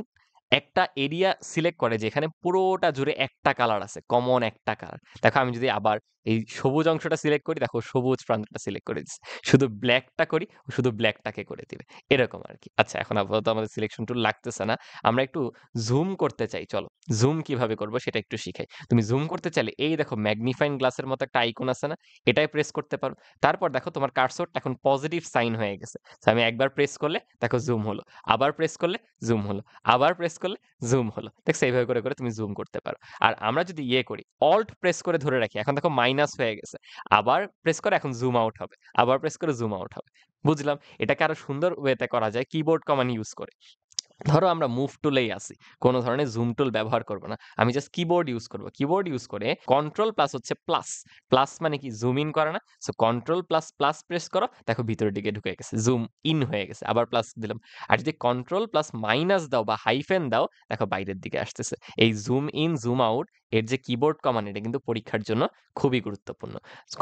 S2: একটা এরিয়া সিলেক্ট করে যেখানে পুরোটা জুড়ে একটা কালার আছে, কমন একটা কালার। দেখো আমি যদি আবার এই সবুজ অংশটা সিলেক্ট করি, দেখো সবুজ প্রান্তটা সিলেক্ট করে দিচ্ছে। শুধু ব্ল্যাকটা করি, শুধু ব্ল্যাকটাকে করে দিবে। এরকম আর কি। আচ্ছা, এখন আপাতত আমাদের সিলেকশন টুল লাগতেছে না। আমরা একটু জুম করতে চাই, চলো জুম কিভাবে করব সেটা একটু শিখাই। তুমি জুম করতে চাইলে এই দেখো ম্যাগনিফাইং গ্লাসের মতো একটা আইকন আছে না, এটাই প্রেস করতে পারো। তারপর দেখো তোমার কার্সরটা এখন পজিটিভ সাইন হয়ে গেছে। তো আমি একবার প্রেস করলে দেখো জুম হলো, আবার প্রেস করলে জুম হলো, আবার প্রেস করলে জুম হলো। দেখছো? এইভাবে করে করে তুমি জুম করতে পারো। আর আমরা যদি ইয়ে করি, অল্ট প্রেস করে ধরে রাখি, এখন দেখো মাইনাস হয়ে গেছে। আবার প্রেস করে এখন জুম আউট হবে, আবার প্রেস করে জুম আউট হবে। বুঝলাম। এটাকে আরো সুন্দর ওয়েতে করা যায় কিবোর্ড কমান্ড ইউজ করে। ধরো আমরা মুভ টুলেই আছি, কোনো ধরনের জুম টুল ব্যবহার করব না, আমি জাস্ট কিবোর্ড ইউজ করব। কিবোর্ড ইউজ করে কন্ট্রোল প্লাস হচ্ছে প্লাস, প্লাস মানে কি জুম ইন করে না, so control plus plus press করো, দেখো ভিতরের দিকে ঢুকে গেছে, জুম ইন হয়ে গেছে। আবার প্লাস দিলাম। আর যদি কন্ট্রোল প্লাস মাইনাস দাও বা হাইফেন দাও, দেখো বাইরের দিকে আসতেছে। এই জুম ইন জুম আউট এর যে কিবোর্ড কমান্ড, এটা কিন্তু পরীক্ষার জন্য খুবই গুরুত্বপূর্ণ।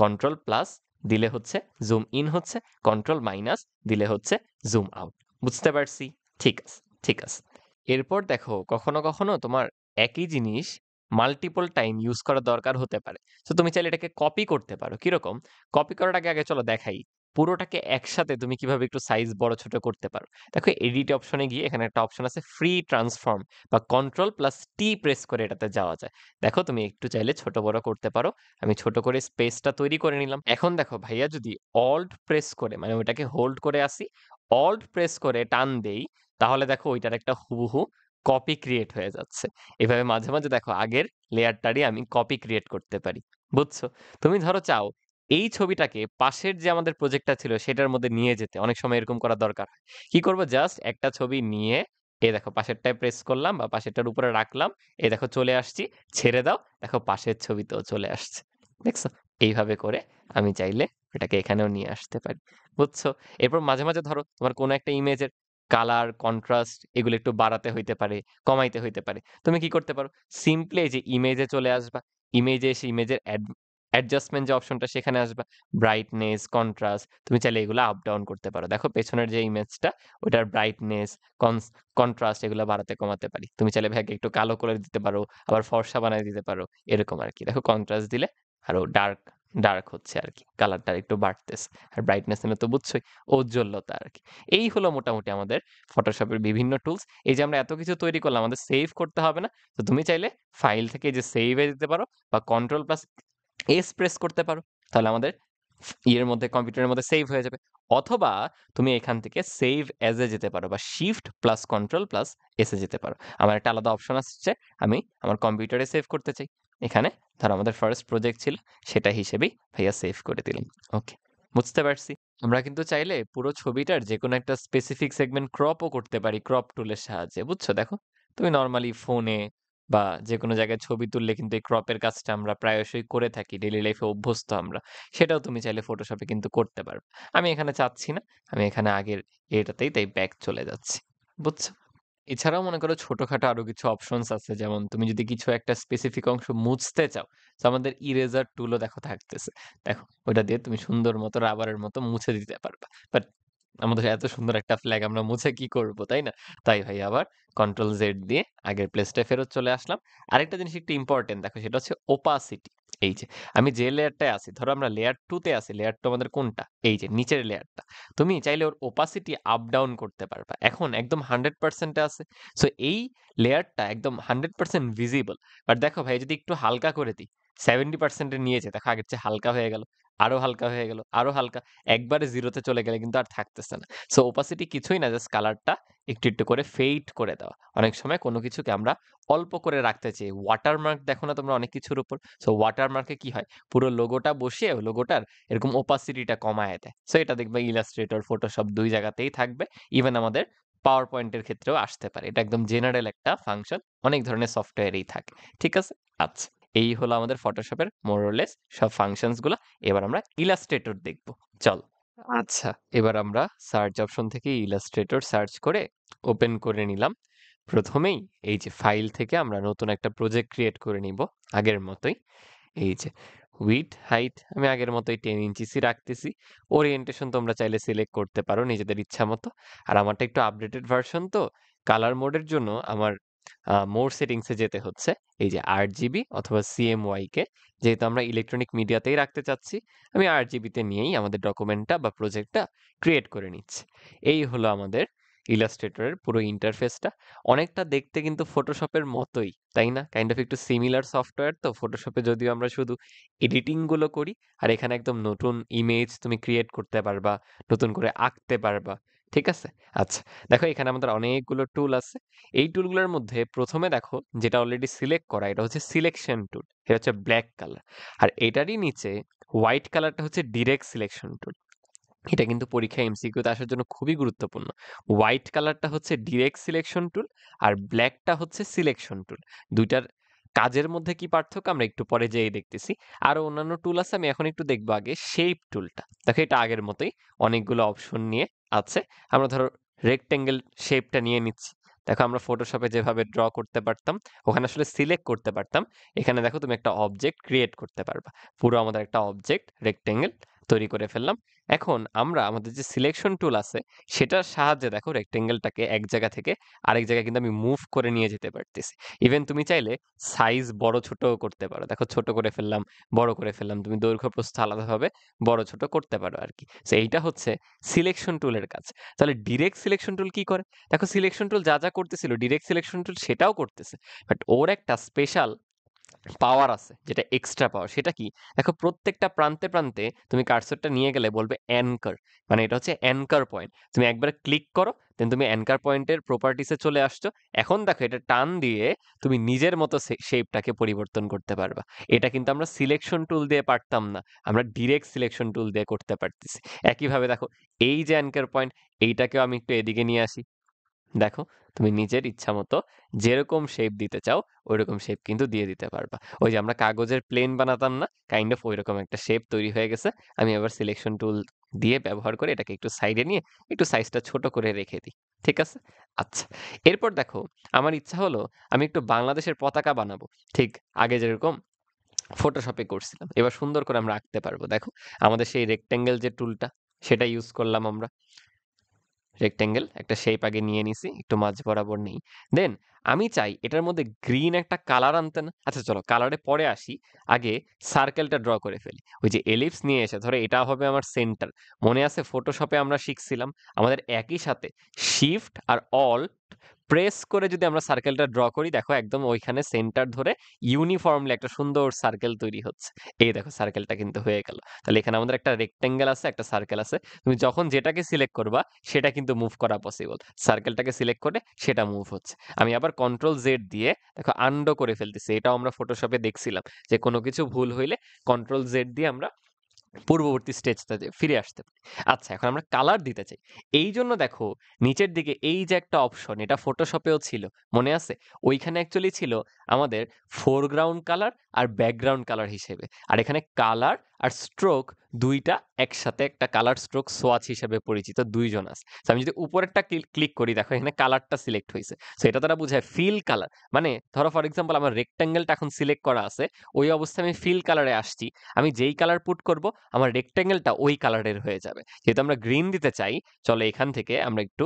S2: কন্ট্রোল প্লাস দিলে হচ্ছে জুম ইন হচ্ছে, কন্ট্রোল মাইনাস দিলে হচ্ছে জুম আউট। বুঝতে পারছি? ঠিক আছে, ঠিক আছে। এরপর দেখো কখনো কখনো তোমার একই জিনিস মাল্টিপল টাইম ইউজ করা দরকার হতে পারে। তো তুমি চাইলে এটাকে কপি করতে পারো। কিরকম? কপি করার আগে আগে চলো দেখাই পুরোটাকে একসাথে তুমি কিভাবে একটু সাইজ বড় ছোট করতে পারো। দেখো এডিট অপশনে গিয়ে এখানে একটা অপশন আছে ফ্রি ট্রান্সফর্ম, বা কন্ট্রোল প্লাস টি প্রেস করে এটাতে যাওয়া যায়। দেখো তুমি একটু চাইলে ছোট বড় করতে পারো। আমি ছোট করে স্পেসটা তৈরি করে নিলাম। এখন দেখো ভাইয়া যদি অল্ট প্রেস করে, মানে ওটাকে হোল্ড করে আসি, অল্ট প্রেস করে টান দেই, তাহলে দেখো ওইটার একটা হুবহু কপি ক্রিয়েট হয়ে যাচ্ছে। এভাবে মাঝে মাঝে দেখো আগের লেয়ারটারই আমি কপি ক্রিয়েট করতে পারি। বুঝছো? তুমি ধরো চাও এই ছবিটাকে পাশের যে আমাদের প্রজেক্টটা ছিল সেটার মধ্যে নিয়ে যেতে, অনেক সময় এরকম করা দরকার হয়। কি করব, জাস্ট একটা ছবি নিয়ে এই দেখো পাশেরটায় প্রেস করলাম বা পাশেরটার উপরে রাখলাম, এই দেখো চলে আসছি, ছেড়ে দাও, দেখো পাশের ছবিতেও চলে আসছে। দেখছো? এইভাবে করে আমি চাইলে এটাকে এখানেও নিয়ে আসতে পারি। বুঝছো? এরপর মাঝে মাঝে ধরো তোমার কোনো একটা ইমেজের কালার, কন্ট্রাস্ট এগুলো একটু বাড়াতে হইতে পারে, কমাইতে হইতে পারে। তুমি কি করতে পারো? সিম্পলি এই যে ইমেজে চলে আসবা। ইমেজে এসে ইমেজের অ্যাডজাস্টমেন্ট যে অপশনটা সেখানে আসবা। ব্রাইটনেস, কন্ট্রাস্ট তুমি চাইলে এগুলো আপ ডাউন করতে পারো। দেখো পেছনের যে ইমেজটা ওটার ব্রাইটনেস, কন্ট্রাস্ট এগুলো বাড়াতে কমাতে পারি। তুমি চাইলে ভাইকে একটু কালো করে দিতে পারো, আবার ফর্সা বানায় দিতে পারো। এরকম আরকি। দেখো কন্ট্রাস্ট দিলে আরো ডার্ক ডার্ক হচ্ছে আরকি। কালারটা একটু বাড়তেছে। আর ব্রাইটনেস নিলে তো বুঝছোই, ঔজ্জ্বল্যতা আরকি। এই হলো মোটামুটি আমাদের ফটোশপের বিভিন্ন টুলস। এই যে আমরা এত কিছু তৈরি করলাম, আমাদের সেভ করতে হবে না। তো তুমি চাইলে ফাইল থেকে এই যে সেভ এ দিতে পারো, বা কন্ট্রোল প্লাস এস প্রেস করতে পারো। তাহলে আমাদের ইয়ের মধ্যে, কম্পিউটারের মধ্যে সেভ হয়ে যাবে। অথবা তুমি এখান থেকে সেভ এজ এ যেতে পারো, বা shift plus control plus S A যেতে পারো। আমার একটা আলাদা অপশন আসছে, আমি আমার কম্পিউটারে সেভ করতে চাই। এখানে ধরো আমাদের ফার্স্ট প্রজেক্ট ছিল, সেটা হিসেবেই ভাইয়া সেভ করে দিলাম। ওকে, বুঝতে পারছি। আমরা কিন্তু চাইলে পুরো ছবিটার যেকোনো একটা স্পেসিফিক সেগমেন্ট ক্রপও করতে পারি ক্রপ টুলের সাহায্যে। বুঝছো? দেখো তুমি নরমালি ফোনে বা যেকোনো জায়গায় ছবি তুললে কিন্তু এই ক্রপের কাজটা আমরা প্রায়শই করে থাকি, ডেইলি লাইফে অভ্যস্ত আমরা। সেটাও তুমি চাইলে ফটোশপে কিন্তু করতে পারবে। আমি এখানে চাচ্ছি না, আমি এখানে আগের এটাতেই তাই ব্যাক চলে যাচ্ছি। বুঝছো? এছাড়াও মনে করো ছোটখাটো আরো কিছু অপশনস আছে, যেমন তুমি যদি কিছু একটা স্পেসিফিক অংশ মুছতে চাও, তো আমাদের ইরেজার টুলও দেখো থাকতেছে। দেখো ওটা দিয়ে তুমি সুন্দর মতো রাবারের মতো মুছে দিতে পারবা। বাট আমাদের এত সুন্দর একটা ফ্ল্যাগ আমরা মুছে কি করব, তাই না? তাই ভাই আবার কন্ট্রোল জেড দিয়ে আগের প্লেসটায় ফেরত চলে আসলাম। আরেকটা জিনিস একটু ইম্পর্টেন্ট দেখো, সেটা হচ্ছে ওপাসিটি। এই যে আমি যে লেয়ারটায় আছি, ধরো আমরা লেয়ার 2 তে আছি, লেয়ার 2 আমাদের কোনটা? এই যে নিচের লেয়ারটা। তুমি চাইলে ওর ওপাসিটি আপ ডাউন করতে পারবা। এখন একদম 100% এ আছে। সো এই লেয়ারটা একদম 100% ভিজিবল। বাট দেখো ভাই, যদি একটু হালকা করে দিই, 70% এ নিয়েছে, দেখো আগের চেয়ে হালকা হয়ে গেল, আরো হালকা হয়ে গেল, আরো হালকা, একবারে জিরোতে চলে গেলে কিন্তু আর থাকতেছে না। সো ওপাসিটি কিছুই না, জাস্ট কালারটা একটু একটু করে ফেড করে দেওয়া। অনেক সময় কোনো কিছুকে আমরা অল্প করে রাখতে চাই, ওয়াটারমার্ক দেখো না তোমরা অনেক কিছুর উপর। সো ওয়াটারমার্কে কি হয়, পুরো লোগোটা বসিয়ে লোগোটার এরকম ওপাসিটিটা কমায় দেয়। সো এটা দেখবে ইলাস্ট্রেটর, ফটোশপ দুই জায়গাতেই থাকবে। ইভেন আমাদের পাওয়ার পয়েন্টের ক্ষেত্রেও আসতে পারে। এটা একদম জেনারেল একটা ফাংশন, অনেক ধরনের সফটওয়্যারেই থাকে। ঠিক আছে? আচ্ছা, এই হলো আমাদের ফটোশপের মোরলেস সব ফাংশনস গুলা। এবার আমরা ইলাস্ট্রেটর দেখব। চল। আচ্ছা, এবার আমরা সার্চ অপশন থেকে ইলাস্ট্রেটর সার্চ করে ওপেন করে নিলাম। প্রথমেই এই যে ফাইল থেকে আমরা নতুন একটা প্রজেক্ট ক্রিয়েট করে নিব আগের মতোই। এই যে উইডথ হাইট আমি আগের মতোই 10 ইঞ্চিসই রাখতেছি। ওরিয়েন্টেশন তোমরা চাইলে সিলেক্ট করতে পারো নিজেদের ইচ্ছা মতো। আর আমারটা একটু আপডেটেড ভার্সন, তো কালার মোডের জন্য আমার মোর সেটিংসে যেতে হচ্ছে। এই যে আরজিবি অথবা সিএমওয়াই কে, যেহেতু আমরা ইলেকট্রনিক মিডিয়াতেই রাখতে চাচ্ছি, আমি আরজিবিতে নিয়েই আমাদের ডকুমেন্টটা বা প্রজেক্টটা ক্রিয়েট করে নিচ্ছি। এই হলো আমাদের ইলাস্ট্রেটরের পুরো ইন্টারফেসটা। অনেকটা দেখতে কিন্তু ফটোশপের মতোই, তাই না? কাইন্ড অফ একটু সিমিলার সফটওয়্যার। তো ফটোশপে যদিও আমরা শুধু এডিটিং গুলো করি, আর এখানে একদম নতুন ইমেজ তুমি ক্রিয়েট করতে পারবা, নতুন করে আঁকতে পারবা। ঠিক আছে? আচ্ছা, দেখো এখানে আমাদের অনেকগুলো টুল আছে। এই টুলগুলোর মধ্যে প্রথমে দেখো যেটা অলরেডি সিলেক্ট করা, এটা হচ্ছে সিলেকশন টুল। এটা হচ্ছে ব্ল্যাক কালার। আর এটারই নিচে হোয়াইট কালারটা হচ্ছে ডিরেক্ট সিলেকশন টুল। এটা কিন্তু পরীক্ষায় এমসিকিউতে আসার জন্য খুবই গুরুত্বপূর্ণ। হোয়াইট কালারটা হচ্ছে ডিরেক্ট সিলেকশন টুল, আর ব্ল্যাকটা হচ্ছে সিলেকশন টুল। দুইটার কাজের মধ্যে কি পার্থক্য আমরা একটু পরে যেয়ে দেখতেছি। আরো অন্যান্য টুল আছে, আমি এখন একটু দেখবো আগে শেপ টুলটা। দেখো এটা আগের মতোই অনেকগুলো অপশন নিয়ে আছে। আমরা ধরো রেক্টেঙ্গেল শেপটা নিয়ে নিচ্ছি। দেখো আমরা ফটোশপে যেভাবে ড্র করতে পারতাম, ওখানে আসলে সিলেক্ট করতে পারতাম। এখানে দেখো তুমি একটা অবজেক্ট ক্রিয়েট করতে পারবা। পুরো আমাদের একটা অবজেক্ট রেক্টেঙ্গেল তৈরি করে ফেললাম। এখন আমরা আমাদের যে সিলেকশন টুল আছে, সেটার সাহায্যে দেখো রেক্টেঙ্গেলটাকে এক জায়গা থেকে আরেক জায়গায় কিন্তু আমি মুভ করে নিয়ে যেতে পারতেছি। ইভেন তুমি চাইলে সাইজ বড় ছোট করতে পারো। দেখো ছোট করে ফেললাম, বড় করে ফেললাম, তুমি দৈর্ঘ্য প্রস্থ আলাদাভাবে বড় ছোট করতে পারো আর কি। তো এইটা হচ্ছে সিলেকশন টুলের কাজ। তাহলে ডিরেক্ট সিলেকশন টুল কি করে? দেখো সিলেকশন টুল যা যা করতেছিল ডিরেক্ট সিলেকশন টুল সেটাও করতেছে, বাট ওর একটা স্পেশাল পাওয়ার আছে, যেটা এক্সট্রা পাওয়ার। সেটা কি? দেখো প্রত্যেকটা প্রান্তে প্রান্তে তুমি কার্সরটা নিয়ে গেলে বলবে অ্যানকার, মানে এটা হচ্ছে অ্যানকার পয়েন্ট। তুমি একবার ক্লিক করো, দেন তুমি অ্যানকার পয়েন্টের প্রপার্টিসে চলে আসছো। এখন দেখো এটা টান দিয়ে তুমি নিজের মতো শেপটাকে পরিবর্তন করতে পারবা। এটা কিন্তু আমরা সিলেকশন টুল দিয়ে পারতাম না, আমরা ডিরেক্ট সিলেকশন টুল দিয়ে করতে পারতেছি। একইভাবে দেখো এই যে অ্যানকার পয়েন্ট, এইটাকেও আমি একটু এদিকে নিয়ে আসি। দেখো তুমি নিজের ইচ্ছা মতো যেরকম শেপ দিতে চাও ওইরকম শেপ কিন্তু দিয়ে দিতে পারবা। ওই যে আমরা কাগজের প্লেন বানাতাম না, কাইন্ড অফ ওইরকম একটা শেপ তৈরি হয়ে গেছে। আমি আবার সিলেকশন টুল দিয়ে ব্যবহার করে এটাকে একটু সাইডে নিয়ে একটু সাইজটা ছোট করে রেখে দিই। ঠিক আছে? আচ্ছা, এরপর দেখো আমার ইচ্ছা হলো আমি একটু বাংলাদেশের পতাকা বানাবো, ঠিক আগে যেরকম ফটোশপে করছিলাম। এবার সুন্দর করে আমরা আঁকতে পারবো। দেখো আমাদের সেই রেক্টেঙ্গেল যে টুলটা, সেটা ইউজ করলাম আমরা। রেক্টেঙ্গেল একটা শেপ আগে নিয়ে নিছি, একটু মাঝ বরাবর নেই। দেন আমি চাই এটার মধ্যে গ্রিন একটা কালার আনতে না? আচ্ছা চলো কালারে পরে আসি, আগে সার্কেলটা ড্র করে ফেলি। ওই যে এলিপস নিয়ে এসে ধরো এটা হবে আমার সেন্টার। মনে আছে ফটোশপে আমরা শিখছিলাম আমাদের একই সাথে শিফট আর অল্ট প্রেস করে যদি আমরা সার্কেলটা ড্র করি, দেখো একদম ওইখানে সেন্টার ধরে ইউনিফর্মলি একটা সুন্দর সার্কেল তৈরি হচ্ছে। এই দেখো সার্কেলটা কিন্তু হয়ে গেল। তাহলে এখানে আমাদের একটা রেক্টেঙ্গেল আছে, একটা সার্কেল আছে। তুমি যখন যেটাকে সিলেক্ট করবা সেটা কিন্তু মুভ করা পসিবল। সার্কেলটাকে সিলেক্ট করে সেটা মুভ হচ্ছে। আমি আবার কন্ট্রোল জেড দিয়ে দেখো আন্ডো করে ফেলতেছি। এটাও আমরা ফটোশপে দেখছিলাম যে কোনো কিছু ভুল হইলে কন্ট্রোল জেড দিয়ে আমরা পূর্ববর্তী স্টেজটাতে ফিরে আসতে পারি। আচ্ছা এখন আমরা কালার দিতে চাই। এই জন্য দেখো নিচের দিকে এই যে একটা অপশন, এটা ফটোশপেও ছিল, মনে আছে? ওইখানে অ্যাকচুয়ালি ছিল আমাদের ফোরগ্রাউন্ড কালার আর ব্যাকগ্রাউন্ড কালার হিসেবে। আর এখানে কালার আর স্ট্রোক দুইটা একসাথে একটা কালার স্ট্রোক সোয়াচ হিসেবে পরিচিত দুইজন আছে। So আমি যদি উপরেরটা ক্লিক করি দেখো এখানে কালারটা সিলেক্ট হয়েছে। সো এটা দ্বারা বোঝায় ফিল কালার, মানে ধরো ফর এক্সাম্পল আমার রেক্ট্যাঙ্গেলটা এখন সিলেক্ট করা আছে, ওই অবস্থায় আমি ফিল কালারে আসছি, আমি যেই কালার পুট করব আমার রেক্ট্যাঙ্গেলটা ওই কালারের হয়ে যাবে। যেহেতু আমরা গ্রিন দিতে চাই, চলো এখান থেকে আমরা একটু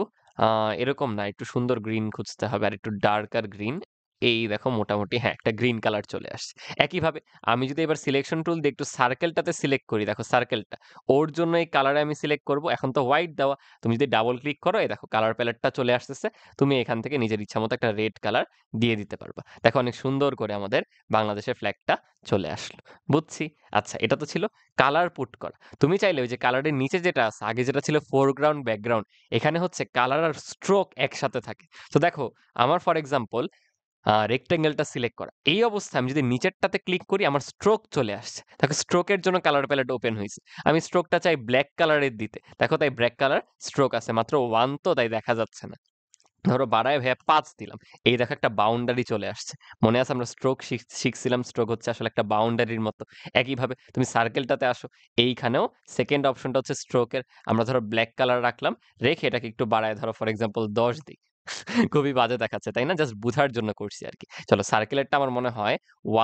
S2: এরকম না, একটু সুন্দর গ্রিন খুঁজতে হবে, আর একটু ডার্কার গ্রিন। এই দেখো মোটামুটি হ্যাঁ একটা গ্রিন কালার চলে আসছে। একইভাবে আমি যদি এবার সিলেকশন টুল দিয়ে একটু সার্কেলটাতে সিলেক্ট করি, দেখো সার্কেলটা ওর জন্য এই কালারে আমি সিলেক্ট করব। এখন তো হোয়াইট দেওয়া, তুমি যদি ডাবল ক্লিক করো এই দেখো কালার প্যালেটটা চলে আসতেছে, তুমি এখান থেকে নিজের ইচ্ছা মতো একটা রেড কালার দিয়ে দিতে পারবা। দেখো অনেক সুন্দর করে আমাদের বাংলাদেশের ফ্ল্যাগটা চলে আসলো। বুঝছি। আচ্ছা, এটা তো ছিল কালার পুট করা। তুমি চাইলে ওই যে কালারের নিচে যেটা আছে, আগে যেটা ছিল ফোরগ্রাউন্ড ব্যাকগ্রাউন্ড, এখানে হচ্ছে কালার আর স্ট্রোক একসাথে থাকে। তো দেখো আমার ফর এক্সাম্পল রেক্ট্যাঙ্গেলটা সিলেক্ট করা, এই অবস্থায় আমি যদি নিচেরটাতে ক্লিক করি আমার স্ট্রোক চলে আসছে। দেখো স্ট্রোকের জন্য কালার প্যালেট ওপেন হয়েছে, আমি স্ট্রোকটা চাই ব্ল্যাক কালারের দিতে, দেখো তাই ব্ল্যাক কালার স্ট্রোক আছে, মাত্র 1 তো তাই দেখা যাচ্ছে না। ধরো বাড়ায় ভাইয়া 5 দিলাম, এই দেখো একটা বাউন্ডারি চলে আসছে। মনে আছে আমরা স্ট্রোক শিখছিলাম, স্ট্রোক হচ্ছে আসলে একটা বাউন্ডারির মতো। একইভাবে তুমি সার্কেলটাতে আসো, এইখানেও সেকেন্ড অপশনটা হচ্ছে স্ট্রোকের। আমরা ধরো ব্ল্যাক কালার রাখলাম, রেখে এটাকে একটু বাড়ায় ধরো ফর এক্সাম্পল 10 দিই। খুবই বাজে দেখাচ্ছে তাই না, জাস্ট বুঝার জন্য করছি আর কি। চলো সার্কেলেরটা আমার মনে হয়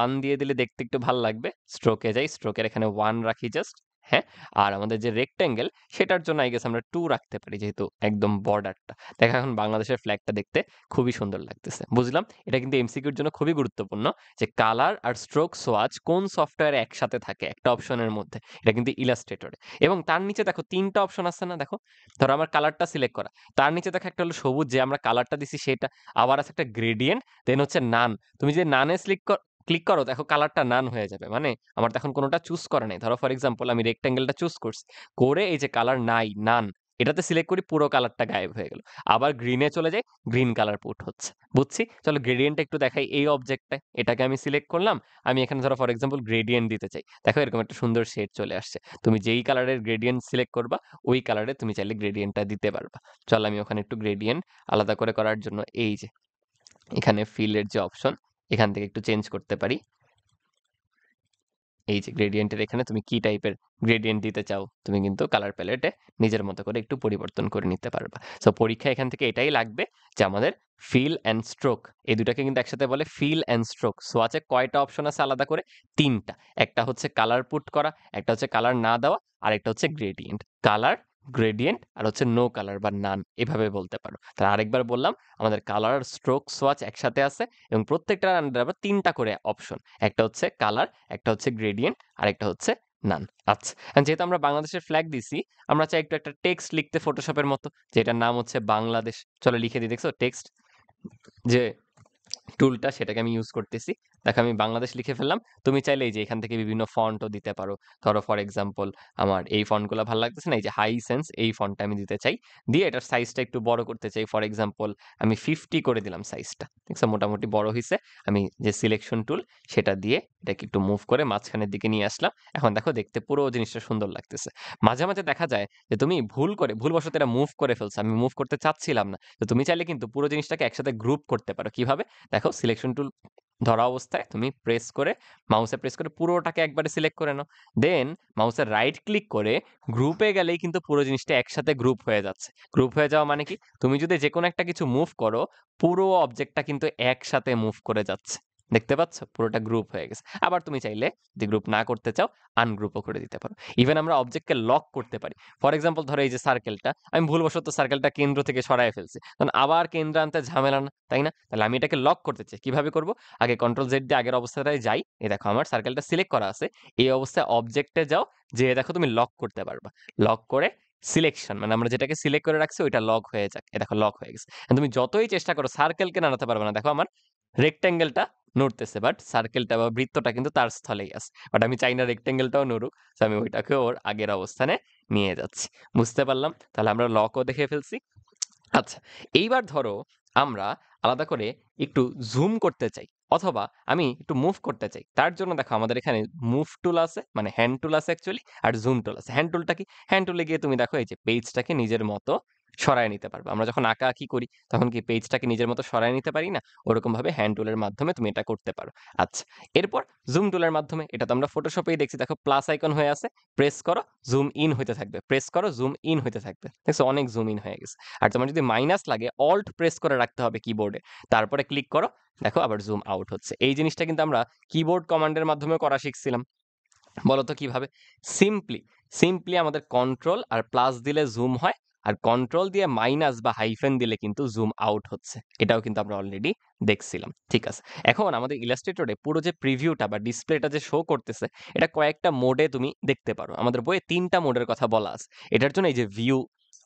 S2: 1 দিয়ে দিলে দেখতে একটু ভালো লাগবে। স্ট্রোকে যাই, স্ট্রোকের এখানে 1 রাখি জাস্ট। হ্যাঁ, আর আমাদের যে রেক্ট্যাঙ্গেল সেটার জন্য আই গেস আমরা 2 রাখতে পারি, যেহেতু একদম বর্ডারটা। দেখো এখন বাংলাদেশের ফ্ল্যাগটা দেখতে খুবই সুন্দর লাগতেছে। বুঝলাম এটা কিন্তু এমসিকিউর জন্য খুবই গুরুত্বপূর্ণ, যে কালার আর স্ট্রোক সোয়াচ কোন সফটওয়্যারে একসাথে থাকে একটা অপশনের মধ্যে। এটা কিন্তু ইলাস্ট্রেটরে। এবং তার নিচে দেখো 3টা অপশন আছে না, দেখো ধরো আমার কালারটা সিলেক্ট করা, তার নিচে দেখো একটা হলো সবুজ, যে আমরা কালারটা দিছি সেটা, আবার আছে একটা গ্রেডিয়েন্ট, দেন হচ্ছে নান। তুমি যদি নানে ক্লিক করো দেখো কালারটা নান হয়ে যাবে, মানে আমার তো এখন কোনোটা চুজ করা নেই। ধরো ফর এক্সাম্পল আমি রেক্ট্যাঙ্গেলটা চুজ করছি, করে এই যে কালার নাই নান এটাতে সিলেক্ট করি, পুরো কালারটা গায়েব হয়ে গেল। আবার গ্রিনে চলে যাই, গ্রিন কালার পুট হচ্ছে। বুঝছি। চলো গ্রেডিয়েন্ট একটু দেখাই এই অবজেক্টটায়, এটাকে আমি সিলেক্ট করলাম, আমি এখানে ধরো ফর এক্সাম্পল গ্রেডিয়েন্ট দিতে চাই, দেখো এরকম একটা সুন্দর শেড চলে আসছে। তুমি যেই কালারের গ্রেডিয়েন্ট সিলেক্ট করবা ওই কালারে তুমি চাইলে গ্রেডিয়েন্টটা দিতে পারবা। চলো আমি ওখানে একটু গ্রেডিয়েন্ট আলাদা করে করার জন্য এই যে এখানে ফিলের যে অপশন, এখান থেকে একটু চেঞ্জ করতে পারি। এই যে গ্রেডিয়েন্টের এখানে তুমি কি টাইপের গ্রেডিয়েন্ট দিতে চাও তুমি কিন্তু কালার প্যালেটে নিজের মতো করে একটু পরিবর্তন করে নিতে পারবা। সো পরীক্ষা এখান থেকে এটাই লাগবে যে আমাদের ফিল অ্যান্ড স্ট্রোক, এই দুটাকে কিন্তু একসাথে বলে ফিল অ্যান্ড স্ট্রোক। সো আছে কয়টা অপশন আছে আলাদা করে? 3টা। একটা হচ্ছে কালার পুট করা, একটা হচ্ছে কালার না দেওয়া, আর একটা হচ্ছে গ্রেডিয়েন্ট। কালার, গ্রেডিয়েন্ট আর হচ্ছে নো কালার বা নান, এভাবে বলতে পারো। তাহলে আরেকবার বললাম, আমাদের কালার, স্ট্রোক, সোয়াচ একসাথে আছে এবং প্রত্যেকটার আন্ডারে আবার 3টা করে অপশন। একটা হচ্ছে কালার, একটা হচ্ছে গ্রেডিয়েন্ট আর একটা হচ্ছে নান। আচ্ছা, যেহেতু আমরা বাংলাদেশের ফ্ল্যাগ দিছি, আমরা চাই একটু একটা টেক্সট লিখতে ফটোশপের মতো, যেটার নাম হচ্ছে বাংলাদেশ। চলো লিখে দিই, দেখছো টেক্সট যে টুলটা সেটাকে আমি ইউজ করতেছি। দেখো আমি বাংলাদেশ লিখে ফেললাম। তুমি চাইলে এই যে এখান থেকে বিভিন্ন ফন্টও দিতে পারো। ধরো ফর এক্সাম্পল আমার এই ফন্টগুলো ভালো লাগতেছে না, এই যে হাইসেন্স এই ফন্টটা আমি দিতে চাই, দিয়ে এটার সাইজটা একটু বড় করতে চাই। ফর এক্সাম্পল আমি 50 করে দিলাম সাইজটা, দেখছো মোটামুটি বড় হয়েছে। আমি যে সিলেকশন টুল সেটা দিয়ে এটাকে একটু মুভ করে মাঝখানের দিকে নিয়ে আসলাম। এখন দেখো দেখতে পুরো জিনিসটা সুন্দর লাগতেছে। মাঝে মাঝে দেখা যায় যে তুমি ভুলবশত এটা মুভ করে ফেলছো, আমি মুভ করতে চাচ্ছিলাম না। তো তুমি চাইলে কিন্তু পুরো জিনিসটাকে একসাথে গ্রুপ করতে পারো। কিভাবে? দেখো সিলেকশন টুল ধরা অবস্থায় তুমি মাউসে প্রেস করে পুরোটাকে একবারে সিলেক্ট করে নাও। দেন মাউসের রাইট ক্লিক করে গ্রুপে গেলেই কিন্তু পুরো জিনিসটা একসাথে গ্রুপ হয়ে যাচ্ছে। গ্রুপ হয়ে যাওয়া মানে কি? তুমি যদি যে কোনো একটা কিছু মুভ করো, পুরো অবজেক্টটা কিন্তু একসাথে মুভ করে যাচ্ছে। দেখতে পাচ্ছ? পুরোটা গ্রুপ হয়ে গেছে। আবার তুমি চাইলে যদি গ্রুপ না করতে চাও, আনগ্রুপও করে দিতে পারো। ইভেন আমরা অবজেক্টকে লক করতে পারি। ফর এক্সাম্পল ধরো এই যে সার্কেলটা, আমি ভুলবশত সার্কেলটা কেন্দ্র থেকে সরায় ফেলছি। তখন আবার কেন্দ্রে আনতে ঝামেলা না, তাই না? তাহলে আমি এটাকে লক করতে চাই। কিভাবে করব? আগে কন্ট্রোল জেড দিয়ে আগের অবস্থাটায় যাই। এই দেখো আমার সার্কেলটা সিলেক্ট করা আছে। এই অবস্থায় অবজেক্টে যাও, যেয়ে দেখো তুমি লক করতে পারবা। লক করে সিলেকশন, মানে আমরা যেটাকে সিলেক্ট করে রাখছি ওইটা লক হয়ে যাক। দেখো লক হয়ে গেছে। তুমি যতই চেষ্টা করো সার্কেলকে নাড়াতে পারবে না। দেখো আমার রেক্ট্যাঙ্গেলটা নড়তেছে, বাট সার্কেলটা বা বৃত্তটা কিন্তু তার স্থলেই আছে। বাট আমি চাই না রেক্ট্যাঙ্গেলটাও নড়ুক, সো আমি ওইটাকে ওর আগের অবস্থানে নিয়ে যাচ্ছি। বুঝতে পারলাম? তাহলে আমরা লকও দেখে ফেলছি। আচ্ছা, এইবার ধরো আমরা আলাদা করে একটু জুম করতে চাই, অথবা আমি একটু মুভ করতে চাই। তার জন্য দেখো আমাদের এখানে মুভ টুল আছে, মানে হ্যান্ড টুল আছে অ্যাকচুয়ালি, আর জুম টুল আছে। হ্যান্ড টুলটা কি? হ্যান্ড টুলে গিয়ে তুমি দেখো এই যে পেজটাকে নিজের মতো সরায় নিতে পারবা। আমরা যখন আঁকাআঁকি করি তখন কি পেজটাকে নিজের মতো সরায় নিতে পারি না? ওরকমভাবে হ্যান্ড টুলের মাধ্যমে তুমি এটা করতে পারো। আচ্ছা, এরপর জুম টুলের মাধ্যমে, এটা তো আমরা ফটোশপেই দেখছি। দেখো প্লাস আইকন হয়ে আছে, প্রেস করো, জুম ইন হইতে থাকবে। প্রেস করো, জুম ইন হইতে থাকবে। দেখছো অনেক জুম ইন হয়ে গেছে। আর তোমার যদি মাইনাস লাগে, অল্ট প্রেস করে রাখতে হবে কিবোর্ডে। তারপরে ক্লিক করো, দেখো আবার জুম আউট হচ্ছে। এই জিনিসটা কিন্তু আমরা কিবোর্ড কমান্ডের মাধ্যমে করা শিখছিলাম। বলো তো কিভাবে? সিম্পলি সিম্পলি আমাদের কন্ট্রোল আর প্লাস দিলে জুম হয়, আর কন্ট্রোল দিয়ে মাইনাস বা হাইফেন দিলে কিন্তু জুম আউট হচ্ছে। এটাও কিন্তু আমরা অলরেডি দেখছিলাম। ঠিক আছে, এখন আমাদের ইলাস্ট্রেটরে পুরো যে প্রিভিউটা বা ডিসপ্লেটা যে শো করতেছে, এটা কয়েকটা মোডে তুমি দেখতে পারো। আমাদের বইয়ে 3টা মোডের কথা বলা আছে। এটার জন্য এই যে ভিউ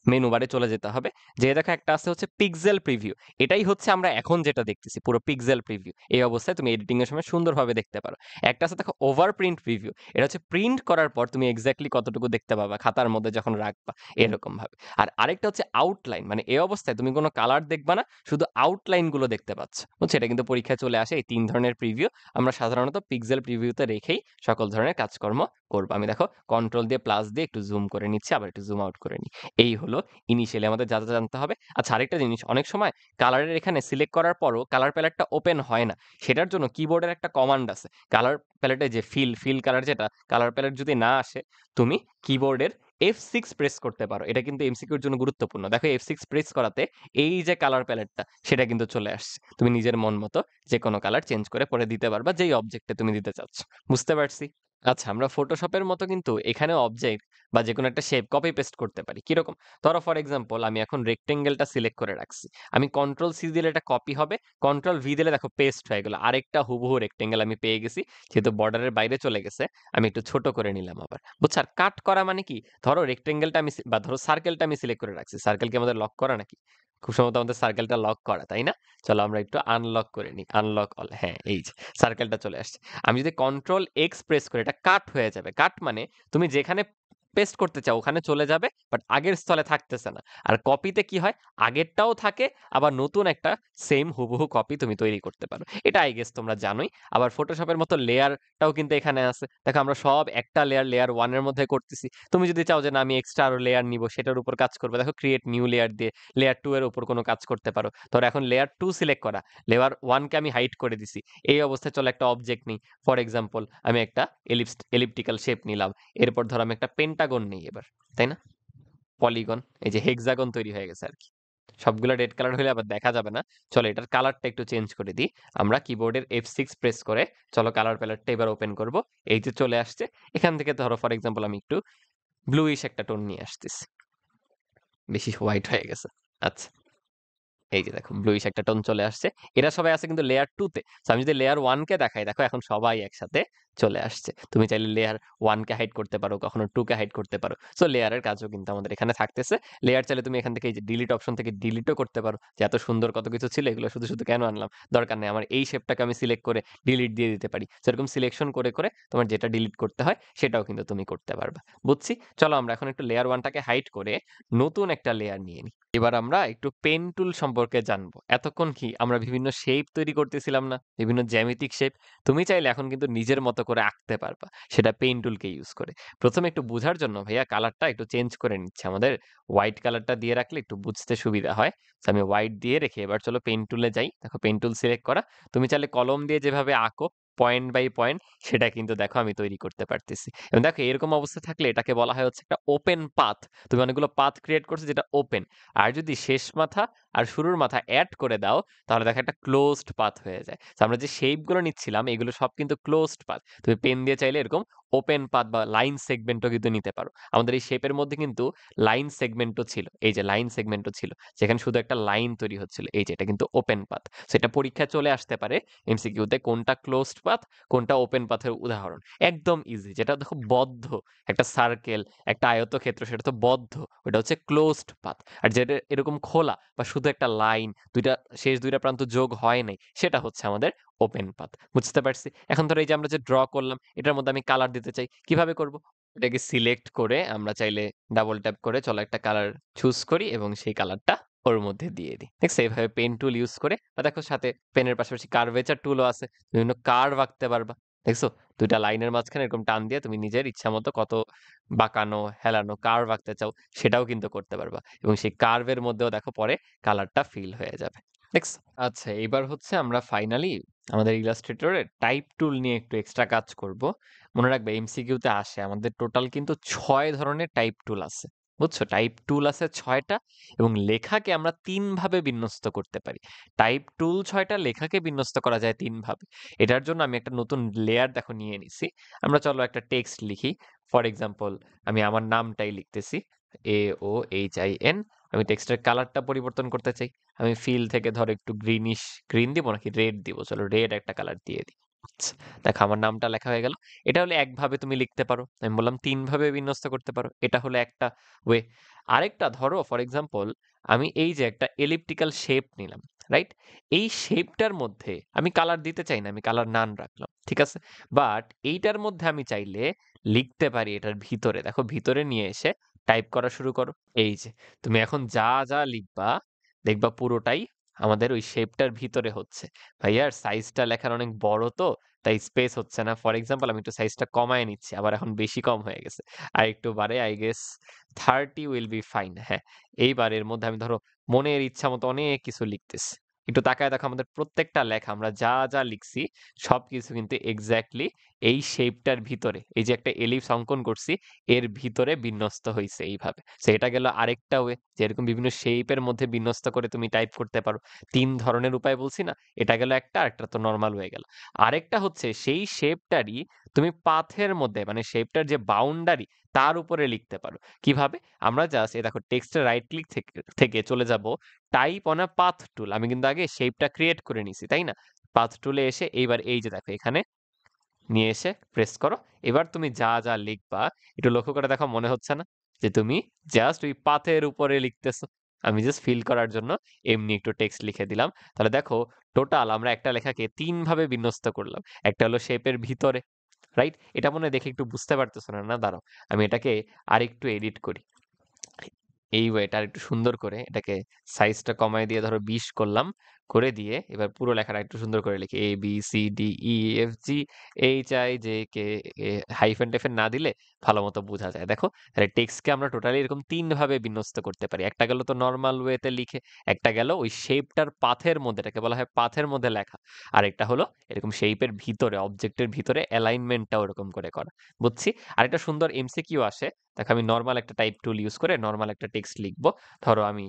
S2: মেনু বারে চলে যেতে হবে। যে দেখো একটা আছে হচ্ছে পিক্সেল প্রিভিউ। এটাই হচ্ছে আমরা এখন যেটা দেখতেছি, পুরো পিক্সেল প্রিভিউ। এই অবস্থায় তুমি এডিটিং এর সময় সুন্দরভাবে দেখতে পারো। একটা আছে দেখো ওভার প্রিন্ট প্রিভিউ। এটা হচ্ছে প্রিন্ট করার পর তুমি এক্স্যাক্টলি কতটুকু দেখতে পাবা খাতার মধ্যে যখন রাখবা, এরকম ভাবে। আর আরেকটা হচ্ছে আউটলাইন, মানে এই অবস্থায় তুমি কোনো কালার দেখবা না, শুধু আউটলাইন গুলো দেখতে পাচ্ছ। বুঝছো, এটা কিন্তু পরীক্ষায় চলে আসে। এই 3 ধরনের প্রিভিউ আমরা সাধারণত পিক্সেল প্রিভিউতে রেখেই সকল ধরনের কাজকর্ম করবো। আমি দেখো কন্ট্রোল দিয়ে প্লাস দিয়ে একটু জুম করে নিচ্ছি, আবার একটু জুম আউট করে নিই। এই হলো ইনিশিয়ালি আমাদের যা যা জানতে হবে। আচ্ছা, আরেকটা জিনিস, অনেক সময় কালারের এখানে সিলেক্ট করার পরও কালার প্যালেটটা ওপেন হয় না। সেটার জন্য কিবোর্ডের একটা কমান্ড আছে। কালার প্যালেটে যে ফিল কালার, যেটা কালার প্যালেট যদি না আসে, তুমি কিবোর্ডের F6 প্রেস করতে পারো। এটা কিন্তু এমসিকিউর জন্য গুরুত্বপূর্ণ। দেখো F6 প্রেস করাতে এই যে কালার প্যালেটটা, সেটা কিন্তু চলে আসছে। তুমি নিজের মন মতো যে কোনো কালার চেঞ্জ করে পরে দিতে পারবা, যেই অবজেক্টে তুমি দিতে চাচ্ছ। বুঝতে পারছি? আচ্ছা, আমরা ফটোশপের মতো কিন্তু এখানে অবজেক্ট বা যেকোনো একটা শেপ কপি পেস্ট করতে পারি। কিরকম? ধরো ফর এক্সাম্পল আমি এখন রেক্টেঙ্গেলটা সিলেক্ট করে রাখছি। আমি কন্ট্রোল সি দিলে এটা কপি হবে, কন্ট্রোল ভি দিলে দেখো পেস্ট হয়ে গেল। আরেকটা হুবহু রেক্টেঙ্গেল আমি পেয়ে গেছি। যেহেতু বর্ডারের বাইরে চলে গেছে, আমি একটু ছোট করে নিলাম আবার। বুঝছো? আর কাট করা মানে কি? ধরো রেক্টেঙ্গেলটা আমি বা ধরো সার্কেলটা আমি সিলেক্ট করে রাখছি। সার্কেল কি আমাদের লক করা নাকি? খুব সম্ভবত আমাদের সার্কেলটা লক করা, তাই না? চলো আমরা একটু আনলক করে নিই। আনলক অল, হ্যাঁ এই যে সার্কেলটা চলে আসছে। আমি যদি কন্ট্রোল এক্স প্রেস করি, এটা কাট হয়ে যাবে। কাট মানে তুমি যেখানে পেস্ট করতে চাও ওখানে চলে যাবে, বাট আগের স্থলে থাকতেছে না। আর কপিতে কি হয়, আগেরটাও থাকে, আবার নতুন একটা সেম হুবহু কপি তুমি তৈরি করতে পারো। এটা আই গেস তোমরা জানোই। আবার ফটোশপের মতো লেয়ারটাও কিন্তু এখানে আছে। দেখো আমরা সব একটা লেয়ার 1 এর মধ্যে করতেছি। তুমি যদি চাও যে না আমি এক্সট্রা আরো লেয়ার নিব, সেটার উপর কাজ করবে, দেখো ক্রিয়েট নিউ লেয়ার দিয়ে লেয়ার 2 এর উপর কোনো কাজ করতে পারো। ধরো এখন লেয়ার 2 সিলেক্ট করা, লেয়ার 1 কে আমি হাইড করে দিছি। এই অবস্থায় চলো একটা অবজেক্ট নিই। ফর এক্সাম্পল আমি একটা এলিপ্টিক্যাল শেপ নিলাম। এরপর ধরো আমি একটা পেন্টাগন নিই এবার, তাই না? পলিগন, এই যে হেক্সাগন তৈরি হয়ে গেছে আর কি। সবগুলো রেড কালার হলে আবার দেখা যাবে না। চলো এটার কালারটা একটু চেঞ্জ করে দিই। আমরা কিবোর্ডের F6 প্রেস করে চলো কালার প্যালেটটা এবার ওপেন করব। এই যে চলে আসছে। এখান থেকে ধরো ফর এক্সাম্পল আমি একটু ব্লুইশ একটা টোন নিয়ে আসতেছি। বেশি হোয়াইট হয়ে গেছে। আচ্ছা, এই যে দেখো ব্লুইশ একটা টোন চলে আসছে। এরা সবাই আছে কিন্তু লেয়ার 2 তে। সো আমি যদি লেয়ার 1 কে দেখাই, দেখো এখন সবাই একসাথে চলে আসছে। তুমি চাইলে লেয়ার 1 কে হাইড করতে পারো, কখনো 2 কে হাইড করতে পারো। সো লেয়ারের কাজও কিন্তু আমাদের এখানে থাকতেছে। লেয়ার চাইলে তুমি এখান থেকে এই যে ডিলিট অপশন থেকে ডিলিটও করতে পারো। যে এত সুন্দর কত কিছু ছিল, এগুলো শুধু শুধু কেন আনলাম? দরকার নেই। আমার এই শেপটাকে আমি সিলেক্ট করে ডিলিট দিয়ে দিতে পারি। সেরকম সিলেকশন করে করে তোমার যেটা ডিলিট করতে হয় সেটাও কিন্তু তুমি করতে পারবা। বুঝছি? চলো আমরা এখন একটু লেয়ার 1 টাকে হাইড করে নতুন একটা লেয়ার নিয়ে নিই। এবার আমরা একটু পেন টুল সম্পর্কে জানবো। এতক্ষণ কি আমরা বিভিন্ন শেপ তৈরি করতেছিলাম না? বিভিন্ন জ্যামিতিক শেপ। তুমি চাইলে এখন কিন্তু নিজের মতো করে আঁকতে পারবা। সেটা পেন টুলকে ইউজ করে। প্রথমে একটু বোঝার জন্য ভাইয়া কালারটা একটু চেঞ্জ করে নিচ্ছি। আমাদের হোয়াইট কালারটা দিয়ে রাখলে একটু বুঝতে সুবিধা হয়। সো আমি হোয়াইট দিয়ে রেখে এবার চলো পেন টুলে যাই। দেখো পেন টুল সিলেক্ট করা। তুমি চাইলে কলম দিয়ে যেভাবে আঁকো পয়েন্ট বাই পয়েন্ট, সেটা কিন্তু দেখো আমি তৈরি করতে পারতেছি। এবং দেখো এরকম অবস্থা থাকলে এটাকে বলা হয় হচ্ছে একটা ওপেন পাথ। তুমি অনেকগুলো পাথ ক্রিয়েট করছো যেটা ওপেন। আর যদি শেষ মাথা আর শুরুর মাথা অ্যাড করে দাও, তাহলে দেখো একটা ক্লোজড পাথ হয়ে যায়। তো আমরা যে শেপগুলো নিচ্ছিলাম এগুলো সব কিন্তু ক্লোজড পাথ। তুমি পেন দিয়ে চাইলে এরকম ওপেন পাথ বা লাইন সেগমেন্টও কিন্তু নিতে পারো। আমাদের এই শেপের মধ্যে কিন্তু লাইন সেগমেন্টও ছিল। এই যে লাইন সেগমেন্টও ছিল, যেখানে শুধু একটা লাইন তৈরি হচ্ছিল। এই যে এটা কিন্তু ওপেন পাথ। সেটা পরীক্ষায় চলে আসতে পারে এমসিকিউতে, কোনটা ক্লোজড পাথ কোনটা ওপেন পাথের উদাহরণ। একদম ইজি। যেটা দেখো বদ্ধ, একটা সার্কেল, একটা আয়তক্ষেত্র, সেটা তো বদ্ধ, ওটা হচ্ছে ক্লোজড পাথ। আর যেটা এরকম খোলা বা শুধু একটা লাইন, শেষ দুইটা প্রান্ত যোগ হয় নাই, সেটা হচ্ছে আমাদের ওপেন পাথ। বুঝতে পারছি? এখন ধরো এই যে আমরা যে ড্র করলাম, এটার মধ্যে আমি কালার দিতে চাই, কিভাবে করব? এটাকে সিলেক্ট করে আমরা চাইলে ডাবল ট্যাপ করে চলো একটা কালার চুজ করি এবং সেই কালারটা ওর মধ্যে দিয়ে দিই। দেখছো এইভাবে পেন টুল ইউজ করে, বা দেখো সাথে পেনের পাশাপাশি কার্ভেচার টুলও আছে, বিভিন্ন কার্ভ আঁকতে পারবা। দেখছো দুইটা লাইনের মাঝখানে এরকম টান দিয়ে তুমি নিজের ইচ্ছা মতো কত বাঁকানো, হেলানো, কার্ভ আঁকতে চাও সেটাও কিন্তু করতে পারবা। এবং সেই কার্ভের মধ্যেও দেখো পরে কালারটা ফিল হয়ে যাবে। দেখছো? আচ্ছা, এবার হচ্ছে আমরা ফাইনালি আমাদের ইলাস্ট্রেটরে টাইপ টুল নিয়ে একটু এক্সট্রা কাজ করব। মনে রাখবে এমসিকিউতে আসে আমাদের টোটাল কিন্তু 6 ধরনের টাইপ টুল আছে। বুঝছো? টাইপ টুল আছে 6টা এবং লেখাকে আমরা 3 ভাবে বিন্যস্ত করতে পারি। টাইপ টুল 6টা, লেখাকে বিন্যস্ত করা যায় 3 ভাবে। এটার জন্য আমি একটা নতুন লেয়ার দেখো নিয়ে নিছি। আমরা চলো একটা টেক্সট লিখি। ফর এক্সাম্পল আমি আমার নামটাই লিখতেছি, AOHIN। আমি টেক্সটের কালারটা পরিবর্তন করতে চাই। আমি ফিল থেকে ধরো একটু গ্রিন দিব নাকি রেড দিব, চলো রেড একটা কালার দিয়ে দিই। আচ্ছা, দেখো আমার নামটা লেখা হয়ে গেল। এটা হলে একভাবে তুমি লিখতে পারো, আমি বললাম 3 ভাবে বিন্যস্ত করতে পারো, এটা হলো একটা ওয়ে। আরেকটা ধরো ফর এক্সাম্পল আমি এই যে একটা এলিপ্টিক্যাল শেপ নিলাম, রাইট? এই শেপটার মধ্যে আমি কালার দিতে চাই না, আমি কালার নান রাখলাম, ঠিক আছে? বাট এইটার মধ্যে আমি চাইলে লিখতে পারি এটার ভিতরে, দেখো ভিতরে নিয়ে এসে টাইপ করা শুরু করো। এই যে তুমি এখন যা যা লিখবা দেখবা পুরোটাই আমাদের ওই শেপটার ভিতরে হচ্ছে। ভাইয়ার সাইজটা লেখার অনেক বড়, তো তাই স্পেস হচ্ছে না। ফর এক্সাম্পল আমি একটু সাইজটা কমায় নিচ্ছি, আবার এখন বেশি কম হয়ে গেছে, আর একটু বাড়ে, I guess 30 will be fine. হ্যাঁ, এইবার এর মধ্যে আমি ধরো মনের ইচ্ছা মতো অনেক কিছু লিখতেছি। একটু তাকায় দেখো আমাদের প্রত্যেকটা লেখা আমরা যা যা লিখছি সবকিছু কিন্তু এক্স্যাক্টলি এই শেপটার ভিতরে, এই যে একটা এলিপস অঙ্কন করছি এর ভিতরে বিন্যস্ত হয়েছে এইভাবে। সো এটা গেল আরেকটা ওয়ে, যে এরকম বিভিন্ন শেপের মধ্যে বিন্যস্ত করে তুমি টাইপ করতে পারো। 3 ধরনের উপায় বলছি না, এটা গেল একটা, আরেকটা তো নর্মাল হয়ে গেল। আরেকটা হচ্ছে সেই শেপটারই তুমি পাথের মধ্যে, মানে শেপটার যে বাউন্ডারি তার উপরে লিখতে পারো। কিভাবে? আমরা জাস্ট এই দেখো টেক্সটের রাইট ক্লিক থেকে চলে যাব টাইপ অন আ পাথ টুল। আমি কিন্তু আগে শেপটা ক্রিয়েট করে নিছি, তাই না? পাথ টুলে এসে এইবার এই যে দেখো এখানে নিয়ে এসে প্রেস করো। এবার তুমি যা যা লিখবা একটু লক্ষ্য করে দেখো, মনে হচ্ছে না যে তুমি জাস্ট ওই পাথের উপরে লিখতেছো? আমি জাস্ট ফিল করার জন্য এমনি একটু টেক্সট লিখে দিলাম। তাহলে দেখো টোটাল আমরা একটা লেখাকে 3 ভাবে বিন্যস্ত করলাম। একটা হলো শেপের ভিতরে, রাইট? এটা মনে হয় দেখে একটু বুঝতে পারতেছো না, না দাঁড়াও আমি এটাকে আরেকটু এডিট করি। এই ওয়েটা আরেকটু সুন্দর করে এটাকে সাইজটা কমায় দিয়ে ধরো 20 করলাম, করে দিয়ে এবার পুরো লেখাটা একটু সুন্দর করে লিখি, ABCDEFGHIJK, হাইফেন টাইফেন না দিলে ভালো মতো বোঝা যায়। দেখো তাহলে টেক্সটকে আমরা টোটালি এরকম 3 ভাবে বিন্যস্ত করতে পারি। একটা গেল তো নর্মাল ওয়েতে লিখে, একটা গেল ওই শেপটার পাথের মধ্যে, এটাকে বলা হয় পাথের মধ্যে লেখা, আর একটা হলো এরকম শেপের ভিতরে, অবজেক্টের ভিতরে অ্যালাইনমেন্টটাও এরকম করে করা। বুঝছি? আর একটা সুন্দর এমসিকিউ আসে, দেখো আমি নর্মাল একটা টাইপ টুল ইউজ করে নর্মাল একটা টেক্সট লিখবো। ধরো আমি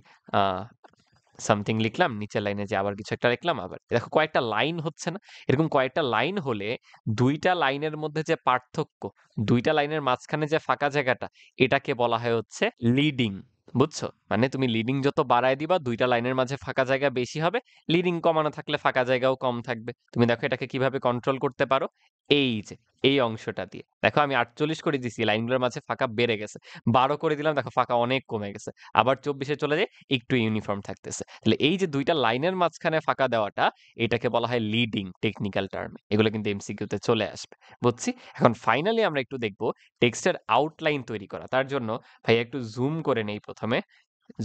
S2: সামথিং লিখলাম, নিচের লাইনে যে আবার কিছু একটা লিখলাম, আবার দেখো কয়েকটা লাইন হচ্ছে না? এরকম কয়েকটা লাইন হলে দুইটা লাইনের মধ্যে যে পার্থক্য, দুইটা লাইনের মাঝখানে যে ফাঁকা জায়গাটা, এটাকে বলা হয় হচ্ছে লিডিং। বুঝছো? মানে তুমি লিডিং যত বাড়ায় দিবা দুইটা লাইনের মাঝে ফাঁকা জায়গা বেশি হবে, লিডিং কমানো থাকলে ফাঁকা জায়গাও কম থাকবে। তুমি দেখো এটাকে কিভাবে কন্ট্রোল করতে পারো, এই যে এই অংশটা দিয়ে। দেখো আমি 48 করে দিছি, লাইনগুলোর মাঝে ফাঁকা বেড়ে গেছে। 12 করে দিলাম, দেখো ফাঁকা অনেক কমে গেছে। আবার 24-এ চলে যাই, একটু ইউনিফর্ম থাকতেছে। তাহলে এই যে দুইটা লাইনের মাঝখানে ফাঁকা দেওয়াটা, এটাকে বলা হয় লিডিং টেকনিক্যাল টার্মে। এগুলো কিন্তু এমসিকিউতে চলে আসবে। বুঝছি? এখন ফাইনালি আমরা একটু দেখবো টেক্সটের আউটলাইন তৈরি করা। তার জন্য ভাই একটু জুম করে নেই প্রথমে।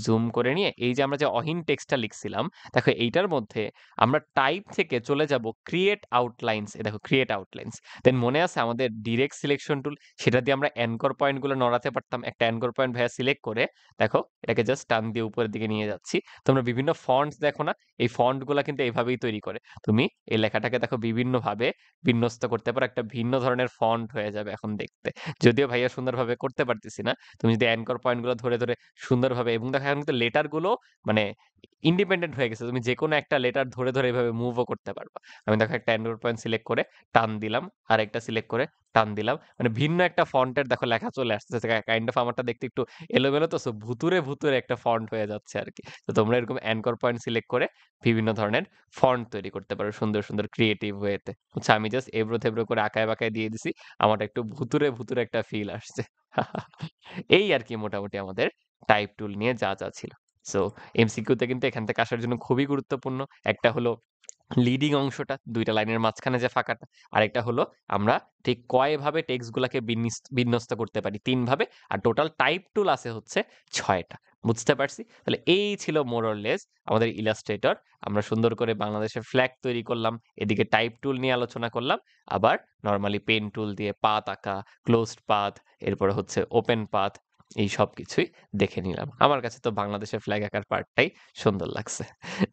S2: জুম করে নিয়ে এই যে আমরা যে অহিন টেক্সটটা লিখছিলাম, দেখো এইটার মধ্যে আমরা টাইপ থেকে চলে যাব ক্রিয়েট আউটলাইনস। এ দেখো ক্রিয়েট আউটলাইনস। দেন মনে আছে আমাদের ডিরেক্ট সিলেকশন টুল, সেটা দিয়ে আমরা অ্যাঙ্কর পয়েন্টগুলো নড়াতে পারতাম। একটা অ্যাঙ্কর পয়েন্ট ভাইয়া সিলেক্ট করে দেখো এটাকে জাস্ট টান দিয়ে উপরের দিকে নিয়ে যাচ্ছি। তোমরা বিভিন্ন ফন্টস দেখো না, এই ফন্টগুলো কিন্তু এইভাবেই তৈরি করে। তুমি এই লেখাটাকে দেখো বিভিন্নভাবে বিন্যস্ত করতে পারো, একটা ভিন্ন ধরনের ফন্ট হয়ে যাবে এখন দেখতে। যদিও ভাইয়া সুন্দরভাবে করতে পারতেছি না, তুমি যদি অ্যাঙ্কর পয়েন্টগুলো ধরে ধরে সুন্দরভাবে, এবং দেখো এখন কিন্তু লেটার গুলো মানে ইন্ডিপেন্ডেন্ট হয়ে গেছে, তুমি যে কোনো একটা লেটার ধরে ধরে এভাবে মুভও করতে পারবা। আমি দেখো একটা অ্যান্ড্রয়েড পয়েন্ট সিলেক্ট করে টান দিলাম, আর একটা সিলেক্ট করে টান দিলাম, মানে ভিন্ন একটা ফন্টের দেখো লেখা চলে আসতেছে। কাইন্ড অফ আমারটা দেখতে একটু এলোমেলো, তো ভুতুরে ভুতুরে একটা ফন্ট হয়ে যাচ্ছে আর কি। তো তোমরা এরকম অ্যাঙ্কর পয়েন্ট সিলেক্ট করে বিভিন্ন ধরনের ফন্ট তৈরি করতে পারো সুন্দর সুন্দর ক্রিয়েটিভ ওয়েতে। হচ্ছে আমি জাস্ট এবড়ো থেবড়ো করে আঁকায় বাঁকায় দিয়ে দিছি, আমার একটু ভুতুরে ভুতুরে একটা ফিল আসছে। এই আর কি মোটামুটি আমাদের টাইপ টুল নিয়ে যা যা ছিল। সো এমসিকিউতে কিন্তু এখান থেকে আসার জন্য খুবই গুরুত্বপূর্ণ। একটা হলো লিডিং অংশটা, দুইটা লাইনের মাঝখানে যে ফাঁকাটা। আরেকটা হলো আমরা ঠিক কয়ভাবে টেক্সট গুলাকে বিন্যস্ত করতে পারি, 3 ভাবে। আর টোটাল টাইপ টুল আছে হচ্ছে 6টা। বুঝতে পারছি? তাহলে এই ছিল মোর অর লেস আমাদের ইলাস্ট্রেটর। আমরা সুন্দর করে বাংলাদেশের ফ্ল্যাগ তৈরি করলাম। এদিকে টাইপ টুল নিয়ে আলোচনা করলাম। আবার নরমালি পেন টুল দিয়ে পাথ আঁকা, ক্লোজড পাথ, এরপরে হচ্ছে ওপেন পাথ, এই সবকিছুই দেখে নিলাম। আমার কাছে তো বাংলাদেশের ফ্ল্যাগ আঁকার পার্টটাই সুন্দর লাগছে।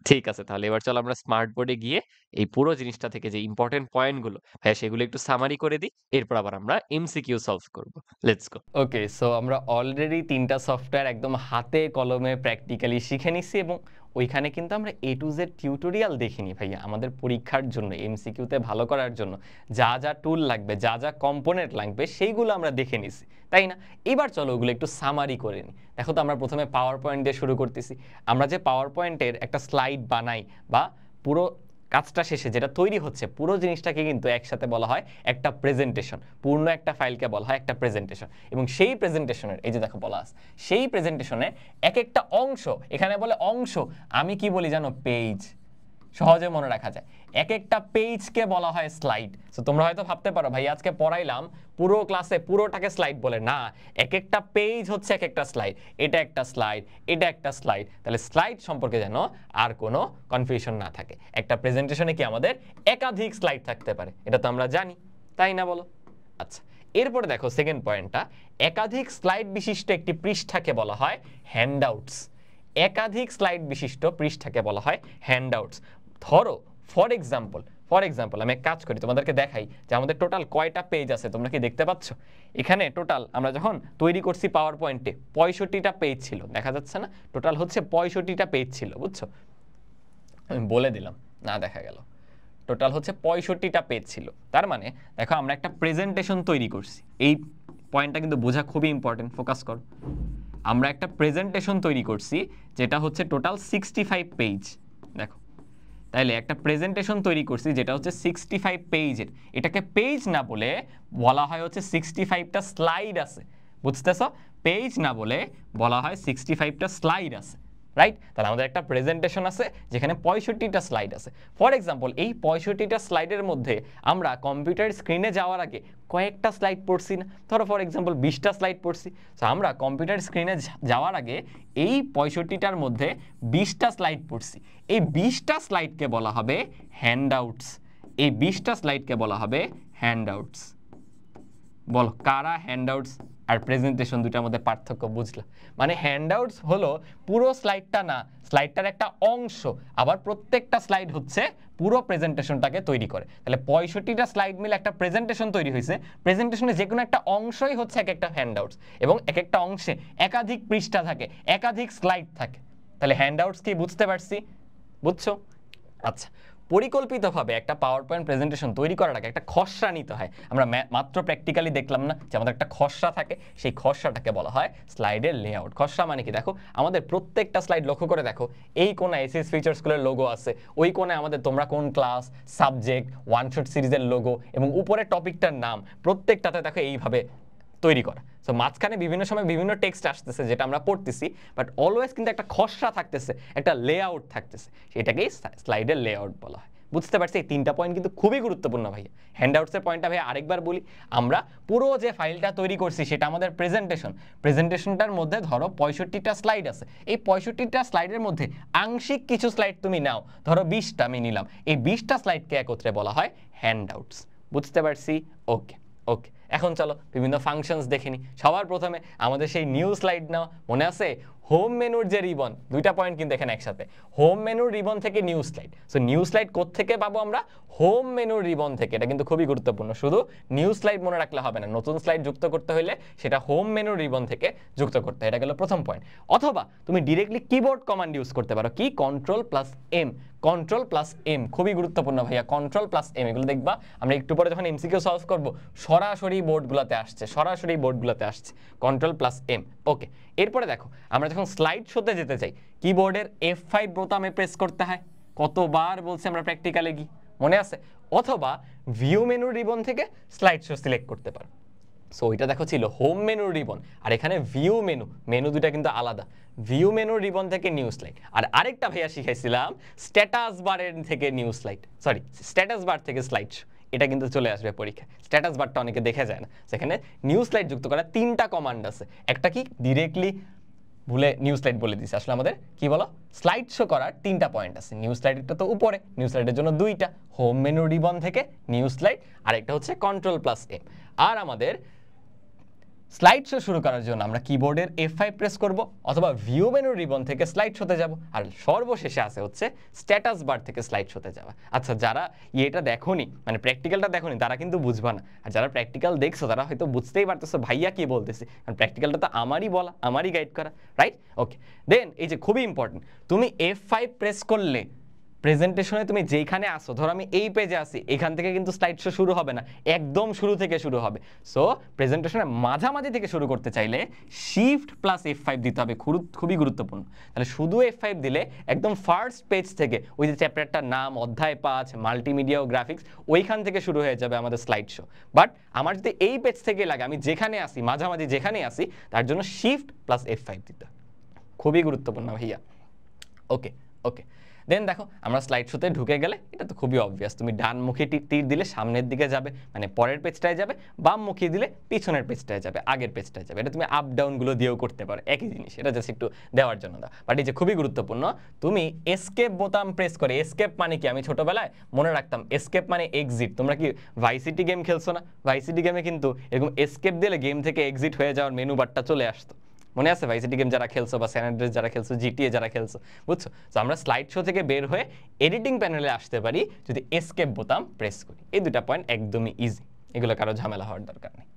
S2: ঠিক আছে, তাহলে এবার চলো আমরা স্মার্ট বোর্ডে গিয়ে এই পুরো জিনিসটা থেকে যে ইম্পর্টেন্ট পয়েন্টগুলো, ভাইয়া সেগুলো একটু সামারি করে দিই। এরপর আবার আমরা এমসিকিউ সলভ করব। Let's go.
S1: ওকে, সো আমরা অলরেডি 3টা সফটওয়্যার একদম হাতে কলমে প্র্যাকটিক্যালি শিখে নিছি এবং ওইখানে কিন্তু আমরা A to Z টিউটোরিয়াল দেখিনি ভাইয়া। আমাদের পরীক্ষার জন্য এমসিকিউতে ভালো করার জন্য যা যা টুল লাগবে, যা যা কম্পোনেন্ট লাগবে সেইগুলো আমরা দেখে নিছি, তাই না? এবার চলো ওগুলো একটু সামারি করে নিই। দেখো তো, আমরা প্রথমে পাওয়ার পয়েন্ট দিয়ে শুরু করতেছি। আমরা যে পাওয়ার পয়েন্টের একটা স্লাইড বানাই বা পুরো কাজটা শেষে যেটা তৈরি হচ্ছে পুরো জিনিসটাকে কিন্তু একসাথে বলা হয় একটা প্রেজেন্টেশন। পূর্ণ একটা ফাইলকে বলা হয় একটা প্রেজেন্টেশন। এবং সেই প্রেজেন্টেশনের, এই যে দেখো বলা আছে, সেই প্রেজেন্টেশনে এক একটা অংশ, এখানে বলে অংশ, আমি কি বলি জানো? পেজ। সহজে মনে রাখা যায়। এক একটা পেজকে বলা হয় স্লাইড। সো তোমরা হয়তো ভাবতে পারো ভাই আজকে পড়াইলাম পুরো ক্লাসে পুরোটাকে স্লাইড বলে, না, এক একটা পেজ হচ্ছে এক একটা স্লাইড। এটা একটা স্লাইড, এটা একটা স্লাইড। তাহলে স্লাইড সম্পর্কে যেন আর কোনো কনফিউশন না থাকে। একটা প্রেজেন্টেশনে কি আমাদের একাধিক স্লাইড থাকতে পারে, এটা তো আমরা জানি, তাই না বলো? আচ্ছা, এরপরে দেখো সেকেন্ড পয়েন্টটা, একাধিক স্লাইড বিশিষ্ট একটি পৃষ্ঠাকে বলা হয় হ্যান্ডআউটস। একাধিক স্লাইড বিশিষ্ট পৃষ্ঠাকে বলা হয় হ্যান্ডআউটস। ধরো ফর এক্সাম্পল আমি এক কাজ করি, তোমাদেরকে দেখাই যে আমাদের টোটাল কয়টা পেজ আছে। তোমরা কি দেখতে পাচ্ছ? এখানে টোটাল আমরা যখন তৈরি করছি পাওয়ার পয়েন্টে 65টা পেজ ছিল, দেখা যাচ্ছে না? টোটাল হচ্ছে 65টা পেজ ছিল, বুঝছো? আমি বলে দিলাম, না দেখা গেল। টোটাল হচ্ছে 65টা পেজ ছিল। তার মানে দেখো আমরা একটা প্রেজেন্টেশন তৈরি করছি। এই পয়েন্টটা কিন্তু বোঝা খুবই ইম্পর্টেন্ট, ফোকাস করো। আমরা একটা প্রেজেন্টেশন তৈরি করছি যেটা হচ্ছে টোটাল 65 পেজ। দেখো, তাইলে একটা প্রেজেন্টেশন তৈরি করছি যেটা হচ্ছে 65 পেজের। এটাকে পেজ না বলে বলা হয় হচ্ছে 65টা স্লাইড আছে। বুঝতেছো? পেজ না বলে বলা হয় 65টা স্লাইড আছে, রাইট? তাহলে আমাদের একটা প্রেজেন্টেশন আছে যেখানে 65টা স্লাইড আছে। ফর এক্সাম্পল, এই 65টা স্লাইডের মধ্যে আমরা কম্পিউটার স্ক্রিনে যাওয়ার আগে কয়েকটা স্লাইড পড়ছি না? ধরো ফর এক্সাম্পল 20টা স্লাইড পড়ছি। তো আমরা কম্পিউটার স্ক্রিনে যাওয়ার আগে এই 65টার মধ্যে 20টা স্লাইড পড়ছি। এই 20টা স্লাইডকে বলা হবে হ্যান্ডআউটস। এই 20টা স্লাইডকে বলা হবে হ্যান্ডআউটস। বলো, কারা হ্যান্ডআউটস আর প্রেজেন্টেশন দুটার মধ্যে পার্থক্য বুঝলা? মানে হ্যান্ডআউটস হলো পুরো স্লাইডটা না, স্লাইডটার একটা অংশ। আবার প্রত্যেকটা স্লাইড হচ্ছে পুরো প্রেজেন্টেশনটাকে তৈরি করে। তাহলে 65টা স্লাইড মিলে একটা প্রেজেন্টেশন তৈরি হয়েছে। প্রেজেন্টেশনে যে কোনো একটা অংশই হচ্ছে এক একটা হ্যান্ডআউটস, এবং এক একটা অংশে একাধিক পৃষ্ঠা থাকে, একাধিক স্লাইড থাকে। তাহলে হ্যান্ডআউটস কি বুঝতে পারছি? বুঝছো? আচ্ছা, পরিকল্পিতভাবে একটা পাওয়ার পয়েন্ট প্রেজেন্টেশন তৈরি করার আগে একটা খসড়া নিতে হয়। আমরা মাত্র প্র্যাকটিক্যালি দেখলাম না যে আমাদের একটা খসড়া থাকে, সেই খসড়াটাকে বলা হয় স্লাইডের লেআউট। খসড়া মানে কি? দেখো, আমাদের প্রত্যেকটা স্লাইড লক্ষ্য করে দেখো, এই কোণে এসএস ফিচার স্কুলের লোগো আছে, ওই কোণে আমাদের তোমরা কোন ক্লাস, সাবজেক্ট, ওয়ান শট সিরিজের লোগো, এবং উপরে টপিকটার নাম, প্রত্যেকটাতে দেখো এইভাবে তৈরি করা। সো মাঝখানে বিভিন্ন সময় বিভিন্ন টেক্সট আসতেছে যেটা আমরা পড়তেছি, বাট অলওয়েজ কিন্তু একটা খসড়া থাকতেছে, একটা লেআউট থাকতেছে, সেটাকেই স্লাইডের লেআউট বলা হয়। বুঝতে পারছি? এই 3টা পয়েন্ট কিন্তু খুবই গুরুত্বপূর্ণ ভাইয়া। হ্যান্ডআউটসের পয়েন্টটা ভাইয়া আরেকবার বলি। আমরা পুরো যে ফাইলটা তৈরি করছি সেটা আমাদের প্রেজেন্টেশনটার মধ্যে ধরো 65টা স্লাইড আছে। এই 65টা স্লাইডের মধ্যে আংশিক কিছু স্লাইড তুমি নাও, ধরো 20টা আমি নিলাম। এই 20টা স্লাইডকে একত্রে বলা হয় হ্যান্ডআউটস। বুঝতে পারছি? ওকে ওকে, এখন চলো বিভিন্ন ফাংশনস দেখে নিই। সবার প্রথমে আমাদের সেই নিউ স্লাইড নাও, মনে আছে? হোম মেনুর যে রিবন, দুইটা পয়েন্ট কিন্তু এখানে একসাথে। হোম মেনুর রিবন থেকে new slide. So new slide কোত্থেকে পাবো আমরা? হোম মেনুর রিবন থেকে। এটা কিন্তু খুবই গুরুত্বপূর্ণ। শুধু নিউ স্লাইড মনে রাখলে হবে না, নতুন স্লাইড যুক্ত করতে হলে সেটা হোম মেনুর রিবন থেকে যুক্ত করতে হয়। এটা গেল প্রথম পয়েন্ট। অথবা তুমি ডিরেক্টলি কিবোর্ড কমান্ড ইউজ করতে পারো। কি? কন্ট্রোল+M। কন্ট্রোল+M খুবই গুরুত্বপূর্ণ ভাইয়া। কন্ট্রোল+M, এগুলো দেখবা আমরা একটু পরে যখন এমসিকিউ সলভ করব সরাসরি বোর্ডগুলোতে আসছে, কন্ট্রোল+M। ওকে, এরপরে দেখো আমরা যখন স্লাইড শোতে যেতে চাই, কিবোর্ডের F5 বোতামে প্রেস করতে হয়। কতবার বলছি আমরা প্র্যাকটিক্যালে গিয়ে, মনে আছে? অথবা ভিউ মেনুর রিবন থেকে স্লাইড শো সিলেক্ট করতে পারো। সো এটা দেখো ছিল হোম মেনুর রিবন, আর এখানে ভিউ মেনু দুটা কিন্তু আলাদা। ভিউ মেনুর রিবন থেকে নিউ স্লাইড। আর আরেকটা ভাইয়া শিখাইছিলাম স্ট্যাটাস বারের থেকে new slide, sorry status bar থেকে স্লাইড শো। এটা কিন্তু চলে আসবে পরীক্ষায়। স্ট্যাটাস বারটা অনেকে দেখে যায় না। সেখানে নিউ স্লাইড যুক্ত করা 3টা কমান্ড আছে। একটা কি? ডিরেক্টলি ভুলে নিউ স্লাইড বলে দিছি, আসলে আমাদের কি বলো স্লাইড শো করার 3টা পয়েন্ট আছে। নিউ স্লাইডটা তো উপরে, নিউ স্লাইডের জন্য 2টা, হোম মেনু রিবন থেকে নিউ স্লাইড, আর একটা হচ্ছে Ctrl+M। আর আমাদের স্লাইড শো শুরু করার জন্য আমরা কিবোর্ডের F5 প্রেস করব, অথবা ভিউ মেনু রিবন থেকে স্লাইড শোতে যাব, আর সর্বশেষে আছে হচ্ছে স্ট্যাটাস বার থেকে স্লাইড শোতে যাওয়া। আচ্ছা, যারা এটা দেখোনি, মানে প্র্যাকটিক্যালটা দেখোনি, তারা কিন্তু বুঝবা না, আর যারা প্র্যাকটিক্যাল দেখছো তারা হয়তো বুঝতেই পারতেছো ভাইয়া কি বলতেছে, কারণ প্র্যাকটিক্যালটা তো আমারই বলা, আমারই গাইড করা, রাইট? ওকে, দেন এই যে খুবই ইম্পর্টেন্ট, তুমি F5 প্রেস করলে প্রেজেন্টেশনে তুমি যেখানে আসো, ধরো আমি এই পেজে আসি, এখান থেকে কিন্তু স্লাইড শো শুরু হবে না, একদম শুরু থেকে শুরু হবে। সো প্রেজেন্টেশনের মাঝামাঝি থেকে শুরু করতে চাইলে Shift+F5 দিতে হবে, খুবই গুরুত্বপূর্ণ। তাহলে শুধু F5 দিলে একদম ফার্স্ট পেজ থেকে, ওই যে চ্যাপ্টারটার নাম অধ্যায় 5 মাল্টিমিডিয়া ও গ্রাফিক্স, ওইখান থেকে শুরু হয়ে যাবে আমাদের স্লাইড শো। বাট আমার যদি এই পেজ থেকে লাগে, আমি যেখানে আসি, মাঝামাঝি যেখানে আসি, তার জন্য Shift+F5 দিতে হবে, খুবই গুরুত্বপূর্ণ ভাইয়া। ওকে ওকে, দেন দেখো আমরা স্লাইড শোতে ঢুকে গেলে এটা তো খুবই অবভিয়াস, তুমি ডানমুখী তীর দিলে সামনের দিকে যাবে, মানে পরের পেজটায় যাবে, বামমুখী দিলে পিছনের পেজটায় যাবে, আগের পেজটায় যাবে। এটা তুমি আপ ডাউনগুলো দিয়েও করতে পারো, একই জিনিস, এটা জাস্ট একটু দেওয়ার জন্য দাও। বাট এই যে খুবই গুরুত্বপূর্ণ, তুমি এসকেপ বোতাম প্রেস করে, এসকেপ মানে কি আমি ছোটবেলায় মনে রাখতাম, এসকেপ মানে এক্সিট। তোমরা কি ভাইসিটি গেম খেলছো না? ভাইসিটি গেমে কিন্তু এরকম এসকেপ দিলে গেম থেকে এক্সিট হয়ে যাওয়ার মেনু বারটা চলে আসতো, মনে আছে? ভাইসিটি গেম যারা খেলছো, বা স্যান অ্যান্ড্রেস যারা খেলছো, জিটিএ যারা খেলছো, বুঝছো? তো আমরা স্লাইড শো থেকে বের হয়ে এডিটিং প্যানেলে আসতে পারি যদি এসকেপ বোতাম প্রেস করি। এই 2টা পয়েন্ট একদমই ইজি, এগুলো কারো ঝামেলা হওয়ার দরকার নেই।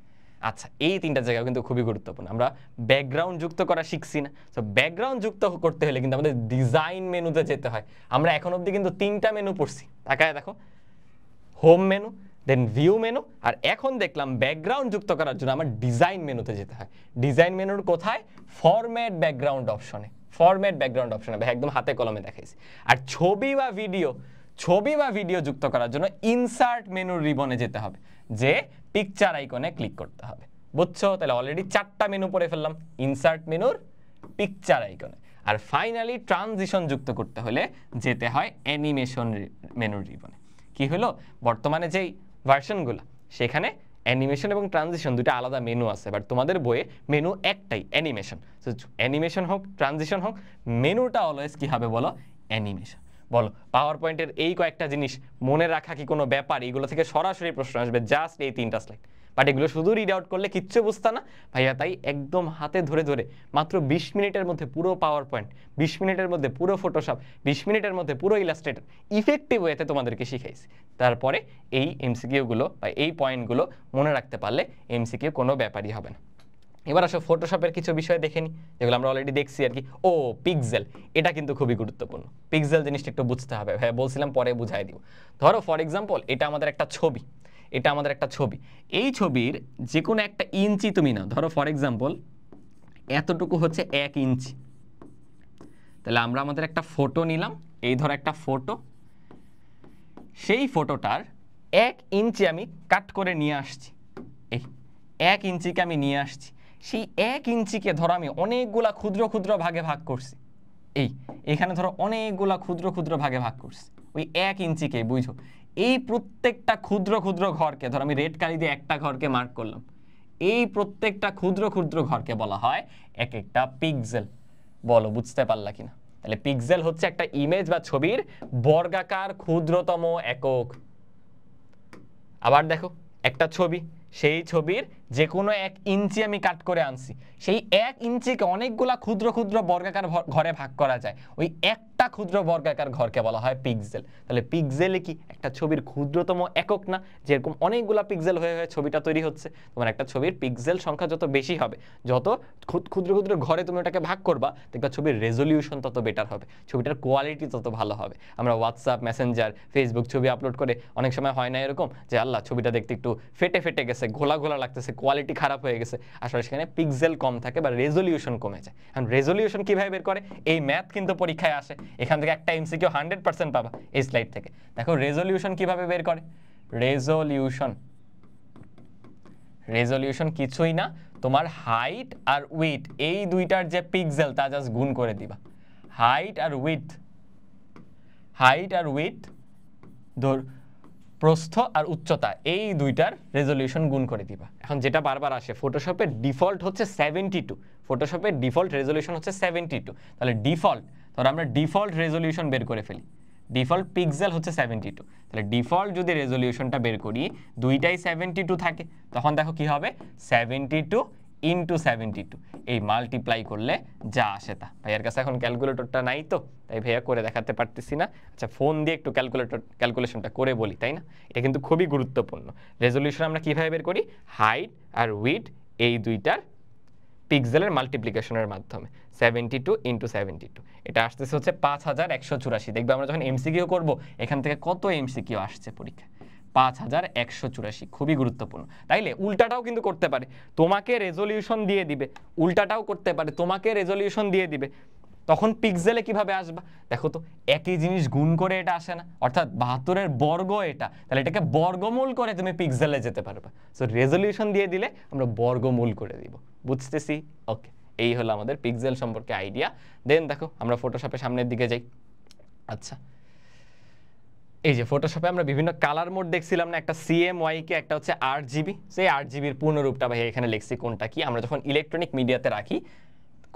S1: আচ্ছা, এই 3টা জায়গা কিন্তু খুবই গুরুত্বপূর্ণ। আমরা ব্যাকগ্রাউন্ড যুক্ত করা শিখছি না, তো ব্যাকগ্রাউন্ড যুক্ত করতে হলে কিন্তু আমাদের ডিজাইন মেনুতে যেতে হয়। আমরা এখন অবধি কিন্তু 3টা মেনু পড়ছি, তাকায় দেখো, হোম মেনু, দেন ভিউ মেনু, আর এখন দেখলাম ব্যাকগ্রাউন্ড যুক্ত করার জন্য আমার ডিজাইন মেনুতে যেতে হয়। ডিজাইন মেনুর কোথায়? ফরম্যাট ব্যাকগ্রাউন্ড অপশনে, ফরম্যাট ব্যাকগ্রাউন্ড অপশনে একদম হাতে কলমে দেখাইছি। আর ছবি বা ভিডিও যুক্ত করার জন্য ইনসার্ট মেনুর রিবনে যেতে হবে, যে পিকচার আইকনে ক্লিক করতে হবে, বুঝছো? তাহলে অলরেডি 4টা মেনু পড়ে ফেললাম, ইনসার্ট মেনুর, পিকচার আইকনে। আর ফাইনালি ট্রানজিশন যুক্ত করতে হলে যেতে হয় অ্যানিমেশন মেনুর রিবনে। কি হলো, বর্তমানে যেই ভার্সনগুলো, সেখানে অ্যানিমেশন এবং ট্রানজিশন 2টা আলাদা মেনু আছে, বাট তোমাদের বইয়ে মেনু একটাই, অ্যানিমেশন। সো অ্যানিমেশন হোক ট্রানজিশন হোক, মেনুটা অলওয়েজ কি হবে বলো? অ্যানিমেশন। বলো, পাওয়ার পয়েন্টের এই কয়েকটা জিনিস মনে রাখা কি কোনো ব্যাপার? এগুলো থেকে সরাসরি প্রশ্ন আসবে, জাস্ট এই 3টা স্লাইড। বাট এগুলো শুধু রিড আউট করলে কিচ্ছু বুঝতা না ভাইয়া, তাই একদম হাতে ধরে ধরে মাত্র 20 মিনিটের মধ্যে পুরো পাওয়ার পয়েন্ট, 20 মিনিটের মধ্যে পুরো ফটোশপ, 20 মিনিটের মধ্যে পুরো ইলাস্ট্রেটর ইফেক্টিভ ওয়েতে তোমাদেরকে শিখাইছি। তারপরে এই এমসিকিউগুলো বা এই পয়েন্টগুলো মনে রাখতে পারলে এমসিকিউ কোনো ব্যাপারই হবে না। এবার আসো ফটোশপের কিছু বিষয় দেখে নিই, যেগুলো আমরা অলরেডি দেখছি আর কি। ও পিক্সেল, এটা কিন্তু খুবই গুরুত্বপূর্ণ। পিক্সেল জিনিসটা একটু বুঝতে হবে, ভাই বলছিলাম পরে বুঝাই দিব। ধরো ফর এক্সাম্পল, এটা আমাদের একটা ছবি, এই ছবির যে কোনো একটা ইঞ্চি তুমি নাও, ধরো ফর এক্সাম্পল এতটুকু হচ্ছে 1 ইঞ্চি। তাহলে আমরা আমাদের একটা ফটো নিলাম, এই ধরো একটা ফটো, সেই ফটোটার 1 ইঞ্চি আমি কাট করে নিয়ে আসছি, এই 1 ইঞ্চিকে আমি নিয়ে আসছি। সেই 1 ইঞ্চিকে ধরো আমি অনেকগুলা ক্ষুদ্র ক্ষুদ্র ভাগে ভাগ করছি, এখানে ধরো অনেকগুলা ক্ষুদ্র ক্ষুদ্র ভাগে ভাগ করছি ওই 1 ইঞ্চিকে, বুঝো? এই প্রত্যেকটা ক্ষুদ্র ক্ষুদ্র ঘরকে, ধরো আমি রেড কালি দিয়ে একটা ঘরকে মার্ক করলাম, এই প্রত্যেকটা ক্ষুদ্র ক্ষুদ্র ঘরকে বলা হয় এক একটা পিক্সেল। বলো বুঝতে পারলা কিনা? তাহলে পিক্সেল হচ্ছে একটা ইমেজ বা ছবির বর্গাকার ক্ষুদ্রতম একক। আবার দেখো একটা ছবি, সেই ছবির যে কোনো 1 ইঞ্চি আমি কাট করে আনছি, সেই 1 ইঞ্চিকে অনেকগুলা ক্ষুদ্র ক্ষুদ্র বর্গাকার ঘরে ভাগ করা যায়, ওই একটা ক্ষুদ্র বর্গাকার ঘরকে বলা হয় পিক্সেল। তাহলে পিক্সেলে কি একটা ছবির ক্ষুদ্রতম একক না? যেরকম অনেকগুলা পিক্সেল হয়ে হয়ে ছবিটা তৈরি হচ্ছে, তোমার একটা ছবির পিক্সেল সংখ্যা যত বেশি হবে, যত ক্ষুদ্র ক্ষুদ্র ঘরে তুমি ওটাকে ভাগ করবা, দেখবা ছবির রেজলিউশন তত বেটার হবে, ছবিটার কোয়ালিটি তত ভালো হবে। আমরা হোয়াটসঅ্যাপ, মেসেঞ্জার, ফেসবুক ছবি আপলোড করে অনেক সময় হয় না এরকম যে আল্লাহ ছবিটা দেখতে একটু ফেটে ফেটে গেছে, ঘোলা ঘোলা লাগতেছে, কোয়ালিটি খারাপ হয়ে গেছে, আসলে সেখানে পিক্সেল কম থাকে বা রেজলিউশন কমে যায়। এখন রেজলিউশন কিভাবে বের করে? এই ম্যাথ কিন্তু পরীক্ষায় আসে, এখান থেকে একটা এমসিকিউ 100% পাবা এই স্লাইড থেকে। দেখো রেজলিউশন কিভাবে বের করে। রেজলিউশন কিছুই না, তোমার হাইট আর উইথ, এই দুইটার যে পিক্সেল তা জাস্ট গুণ করে দিবা। হাইট আর উইথ ধর প্রস্থ আর উচ্চতা এই দুইটার রেজলিউশন গুণ করে দিবা। এখন যেটা বারবার আসে, ফটোশপের ডিফল্ট হচ্ছে 72, ফটোশপের ডিফল্ট রেজলিউশন হচ্ছে 72। তাহলে ডিফল্ট, ধর আমরা ডিফল্ট রেজলিউশন বের করে ফেলি, ডিফল্ট পিক্সেল হচ্ছে 72। তাহলে ডিফল্ট যদি রেজলিউশনটা বের করি, দুইটাই 72 থাকে, তখন দেখো কি হবে 72 ইন্টু 72, এই মাল্টিপ্লাই করলে যা আসে তা। ভাইয়ার কাছে এখন ক্যালকুলেটরটা নাই তো, তাই ভাইয়া করে দেখাতে পারতেছি না। আচ্ছা, ফোন দিয়ে একটু ক্যালকুলেশনটা করে বলি, তাই না? এটা কিন্তু খুবই গুরুত্বপূর্ণ। রেজলিউশন আমরা কিভাবে বের করি? হাইট আর উইড এই দুইটার পিক্সেলের মাল্টিপ্লিকেশনের মাধ্যমে। 72 ইন্টু 72, এটা আসতেছে হচ্ছে 5184। দেখবে আমরা যখন এমসিকিউ করব, এখান থেকে কত এমসিকিউ আসছে পরীক্ষা, 5184, খুবই গুরুত্বপূর্ণ। তাইলে উল্টাটাও কিন্তু করতে পারে, তোমাকে রেজলিউশন দিয়ে দিবে, উল্টাটাও করতে পারে, তোমাকে রেজলিউশন দিয়ে দিবে, তখন পিক্সেলে কিভাবে আসবা? দেখো তো, একই জিনিস গুণ করে এটা আসে না, অর্থাৎ 72-এর বর্গ এটা, তাহলে এটাকে বর্গমূল করে তুমি পিক্সেলে যেতে পারবা। সো রেজলিউশন দিয়ে দিলে আমরা বর্গমূল করে দিব, বুঝতেছি? ওকে, এই হলো আমাদের পিক্সেল সম্পর্কে আইডিয়া। দেন দেখো আমরা ফটোশপের সামনের দিকে যাই। আচ্ছা, এই যে ফটোশপে আমরা বিভিন্ন কালার মোড দেখছিলাম না, একটা CMYK, একটা হচ্ছে RGB। সেই RGBর পূর্ণরূপটা ভাই এখানে লিখছি, কোনটা কি। আমরা যখন ইলেকট্রনিক মিডিয়াতে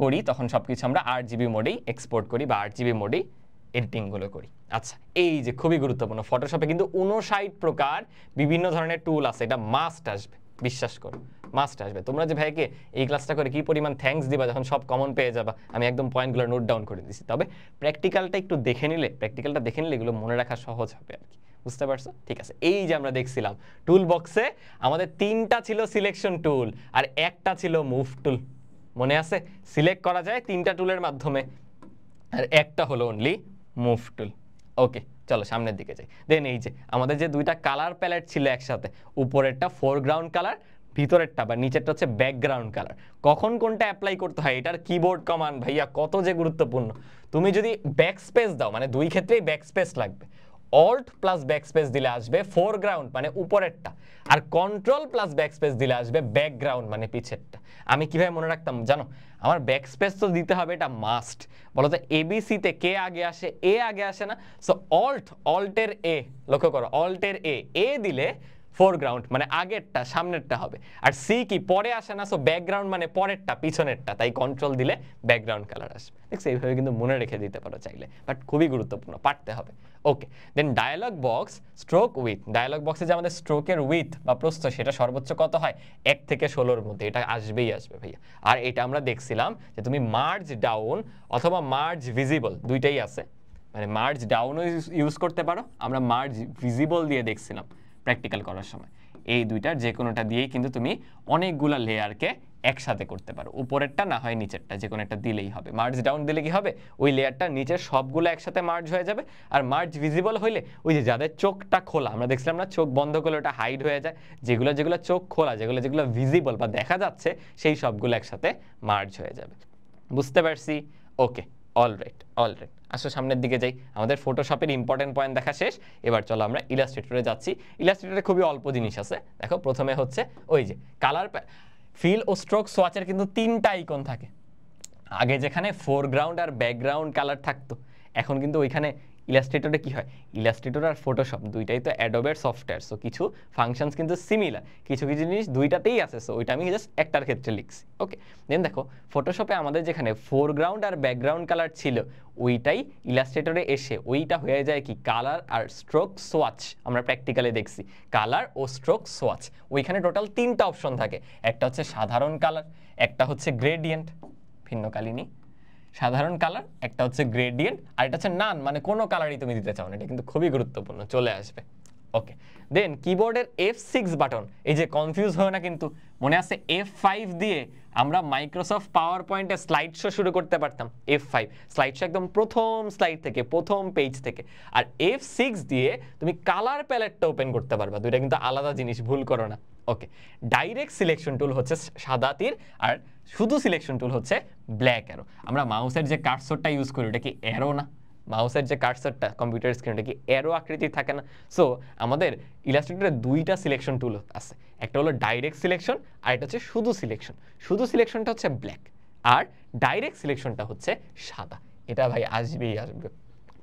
S1: করি তখন সবকিছু আমরা RGB মোডেই এক্সপোর্ট করি বা RGB মোডেই এডিটিংগুলো করি। আচ্ছা, এই যে খুবই গুরুত্বপূর্ণ, ফটোশপে কিন্তু 59 প্রকার বিভিন্ন ধরনের টুল আছে, এটা মাস্ট আসবে, বিশ্বাস করো মাস্ট আসবে। তোমরা যে ভাইকে এই ক্লাসটা করে কি পরিমাণ থ্যাঙ্কস দিবা যখন সব কমন পেয়ে যাবা, আমি একদম পয়েন্টগুলো নোট ডাউন করে দিছি। তবে প্র্যাকটিক্যালটা দেখে নিলে এগুলো মনে রাখা সহজ হবে আর কি, বুঝতে পারছো? ঠিক আছে, এই যে আমরা দেখছিলাম টুল বক্সে আমাদের 3টা ছিল সিলেকশন টুল আর একটা ছিল মুভ টুল, মনে আছে? সিলেক্ট করা যায় 3টা টুলের মাধ্যমে, আর একটা হলো অনলি মুভ টুল। ওকে, চলো সামনের দিকে যাই। দেন এই যে আমাদের যে দুইটা কালার প্যালেট ছিল একসাথে, উপরেরটা ফোরগ্রাউন্ড কালার, ভিতরেরটা বা নিচেরটা হচ্ছে ব্যাকগ্রাউন্ড কালার। কখন কোনটা অ্যাপ্লাই করতে হয়, এটার কিবোর্ড কমান্ড ভাইয়া কত যে গুরুত্বপূর্ণ। তুমি যদি ব্যাকস্পেস দাও, মানে দুই ক্ষেত্রেই ব্যাকস্পেস লাগবে, অল্ট প্লাস ব্যাকস্পেস দিলে আসবে ফোরগ্রাউন্ড মানে উপরেরটা, আর কন্ট্রোল প্লাস ব্যাকস্পেস দিলে আসবে ব্যাকগ্রাউন্ড মানে পিছেরটা। আমি কিভাবে মনে রাখতাম জানো? আমার ব্যাকস্পেস তো দিতে হবে, এটা মাস্ট। বলো তো এবিসিতে কে আগে আসে? এ আগে আসে না? সো অল্টের এ, লক্ষ্য করো, অল্টের এ দিলে ফোরগ্রাউন্ড মানে আগেরটা, সামনেরটা হবে। আর সি কি পরে আসে না? সো ব্যাকগ্রাউন্ড মানে পরেরটা, পিছনেরটা, তাই কন্ট্রোল দিলে ব্যাকগ্রাউন্ড কালার আসবে। দেখছো, এইভাবে কিন্তু মনে রেখে দিতে পারো চাইলে, বাট খুবই গুরুত্বপূর্ণ, পারতে হবে। Okay, then dialogue box, stroke with. Dialogue বক্সে যে আমাদের স্ট্রোকের উইথ বা প্রস্থ, সেটা সর্বোচ্চ কত হয়? 1 থেকে 16-র মধ্যে, এটা আসবেই আসবে ভাইয়া। আর এটা আমরা দেখছিলাম যে তুমি মার্জ ডাউন অথবা মার্জ ভিজিবল দুইটাই আছে, মানে মার্জ ডাউনও ইউজ করতে পারো, আমরা মার্জ ভিজিবল দিয়ে দেখছিলাম প্র্যাকটিক্যাল করার সময়। এই দুইটার যে কোনোটা দিয়েই কিন্তু তুমি অনেকগুলা লেয়ারকে একসাথে করতে পারো, উপরেরটা না হয় নিচেরটা, যে কোনো একটা দিলেই হবে। মার্জ ডাউন দিলে কি হবে? ওই লেয়ারটা নিচের সবগুলো একসাথে মার্জ হয়ে যাবে। আর মার্জ ভিজিবল হইলে ওই যে যাদের চোখটা খোলা, আমরা দেখছিলাম না, চোখ বন্ধ করলে ওটা হাইড হয়ে যায়, যেগুলো চোখ খোলা, যেগুলো ভিজিবল বা দেখা যাচ্ছে, সেই সবগুলো একসাথে মার্জ হয়ে যাবে। বুঝতে পারছি? ওকে, অলরাইট। আসো সামনের দিকে যাই। আমাদের ফটোশপের ইম্পর্টেন্ট পয়েন্ট দেখা শেষ, এবার চলো আমরা ইলাস্ট্রেটরে যাচ্ছি। ইলাস্ট্রেটরে খুবই অল্প জিনিস আছে। দেখো, প্রথমে হচ্ছে ওই যে কালার ফিল ও স্ট্রোক সোয়াচের কিন্তু 3টা আইকন থাকে। আগে যেখানে ফোরগ্রাউন্ড আর ব্যাকগ্রাউন্ড কালার থাকতো, এখন কিন্তু ওইখানে ইলাস্ট্রেটরে কি হয়, ইলাস্ট্রেটর আর ফটোশপ দুইটাই তো অ্যাডোবের সফটওয়্যার, সো কিছু ফাংশনস কিন্তু সিমিলার, কিছু জিনিস দুইটাতেই আছে, সো ওইটা আমি জাস্ট একটার ক্ষেত্রে লিখছি। ওকে, দেন দেখো ফটোশপে আমাদের যেখানে ফোরগ্রাউন্ড আর ব্যাকগ্রাউন্ড কালার ছিল, ওইটাই ইলাস্ট্রেটরে এসে ওইটা হয়ে যায় কি কালার আর স্ট্রোক সোয়াচ। আমরা প্র্যাকটিক্যালে দেখছি কালার ও স্ট্রোক সোয়াচ, ওইখানে টোটাল 3টা অপশন থাকে। একটা হচ্ছে সাধারণ কালার, একটা হচ্ছে গ্রেডিয়েন্ট, ভিন্নকালীনী সাধারণ কালার, একটা হচ্ছে গ্রেডিয়েন্ট, আর এটা হচ্ছে নান, মানে কোনো কালারই তুমি দিতে চাও না। এটা কিন্তু খুবই গুরুত্বপূর্ণ, চলে আসবে। ওকে, দেন কিবোর্ডের F6 বাটন, এই যে কনফিউজ হয় না কিন্তু, মনে আছে F5 দিয়ে আমরা মাইক্রোসফট পাওয়ার পয়েন্টে স্লাইড শো শুরু করতে পারতাম। F5 স্লাইড শো একদম প্রথম স্লাইড থেকে, প্রথম পেজ থেকে। আর F6 দিয়ে তুমি কালার প্যালেটটা ওপেন করতে পারবা, দুইটা কিন্তু আলাদা জিনিস, ভুল করো না। ওকে, ডাইরেক্ট সিলেকশন টুল হচ্ছে সাদা তীর, আর শুধু সিলেকশন টুল হচ্ছে ব্ল্যাক অ্যারো। আমরা মাউসের যে কার্সরটা ইউজ করি, ওটা কি অ্যারো না? মাউসের যে কার্সরটা কম্পিউটার স্ক্রিনটা কি অ্যারো আকৃতির থাকে না? সো আমাদের ইলাস্ট্রেটরে 2টা সিলেকশন টুল আছে, একটা হলো ডাইরেক্ট সিলেকশন, আর এটা হচ্ছে শুধু সিলেকশন। শুধু সিলেকশনটা হচ্ছে ব্ল্যাক, আর ডাইরেক্ট সিলেকশনটা হচ্ছে সাদা। এটা ভাই আসবেই আসবে,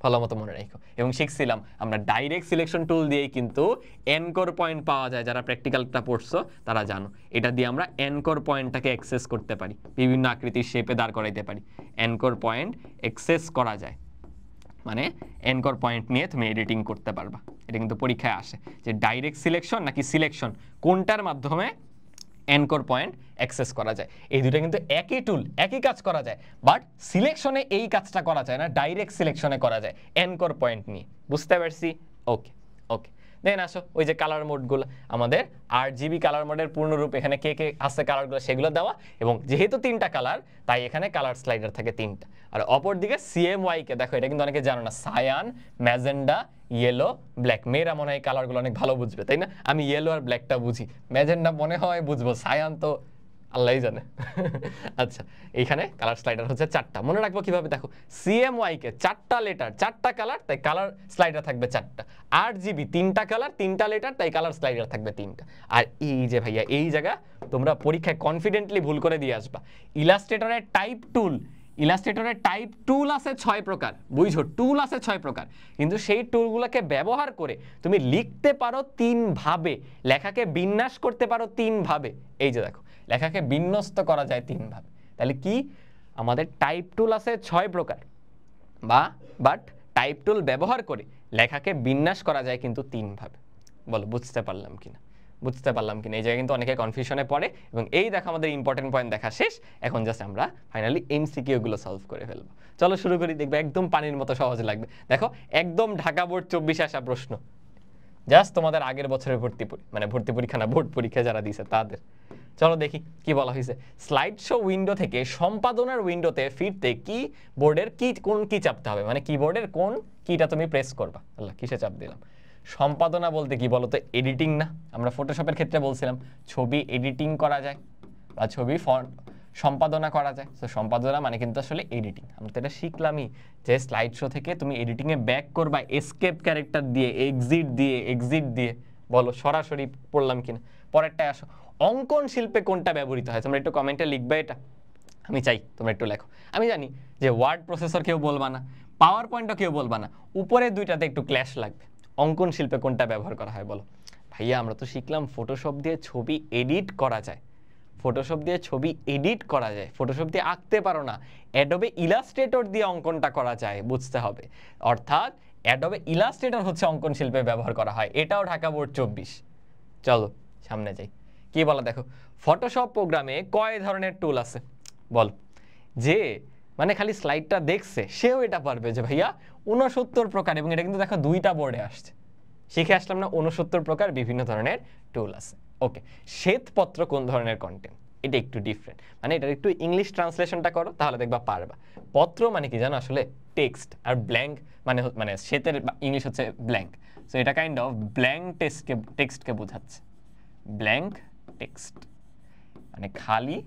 S1: ভালো মতো মনে রাখো। এবং শিখছিলাম আমরা ডাইরেক্ট সিলেকশন টুল দিয়েই কিন্তু এনকোর পয়েন্ট পাওয়া যায়। যারা প্র্যাকটিক্যালটা পড়ছো তারা জানো, এটা দিয়ে আমরা এনকোর পয়েন্টটাকে অ্যাক্সেস করতে পারি, বিভিন্ন আকৃতির শেপে দাঁড় করাইতে পারি। এনকোর পয়েন্ট অ্যাক্সেস করা যায় মানে এনকোর পয়েন্ট নিয়ে তুমি এডিটিং করতে পারবা। এটা কিন্তু পরীক্ষায় আসে যে ডাইরেক্ট সিলেকশন নাকি সিলেকশন কোনটার মাধ্যমে এনকোর পয়েন্ট অ্যাক্সেস করা যায়। এই দুটো কিন্তু একই টুল, একই কাজ করা যায়, বাট সিলেকশনে এই কাজটা করা যায় না, ডাইরেক্ট সিলেকশনে করা যায় এনকোর পয়েন্ট নিয়ে। বুঝতে পারছি? ওকে ওকে। দেন আসো ওই যে কালার মোডগুলো, আমাদের RGB কালার মোডের পূর্ণরূপ এখানে কে কে আছে কালারগুলো সেগুলো দেওয়া, এবং যেহেতু 3টা কালার তাই এখানে কালার স্লাইডার থাকে 3টা। আর অপর দিকে CMY কে দেখো, এটা কিন্তু অনেকে জানো না, সায়ান, ম্যাজেন্ডা, ইয়েলো, ব্ল্যাক। মেয়েরা মনে হয় কালারগুলো অনেক ভালো বুঝবে, তাই না? আমি ইয়েলো আর ব্ল্যাকটা বুঝি, ম্যাজেন্ডা মনে হয় বুঝবো, সায়ান তো আল্লাহই জানে। আচ্ছা, এইখানে কালার স্লাইডার হচ্ছে 4টা। মনে রাখবো কিভাবে? দেখো CMY কে 4টা লেটার 4টা কালার, তাই কালার স্লাইডার থাকবে 4টা। RGB 3টা কালার 3টা লেটার, তাই কালার স্লাইডার থাকবে 3টা। আর এই যে ভাইয়া এই জায়গা তোমরা পরীক্ষায় কনফিডেন্টলি ভুল করে দিয়ে আসবা। ইলাস্ট্রেটরের টাইপ টুল, ইলাস্ট্রেটরের টাইপ টুল আছে 6 প্রকার, বুঝছো? টুল আছে 6 প্রকার, কিন্তু সেই টুলগুলোকে ব্যবহার করে তুমি লিখতে পারো 3 ভাবে, লেখাকে বিন্যাস করতে পারো 3 ভাবে। এই যে দেখো, লেখাকে বিন্যস্ত করা যায় 3 ভাবে। তাহলে কি আমাদের টাইপ টুল আছে 6 প্রকার, বাট টাইপ টুল ব্যবহার করে লেখাকে বিন্যাস করা যায় কিন্তু 3 ভাবে। বলো বুঝতে পারলাম কিনা? বুঝতে পারলাম কিনা? এই জায়গায় কিন্তু অনেকে কনফিউশনে পড়ে। এবং এই দেখো আমাদের ইম্পর্টেন্ট পয়েন্ট দেখা শেষ, এখন জাস্ট আমরা ফাইনালি MCQ গুলো সলভ করে ফেলবো। চলো শুরু করি, দেখবে একদম পানির মতো সহজ লাগবে। দেখো একদম ঢাকা বোর্ড 24 আসা প্রশ্ন, জাস্ট তোমাদের আগের বছরের ভর্তি পরীক্ষা না, বোর্ড পরীক্ষা যারা দিয়েছে তাদের। চলো দেখি কি বলা হয়েছে। স্লাইড শো উইন্ডো থেকে সম্পাদনার উইন্ডোতে ফিরতে কি বোর্ডের কোন কি চাপতে হবে, মানে কিবোর্ডের কোন কিটা তুমি প্রেস করবা। আল্লাহ, কিসে চাপ দিলাম? সম্পাদনা বলতে কি বলো তো? এডিটিং না? আমরা ফটোশপের ক্ষেত্রে বলছিলাম ছবি এডিটিং করা যায় বা ছবি সম্পাদনা করা যায়। তো সম্পাদনা মানে কিন্তু আসলে এডিটিং। আমরা তো এটা শিখলামই যে স্লাইড শো থেকে তুমি এডিটিংয়ে ব্যাক করবা এসকেপ ক্যারেক্টার দিয়ে, এক্সিট দিয়ে। বলো সরাসরি পড়লাম কিনা? পরেরটায় আসো, অঙ্কন শিল্পে কোনটা ব্যবহৃত হয়? তোমরা একটু কমেন্টে লিখবে, এটা আমি চাই তোমরা একটু লেখো। আমি জানি যে ওয়ার্ড প্রসেসর কেউ বলবা না, পাওয়ার পয়েন্টও কেউ বলবা না, উপরে দুইটাতে একটু ক্ল্যাশ লাগবে। অঙ্কন শিল্পে কোনটা ব্যবহার করা হয় বলো? ভাইয়া আমরা তো শিখলাম ফটোশপ দিয়ে ছবি এডিট করা যায়, ফটোশপ দিয়ে ছবি এডিট করা যায়, ফটোশপ দিয়ে আঁকতে পারো না, অ্যাডোবে ইলাস্ট্রেটর দিয়ে অঙ্কনটা করা যায়, বুঝতে হবে। অর্থাৎ অ্যাডোবে ইলাস্ট্রেটর হচ্ছে অঙ্কন শিল্পে ব্যবহার করা হয়, এটাও ঢাকা বোর্ড 24। চলো সামনে যাই, কি বলা দেখো। ফটোশপ প্রোগ্রামে কয় ধরনের টুল আছে বল? যে মানে খালি স্লাইডটা দেখছে সেও এটা পারবে যে ভাইয়া 69 প্রকার, এবং এটা কিন্তু দেখো 2টা বোর্ডে আসছে। শিখে আসলাম না 69 প্রকার বিভিন্ন ধরনের টুল আছে। ওকে, শ্বেতপত্র কোন ধরনের কন্টেন্ট? এটা একটু ডিফারেন্ট, মানে এটা একটু ইংলিশ ট্রান্সলেশনটা করো তাহলে দেখবা পারবা। পত্র মানে কি জানো? আসলে টেক্সট, আর ব্ল্যাঙ্ক মানে শ্বেতের ইংলিশ হচ্ছে ব্ল্যাঙ্ক। সো এটা কাইন্ড অফ ব্ল্যাঙ্ক টেক্সটকে বোঝাচ্ছে। ব্ল্যাঙ্ক টেক্সট মানে খালি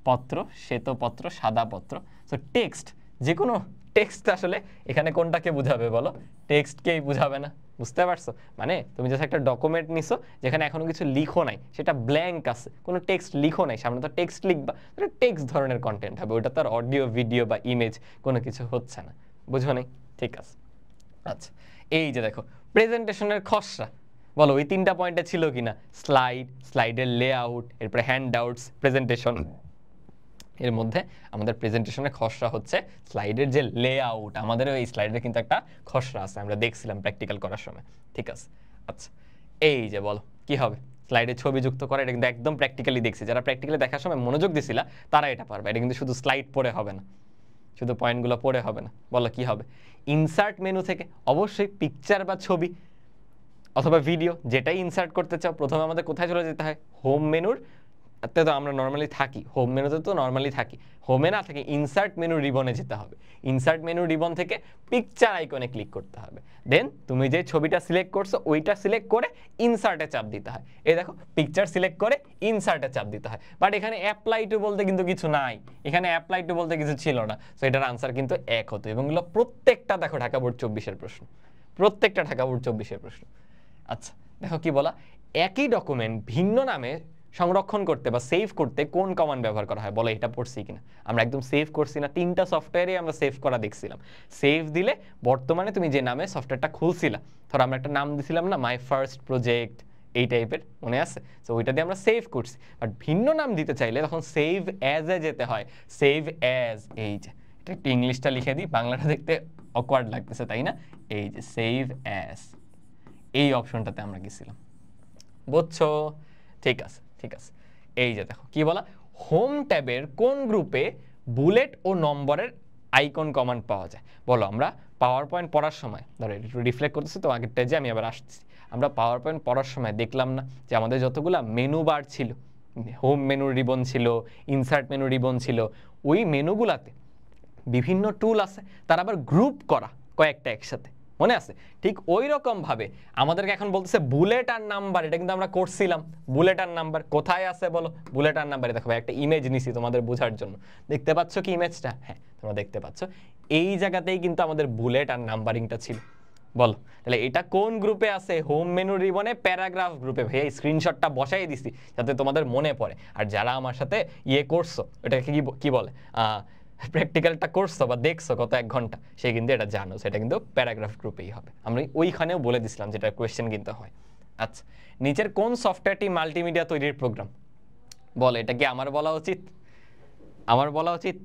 S1: পত্র, শ্বেতপত্র, সাদা পত্র। সো টেক্সট, যে কোনো টেক্সট আসলে এখানে কোনটাকে বুঝাবে বলো? টেক্সটকেই বুঝাবে না? বুঝতে পারছো? মানে তুমি জাস্ট একটা ডকুমেন্ট নিছো যেখানে এখনো কিছু লিখো নাই, সেটা ব্ল্যাঙ্ক আছে, কোনো টেক্সট লিখো নাই, সামনে তো টেক্সট লিখবা, এটা টেক্সট ধরনের কন্টেন্ট হবে। ওটা তার অডিও, ভিডিও বা ইমেজ কোনো কিছু হচ্ছে না। বুঝো নাই? ঠিক আছে। আচ্ছা, এই যে দেখো প্রেজেন্টেশনের খসড়া, বলো ওই 3টা পয়েন্টে ছিল কিনা? স্লাইডের লেআউট, এরপরে হ্যান্ডআউটস, প্রেজেন্টেশন। এর মধ্যে আমাদের প্রেজেন্টেশনের খসড়া হচ্ছে স্লাইডের যে লেআউট। আমাদের ওই স্লাইডের কিন্তু একটা খসড়া আছে, আমরা দেখছিলাম প্র্যাকটিক্যাল করার সময়। ঠিক আছে। আচ্ছা, এই যে বলো কি হবে? স্লাইডে ছবি যুক্ত করা, এটা কিন্তু একদম প্র্যাকটিক্যালি দেখছি। যারা প্র্যাকটিক্যালি দেখার সময় মনোযোগ দিছিলা তারা এটা পারবে। এটা কিন্তু শুধু স্লাইড পড়ে হবে না, শুধু পয়েন্টগুলো পড়ে হবে না। বলো কি হবে? ইনসার্ট মেনু থেকে অবশ্যই পিকচার বা ছবি অথবা ভিডিও যেটাই ইনসার্ট করতে চাও, প্রথমে আমাদের কোথায় চলে যেতে হয়? হোম মেনুর তে তো আমরা নর্মালি থাকি, হোম মেনুতে তো নর্মালি থাকি, হোমে না থেকে ইনসার্ট মেনু রিবনে যেতে হবে। ইনসার্ট মেনু রিবন থেকে পিকচার আইকনে ক্লিক করতে হবে। দেন তুমি যে ছবিটা সিলেক্ট করছো ওইটা সিলেক্ট করে ইনসার্টে চাপ দিতে হয়। এই দেখো পিকচার সিলেক্ট করে ইনসার্টে চাপ দিতে হয়। বাট এখানে অ্যাপ্লাই টু বলতে কিন্তু কিছু নাই, এখানে অ্যাপ্লাই টু বলতে কিছু ছিল না। সো এটার আনসার কিন্তু 1 হতো। এবং এগুলো প্রত্যেকটা দেখো ঢাকা বোর্ড 24-এর প্রশ্ন, প্রত্যেকটা ঢাকা বোর্ড 24-এর প্রশ্ন। আচ্ছা দেখো কি বলা, একই ডকুমেন্ট ভিন্ন নামে সংরক্ষণ করতে বা সেভ করতে কোন কমান্ড ব্যবহার করা হয় বলো, এটা পড়ছি কিনা? আমরা একদম সেভ করছি না, 3টা সফটওয়্যারে আমরা সেভ করা দেখছিলাম। সেভ দিলে বর্তমানে তুমি যে নামে সফটওয়্যারটা খুলছিলা, ধরো আমরা একটা নাম দিছিলাম না, মাই ফার্স্ট প্রজেক্ট, এই টাইপের, মনে আছে? সো ওইটা দিয়ে আমরা সেভ করছি। বাট ভিন্ন নাম দিতে চাইলে তখন সেভ অ্যাজে যেতে হয়। সেভ অ্যাজ, এই যে এটা একটু ইংলিশটা লিখে দিই, বাংলাটা দেখতে অকওয়ার্ড লাগতেছে তাই না? এই যে সেভ অ্যাজ, এই অপশনটাতে আমরা গেছিলাম, বুঝছো? ঠিক আছে, ঠিক আছে। এই যে দেখো কি বলা, হোম ট্যাবের কোন গ্রুপে বুলেট ও নম্বরের আইকন কমান্ড পাওয়া যায় বলো। আমরা পাওয়ার পয়েন্ট পড়ার সময়, ধরো একটু রিফ্লেক্ট করতেছি তো আগেরটা, যে আমি আবার আসছি, আমরা পাওয়ার পয়েন্ট পড়ার সময় দেখলাম না যে আমাদের যতগুলা মেনু বার ছিল, হোম মেনু রিবন ছিল, ইনসার্ট মেনু রিবন ছিল, ওই মেনুগুলাতে বিভিন্ন টুল আছে, তার আবার গ্রুপ করা কয়েকটা একসাথে, মনে আছে? ঠিক ওই রকম ভাবে আমাদেরকে এখন বলতেছে বুলেট আর নাম্বার, এটা কিন্তু আমরা করছিলাম। বুলেট আর নাম্বার কোথায় আছে বলো? বুলেট আর নাম্বারে দেখো একটা ইমেজ নিছি তোমাদের বোঝার জন্য, দেখতে পাচ্ছ কি ইমেজটা? হ্যাঁ, তোমরা দেখতে পাচ্ছ, এই জায়গাতেই কিন্তু আমাদের বুলেট আর নাম্বারিংটা ছিল। বলো তাহলে এটা কোন গ্রুপে আছে? হোম মেনু রিবনে প্যারাগ্রাফ গ্রুপে। ভাইয়া স্ক্রিনশটটা বসাই দিছি যাতে তোমাদের মনে পড়ে। আর যারা আমার সাথে ইয়ে করছো, এটাকে কি বলে, প্র্যাকটিক্যালটা করছো বা দেখছো কত 1 ঘন্টা, সে কিন্তু এটা জানো, সেটা কিন্তু প্যারাগ্রাফ গ্রুপেই হবে। আমরা ওইখানেও বলে দিছিলাম যেটা কোয়েশ্চেন কিন্তু হয়। আচ্ছা, নিচের কোন সফটওয়্যারটি মাল্টিমিডিয়া তৈরির প্রোগ্রাম? বল, এটা কি আমার বলা উচিত? আমার বলা উচিত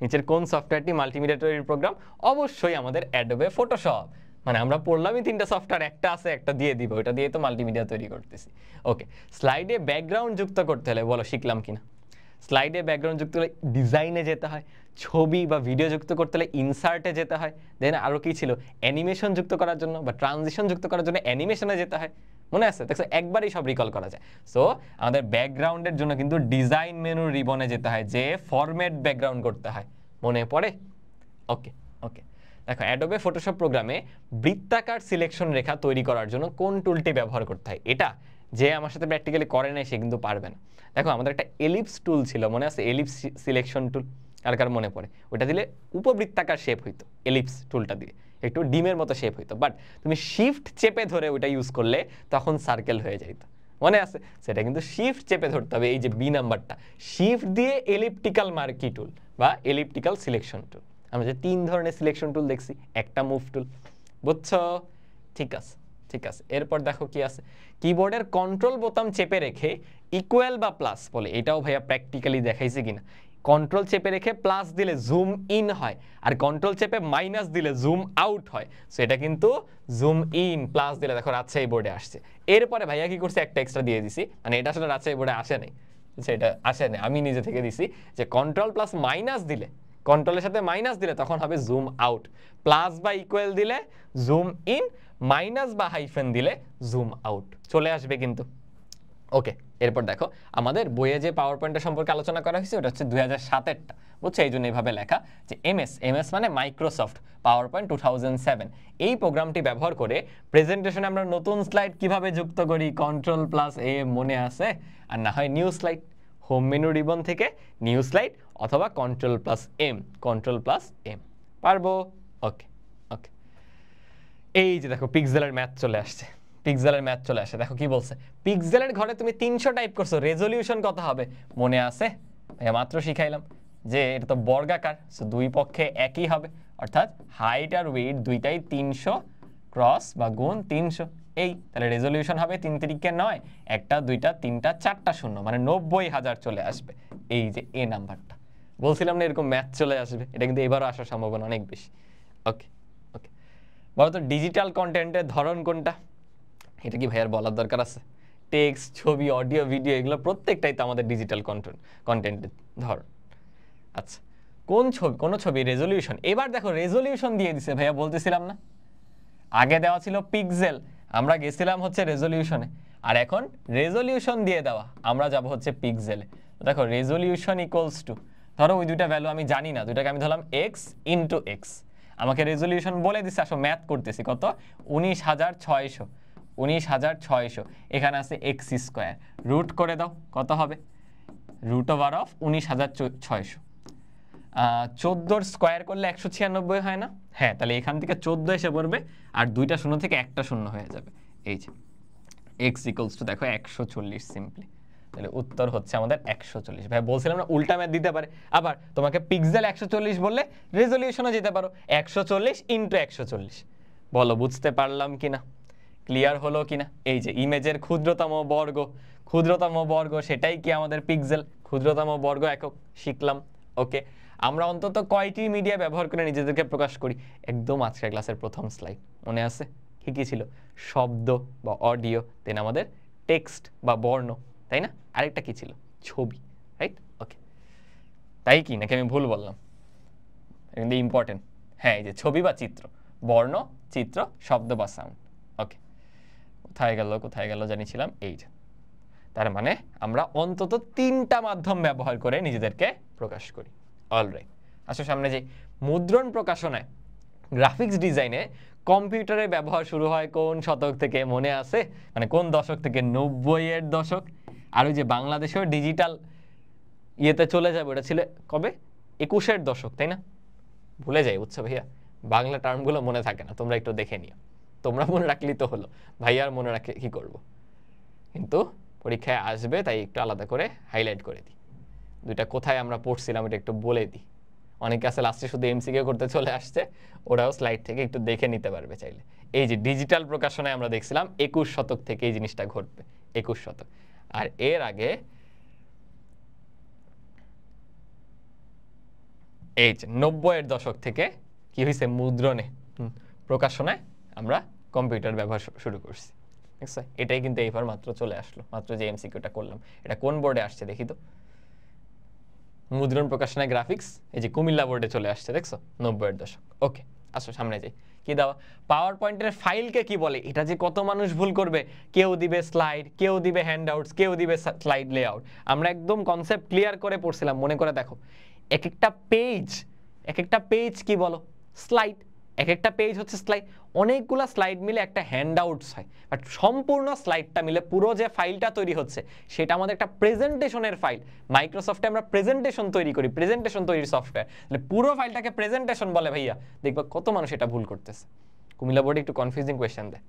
S1: নিচের কোন সফটওয়্যারটি মাল্টিমিডিয়া তৈরির প্রোগ্রাম? অবশ্যই আমাদের অ্যাডোবে ফটোশপ। মানে আমরা পড়লামই 3টা সফটওয়্যার, একটা আছে একটা দিয়ে দিব, ওটা দিয়ে তো মাল্টিমিডিয়া তৈরি করতেছি। ওকে, স্লাইডে ব্যাকগ্রাউন্ড যুক্ত করতে হলে বলো শিখলাম কিনা? স্লাইডে ব্যাকগ্রাউন্ড যুক্ত হলে ডিজাইনে যেতে হয়, ছবি বা ভিডিও যুক্ত করতে হলে ইনসার্টে যেতে হয়, দেন আরও কি ছিল, অ্যানিমেশন যুক্ত করার জন্য বা ট্রানজিশন যুক্ত করার জন্য অ্যানিমেশনে যেতে হয়, মনে আছে? দেখো একবারই সব রিকল করা যায়। সো আমাদের ব্যাকগ্রাউন্ডের জন্য কিন্তু ডিজাইন মেনু রিবনে যেতে হয়, যে ফরম্যাট ব্যাকগ্রাউন্ড করতে হয়, মনে পড়ে? ওকে, ওকে। দেখো অ্যাডোবে ফটোশপ প্রোগ্রামে বৃত্তাকার সিলেকশন রেখা তৈরি করার জন্য কোন টুলটি ব্যবহার করতে হয়? এটা যে আমার সাথে প্র্যাকটিক্যালি করে নাই সে কিন্তু পারবে না। দেখো আমাদের একটা এলিপস টুল ছিল, মনে আছে? এলিপস সিলেকশন টুল, কার কার মনে পড়ে? ওটা দিলে উপবৃত্তাকার শেপ হইতো, এলিপস টুলটা দিয়ে একটু ডিমের মতো শেপ হইতো, বাট তুমি শিফট চেপে ধরে ওটা ইউজ করলে তখন সার্কেল হয়ে যাইত, মনে আছে? সেটা কিন্তু শিফট চেপে ধরতে হবে, এই যে বি নাম্বারটা, শিফট দিয়ে এলিপ্টিক্যাল মার্কি টুল বা এলিপ্টিক্যাল সিলেকশন টুল। আমরা যে 3 ধরনের সিলেকশন টুল দেখছি, একটা মুভ টুল, বুঝছো? ঠিক আছে, ঠিক আছে। এরপর দেখো কি আছে, কিবোর্ডের কন্ট্রোল বোতাম চেপে রেখে ইকুয়াল বা প্লাস বলে, এটাও ভাইয়া প্র্যাকটিক্যালি দেখাইছে কিনা। কন্ট্রোল চেপে রেখে প্লাস দিলে জুম ইন হয়, আর কন্ট্রোল চেপে মাইনাস দিলে জুম আউট হয়। সো এটা কিন্তু জুম ইন, প্লাস দিলে দেখো রাজশাহী বোর্ডে আসছে। এরপরে ভাইয়া কি করছে, একটা এক্সট্রা দিয়ে দিছি, মানে এটা আসলে রাজশাহী বোর্ডে আসে নাই, সেটা আসে নাই, আমি নিজে থেকে দিছি, যে কন্ট্রোল প্লাস মাইনাস দিলে, কন্ট্রোলের সাথে মাইনাস দিলে তখন হবে জুম আউট, প্লাস বা ইকুয়াল দিলে জুম ইন, মাইনাস বা হাইফেন দিলে জুম আউট চলে আসবে কিন্তু। ওকে, এরপর দেখো আমাদের বইয়ে যে পাওয়ার পয়েন্টের সম্পর্কে আলোচনা করা হয়েছে ওটা হচ্ছে 2007-এরটা, বুঝছো? এই জন্য এইভাবে লেখা যে এমএস মানে মাইক্রোসফট পাওয়ার পয়েন্ট 2007। এই প্রোগ্রামটি ব্যবহার করে প্রেজেন্টেশনে আমরা নতুন স্লাইড কিভাবে যুক্ত করি? কন্ট্রোল প্লাস এ, মনে আছে? আর না হয় new slide, home menu ribbon থেকে নিউ স্লাইড অথবা control plus M, control plus M, পারবো? ওকে, ওকে। এই যে দেখো পিক্সেলের ম্যাথ চলে আসছে, পিক্সেলের ম্যাথ চলে আসে। দেখো কি বলছে, পিক্সেলের ঘরে তুমি 300 টাইপ করছো, রেজলিউশন কত হবে মনে আছে? মাত্র শিখাইলাম যে এটা তো বর্গাকার, সো দুই পক্ষে একই হবে, অর্থাৎ হাইট আর উইডথ দুইটাই 300 ক্রস বা গুণ 300। এই তাহলে রেজলিউশন হবে 3 3 9, একটা দুইটা তিনটা চারটা শূন্য, মানে 90,000 চলে আসবে। এই যে এ নাম্বারটা বলছিলাম না এরকম ম্যাথ চলে আসবে, এটা কিন্তু এবারও আসার সম্ভাবনা অনেক বেশি। ওকে, ওকে। বলতো ডিজিটাল কন্টেন্টের ধরন কোনটা? এটা কি ভাইয়ার বলার দরকার আছে? টেক্সট, ছবি, অডিও, ভিডিও, এগুলো প্রত্যেকটাই তো আমাদের ডিজিটাল কন্টেন্টের ধরন। আচ্ছা, কোন ছবি রেজলিউশন? এবার দেখো রেজলিউশন দিয়ে দিছে ভাইয়া, বলতেছিলাম না আগে দেওয়া ছিল পিক্সেল, আমরা গেছিলাম হচ্ছে রেজলিউশনে, আর এখন রেজলিউশন দিয়ে দেওয়া, আমরা যাব হচ্ছে পিক্সেলে। দেখো রেজলিউশন ইকুয়ালস টু, ধরো ওই দুইটা ভ্যালু আমি জানি না, দুইটাকে আমি ধরলাম এক্স ইন্টু এক্স, আমাকে রেজলিউশন বলে দিচ্ছে, আসো ম্যাথ করতেছি, কত? 19,600, 19,600, এখানে আছে এক্স স্কোয়ার, রুট করে দাও, কত হবে? রুট ওভার অফ 19,600, 14 স্কোয়ার করলে 196 হয় না? হ্যাঁ, তাহলে এখান থেকে 14 এসে পড়বে, আর দুইটা শূন্য থেকে একটা শূন্য হয়ে যাবে। এই যে এক্স ইকুয়ালস টু দেখো 140 সিম্পলি, তাহলে উত্তর হচ্ছে আমাদের 140। ভাই বলছিলাম না উল্টা ম্যাথ দিতে পারে। আবার তোমাকে পিক্সেল 140 বললে রেজলিউশনে যেতে পারো 140 ইন্টু 140। বলো বুঝতে পারলাম কিনা, ক্লিয়ার হলো কিনা? এই যে ইমেজের ক্ষুদ্রতম বর্গ সেটাই কি আমাদের পিক্সেল, ক্ষুদ্রতম বর্গ একক শিখলাম। ওকে, আমরা অন্তত কয়টি মিডিয়া ব্যবহার করে নিজেদেরকে প্রকাশ করি? একদম আজকের ক্লাসের প্রথম স্লাইড মনে আছে কি কি ছিল? শব্দ বা অডিও, দেন আমাদের টেক্সট বা বর্ণ, তাই না? আরেকটা কি ছিল? ছবি, রাইট? ওকে, তাই কি নাকি আমি ভুল বললাম? কিন্তু ইম্পর্টেন্ট, হ্যাঁ এই যে ছবি বা চিত্র, বর্ণ, চিত্র, শব্দ বা সাউন্ড। ওকে, কোথায় গেল জানিছিলাম, এই যে। তার মানে আমরা অন্তত 3টা মাধ্যম ব্যবহার করে নিজেদেরকে প্রকাশ করি। অলরাইট, আসো সামনে যে মুদ্রণ প্রকাশনায়, গ্রাফিক্স ডিজাইনে কম্পিউটারের ব্যবহার শুরু হয় কোন শতক থেকে মনে আছে? মানে কোন দশক থেকে? 90-এর দশক। আর ওই যে বাংলাদেশেও ডিজিটাল ইয়েতে চলে যাবে, ওটা ছিল কবে? 21-এর দশক, তাই না? ভুলে যাই, বুঝছো ভাইয়া, বাংলা টার্মগুলো মনে থাকে না, তোমরা একটু দেখে নিও। তোমরা মনে রাখলেই তো হলো, ভাইয়ার মনে রাখে কি করব? কিন্তু পরীক্ষায় আসবে তাই একটু আলাদা করে হাইলাইট করে দিই। দুইটা কোথায় আমরা পড়ছিলাম এটা একটু বলে দিই। অনেকে আছে লাস্টে শুধু এমসিকিউ করতে চলে আসছে, ওরাও স্লাইড থেকে একটু দেখে নিতে পারবে চাইলে। এই যে ডিজিটাল প্রকাশনায় আমরা দেখছিলাম 21 শতক থেকে এই জিনিসটা ঘটবে, 21 শতক। আর এর আগে এই যে 90-এর দশক থেকে কি হয়েছে? মুদ্রণে, প্রকাশনায় আমরা কম্পিউটার ব্যবহার শুরু করছি। দেখছো, এটাই কিন্তু এইবার মাত্র চলে আসলো, মাত্র যে এমসিকিউটা করলাম। এটা কোন বোর্ডে আসছে দেখি তো? মুদ্রণ প্রকাশনায় গ্রাফিক্স, এই যে কুমিল্লা বোর্ডে চলে আসছে, দেখছো? 90-এর দশক। ওকে, আসো সামনে যাই। কি দেওয়া? পাওয়ার পয়েন্টের ফাইলকে কি বলে? এটা যে কত মানুষ ভুল করবে। কেউ দিবে স্লাইড, কেউ দিবে হ্যান্ডআউটস, কেউ দিবে স্লাইড লেআউট। আমরা একদম কনসেপ্ট ক্লিয়ার করে পড়ছিলাম, মনে করে দেখো। এক একটা পেজ কি বলো? স্লাইড। এক একটা পেজ হচ্ছে স্লাইড। অনেকগুলো স্লাইড মিলে একটা হ্যান্ডআউটস হয়, বাট সম্পূর্ণ স্লাইডটা মিলে পুরো যে ফাইলটা তৈরি হচ্ছে সেটা আমাদের একটা প্রেজেন্টেশনের ফাইল। মাইক্রোসফটে আমরা প্রেজেন্টেশন তৈরি করি, প্রেজেন্টেশন তৈরির সফটওয়্যার, তাহলে পুরো ফাইলটাকে প্রেজেন্টেশন বলে। ভাইয়া দেখবা কত মানুষ এটা ভুল করতেছে। কুমিল্লা বোর্ডে একটু কনফিউজিং কোয়েশ্চেন দেয়।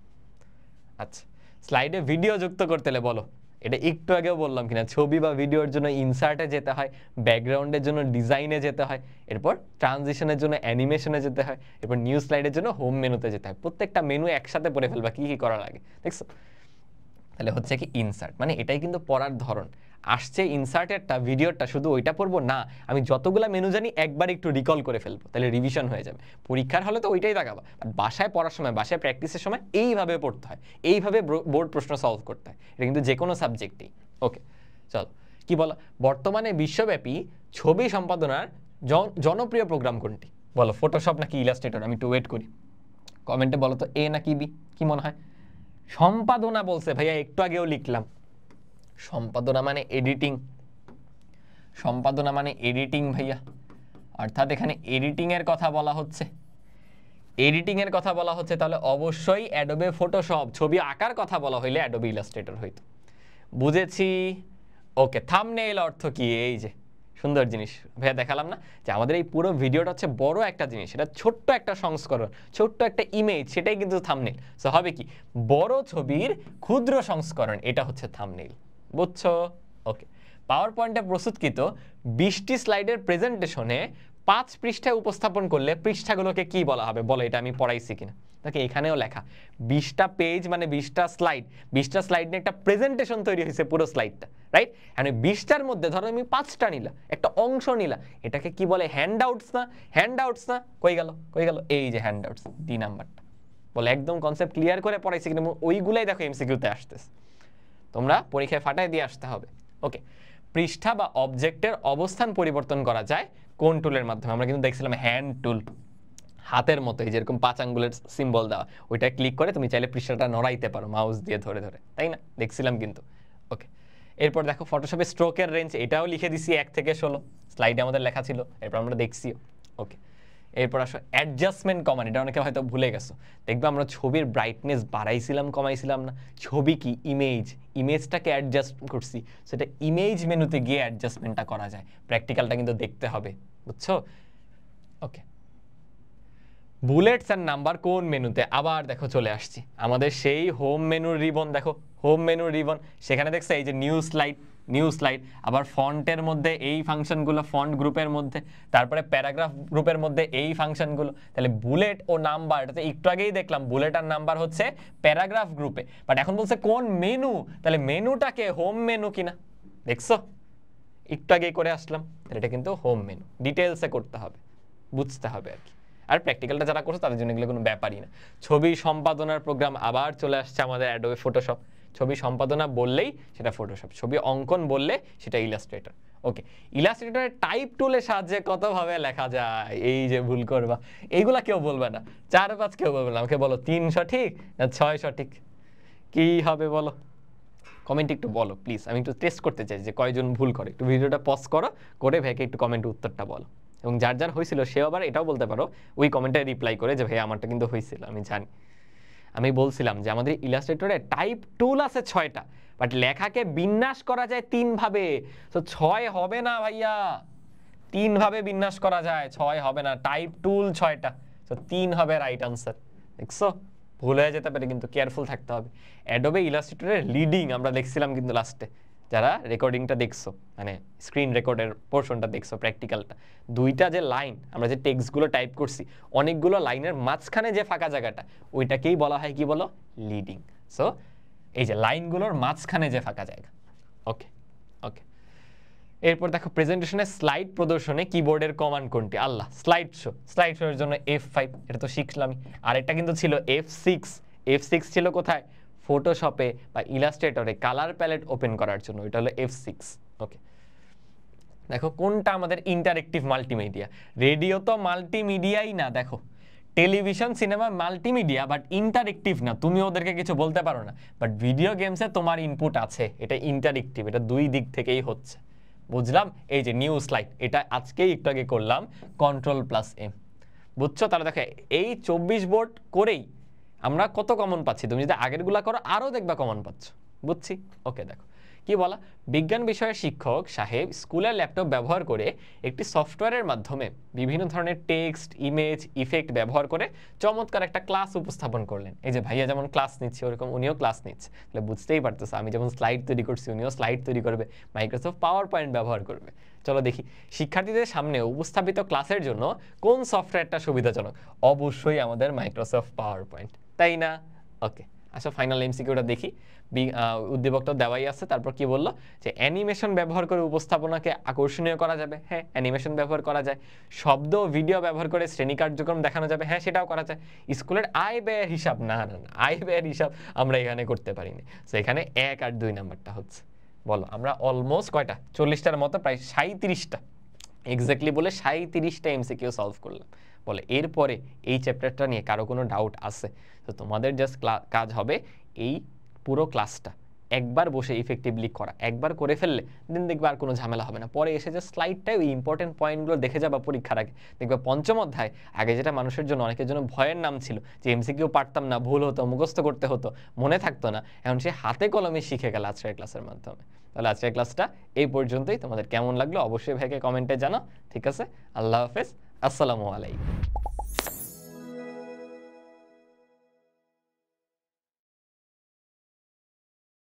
S1: আচ্ছা, স্লাইডে ভিডিও যুক্ত করতে হলে বলো, এটা একটু আগেও বললাম কিনা, ছবি বা ভিডিওর জন্য ইনসার্টে যেতে হয়, ব্যাকগ্রাউন্ডের জন্য ডিজাইনে যেতে হয়, এরপর ট্রানজিশনের জন্য অ্যানিমেশনে যেতে হয়, এরপর নিউ স্লাইডের জন্য হোম মেনুতে যেতে হয়। প্রত্যেকটা মেনু একসাথে পড়ে ফেলবা কি কি করা লাগে, দেখছো? তাহলে হচ্ছে কি ইনসার্ট, মানে এটাই কিন্তু পড়ার ধরন। আসছে ইনসার্টেরটা, ভিডিওটা শুধু ওইটা পড়বো না, আমি যতগুলা মেনু জানি একবার একটু রিকল করে ফেলবো, তাহলে রিভিশন হয়ে যাবে। পরীক্ষার হলে তো ওইটাই দেখাবা, আর বাসায় পড়ার সময়, বাসায় প্র্যাকটিসের সময় এইভাবে পড়তে হয়, এইভাবে বোর্ড প্রশ্ন সলভ করতে হয়। এটা কিন্তু যে কোনো সাবজেক্টেই। ওকে, চলো কি বলো? বর্তমানে বিশ্বব্যাপী ছবি সম্পাদনার জনপ্রিয় প্রোগ্রাম কোনটি? বলো, ফটোশপ নাকি ইলাস্ট্রেটর? আমি একটু ওয়েট করি, কমেন্টে বলো তো এ নাকি বি, কি মনে হয়? সম্পাদনা বলছে ভাইয়া, একটু আগেও লিখলাম। সম্পাদনা মানে এডিটিং, সম্পাদনা মানে এডিটিং ভাইয়া, অর্থাৎ এখানে এডিটিং এর কথা বলা হচ্ছে, এডিটিং এর কথা বলা হচ্ছে। তাহলে অবশ্যই অ্যাডোবে ফটোশপ। ছবি আঁকার কথা বলা হইলে অ্যাডোবে ইলাস্ট্রেটর হইতো। বুঝেছি। ওকে, থাম্বনেইল অর্থ কি? এই যে সুন্দর জিনিস ভাইয়া দেখালাম না, যে আমাদের এই পুরো ভিডিওটা হচ্ছে বড় একটা জিনিস, এটা ছোট্ট একটা সংস্করণ, ছোট্ট একটা ইমেজ, সেটাই কিন্তু থাম্বনেইল। সো হবে কি? বড় ছবির ক্ষুদ্র সংস্করণ, এটা হচ্ছে থাম্বনেইল। বুঝছো? ওকে, পাওয়ার পয়েন্টে প্রস্তুতকৃত 20টি স্লাইডের প্রেজেন্টেশনে 5 পৃষ্ঠায় উপস্থাপন করলে পৃষ্ঠাগুলোকে কি বলা হবে? বলো, এটা আমি পড়াইছি কিনা? দেখো এখানেও লেখা 20টা পেজ মানে 20টা স্লাইড, 20টা স্লাইড নিয়ে একটা প্রেজেন্টেশন তৈরি হয়েছে, পুরো স্লাইডটা, রাইট? মানে 20টার মধ্যে ধরো আমি 5টা নিলাম, একটা অংশ নিলাম, এটাকে কি বলে? হ্যান্ডআউটস না? হ্যান্ডআউটস না? কই গেল? এই যে হ্যান্ডআউটস, ডি নাম্বারটা। বলে একদম কনসেপ্ট ক্লিয়ার করে পড়াইছি কিন্তু ওইগুলাই দেখো এমসিকিউতে আসতেছে, তোমরা পরীক্ষায় ফাটায় দিয়ে আসতে হবে। ওকে, পৃষ্ঠা বা অবজেক্টের অবস্থান পরিবর্তন করা যায় কোন টুলের মাধ্যমে? আমরা কিন্তু দেখছিলাম হ্যান্ড টুল, হাতের মতো এই যেরকম 5 আঙ্গুলের সিম্বল দেওয়া, ওইটা ক্লিক করে তুমি চাইলে পৃষ্ঠাটা নড়াইতে পারো মাউস দিয়ে ধরে ধরে, তাই না? দেখছিলাম কিন্তু। ওকে, এরপর দেখো ফটোশপে স্ট্রোকের রেঞ্জ, এটাও লিখে দিছি 1 থেকে 16, স্লাইডে আমাদের লেখা ছিল, এরপর আমরা দেখছিও। ওকে, এরপর আসো অ্যাডজাস্টমেন্ট কমান্ড, এটা অনেকে হয়তো ভুলে গেছো। দেখবে আমরা ছবির ব্রাইটনেস বাড়াইছিলাম কমাইছিলাম না? ছবি কি? ইমেজ, ইমেজটাকে অ্যাডজাস্ট করছি, সেটা ইমেজ মেনুতে গিয়ে অ্যাডজাস্টমেন্টটা করা যায়। প্র্যাকটিক্যালটা কিন্তু দেখতে হবে, বুঝছো? ওকে, বুলেটস এন্ড নাম্বার কোন মেনুতে? আবার দেখো চলে আসছি আমাদের সেই হোম মেনুর রিবন, দেখো হোম মেনুর রিবন, সেখানে দেখছো এই যে নিউ স্লাইড, নিউ স্লাইড, আবার ফন্টের মধ্যে এই ফাংশনগুলো ফন্ট গ্রুপের মধ্যে, তারপরে প্যারাগ্রাফ গ্রুপের মধ্যে এই ফাংশনগুলো। তাহলে বুলেট ও নাম্বার, এটা তো একটু আগেই দেখলাম বুলেট আর নাম্বার হচ্ছে প্যারাগ্রাফ গ্রুপে, বাট এখন বলছে কোন মেনু, তাহলে মেনুটাকে হোম মেনু কিনা, দেখছো একটু আগেই করে আসলাম, তাহলে এটা কিন্তু হোম মেনু, ডিটেলসে করতে হবে, বুঝতে হবে আর কি। আর প্র্যাকটিক্যালটা যারা করছে তাদের জন্য এগুলো কোনো ব্যাপারই না। ছবি সম্পাদনার প্রোগ্রাম আবার চলে আসছে আমাদের অ্যাডোবে ফটোশপ। ছবি সম্পাদনা বললেই সেটা ফটোশপ, ছবি অঙ্কন বললে সেটা ইলাস্ট্রেটর। ওকে, ইলাস্ট্রেটরের টাইপ টুলের সাহায্যে কতভাবে লেখা যায়, এই যে ভুল করবা এইগুলা কেউ বলবে না, 4-5 কেউ বলবে না, আমাকে বলো 3 সঠিক না 6 সঠিক, কি হবে বলো, কমেন্ট একটু বলো প্লিজ, আমি একটু টেস্ট করতে চাই যে কয়জন ভুল করে। একটু ভিডিওটা পজ করো, করে ভাইকে একটু কমেন্টে উত্তরটা বলো, এবং যার যার হয়েছিল সে আবার এটাও বলতে পারো ওই কমেন্টে রিপ্লাই করে যে ভাই আমারটা কিন্তু হয়েছিল, আমি জানি। আমি বলছিলাম যে আমাদের ইলাস্ট্রেটরে টাইপ টুল আছে 6টা, বাট লেখাকে বিন্যাস করা যায় 3 ভাবে। তো 6 হবে না ভাইয়া, 3 ভাবে বিন্যাস করা যায়, 6 হবে না, টাইপ টুল 6টা, তো 3 হবে রাইট আনসার। দেখছো, ভুল হয়ে যেতে পারে, কিন্তু কেয়ারফুল থাকতে হবে। অ্যাডোবে ইলাস্ট্রেটরের লিডিং আমরা দেখছিলাম কিন্তু লাস্টে, যারা রেকর্ডিংটা দেখছো, মানে স্ক্রিন রেকর্ডের পোর্শনটা দেখছো, প্র্যাকটিক্যালটা, 2টা যে লাইন আমরা যে টেক্সটগুলো টাইপ করছি, অনেকগুলো লাইনের মাঝখানে যে ফাঁকা জায়গাটা, ওইটাকেই বলা হয় কি বলো, লিডিং। সো এই যে লাইনগুলোর মাঝখানে যে ফাঁকা জায়গা। ওকে ওকে, এরপর দেখো প্রেজেন্টেশনের স্লাইড প্রদর্শনে কিবোর্ডের কমান্ড কোনটি? আল্লাহ, স্লাইড শো, স্লাইড শো এর জন্য F5, এটা তো শিখলামই। আর এটা কিন্তু ছিল F6, F6 ছিল কোথায়, ফটোশপে বা ইলাস্ট্রেটরে কালার প্যালেট ওপেন করার জন্য, এটা হলো F6। ওকে, দেখো কোনটা আমাদের ইন্টারেক্টিভ মাল্টিমিডিয়া। রেডিও তো মাল্টিমিডিয়াই না, দেখো television cinema multimedia but interactive না, তুমি ওদেরকে কিছু বলতে পারো না, বাট ভিডিও গেমসে তোমার ইনপুট আছে, এটা ইন্টারেক্টিভ, এটা 2 দিক থেকেই হচ্ছে, বুঝলাম। এই যে নিউ স্লাইড, এটা আজকেই একটু আগে করলাম, Ctrl+M, বুঝছো? তাহলে দেখো এই 24 বোর্ড করেই আমরা কত কমন পাচ্ছি, তুমি যদি আগেরগুলা করো আরও দেখবা কমন পাচ্ছ, বুঝছি। ওকে, দেখো কি বলা, বিজ্ঞান বিষয়ের শিক্ষক সাহেব স্কুলের ল্যাপটপ ব্যবহার করে একটি সফটওয়্যারের মাধ্যমে বিভিন্ন ধরনের টেক্সট, ইমেজ, ইফেক্ট ব্যবহার করে চমৎকার একটা ক্লাস উপস্থাপন করলেন। এই যে ভাইয়া যেমন ক্লাস নিচ্ছে ওরকম উনিও ক্লাস নিচ্ছে, তাহলে বুঝতেই পারতেছে আমি যেমন স্লাইড তৈরি করছি উনিও স্লাইড তৈরি করবে, মাইক্রোসফট পাওয়ার পয়েন্ট ব্যবহার করবে। চলো দেখি, শিক্ষার্থীদের সামনে উপস্থাপিত ক্লাসের জন্য কোন সফটওয়্যারটা সুবিধাজনক? অবশ্যই আমাদের মাইক্রোসফট পাওয়ার পয়েন্ট, তাই না? ওকে, আচ্ছা ফাইনাল এমসিকিউটা দেখি। উদ্দীপকটা দেওয়াই আছে, তারপর কি বললো যে অ্যানিমেশন ব্যবহার করে উপস্থাপনাকে আকর্ষণীয় করা যাবে। হ্যাঁ, অ্যানিমেশন ব্যবহার করা যায়। শব্দ ও ভিডিও ব্যবহার করে শ্রেণী কার্যক্রম দেখানো যাবে। হ্যাঁ, সেটাও করা যায়। স্কুলের আয় ব্যয়ের হিসাব, না না না, আয় ব্যয়ের হিসাব আমরা এখানে করতে পারিনি। তো এখানে 1 আর 2 নাম্বারটা হচ্ছে। বলো, আমরা অলমোস্ট কয়টা, 40টার মতো, প্রায় 37টা এক্স্যাক্টলি বলে 37টা এমসিকিউ সলভ করলাম। বলে এরপরে এই চ্যাপ্টারটা নিয়ে কারো কোনো ডাউট আছে? তো তোমাদের জাস্ট কাজ হবে এই পুরো ক্লাসটা একবার বসে ইফেক্টিভলি করা, একবার করে ফেললে দিন দেখবে আর কোনো ঝামেলা হবে না। পরে এসে যে স্লাইডটাই ওই ইম্পর্টেন্ট পয়েন্টগুলো দেখে যাবা পরীক্ষার আগে, দেখবে পঞ্চম অধ্যায় আগে যেটা মানুষের জন্য, অনেকের জন্য ভয়ের নাম ছিল যে এমসিকিউ পারতাম না, ভুল হতো, মুখস্থ করতে হতো, মনে থাকতো না, এখন সে হাতে কলমে শিখে গেল আজকের ক্লাসের মাধ্যমে। তাহলে আজকের ক্লাসটা এই পর্যন্তই। তোমাদের কেমন লাগলো অবশ্যই ভাইকে কমেন্টে জানাও। ঠিক আছে, আল্লাহ হাফেজ, আসসালামু আলাইকুম।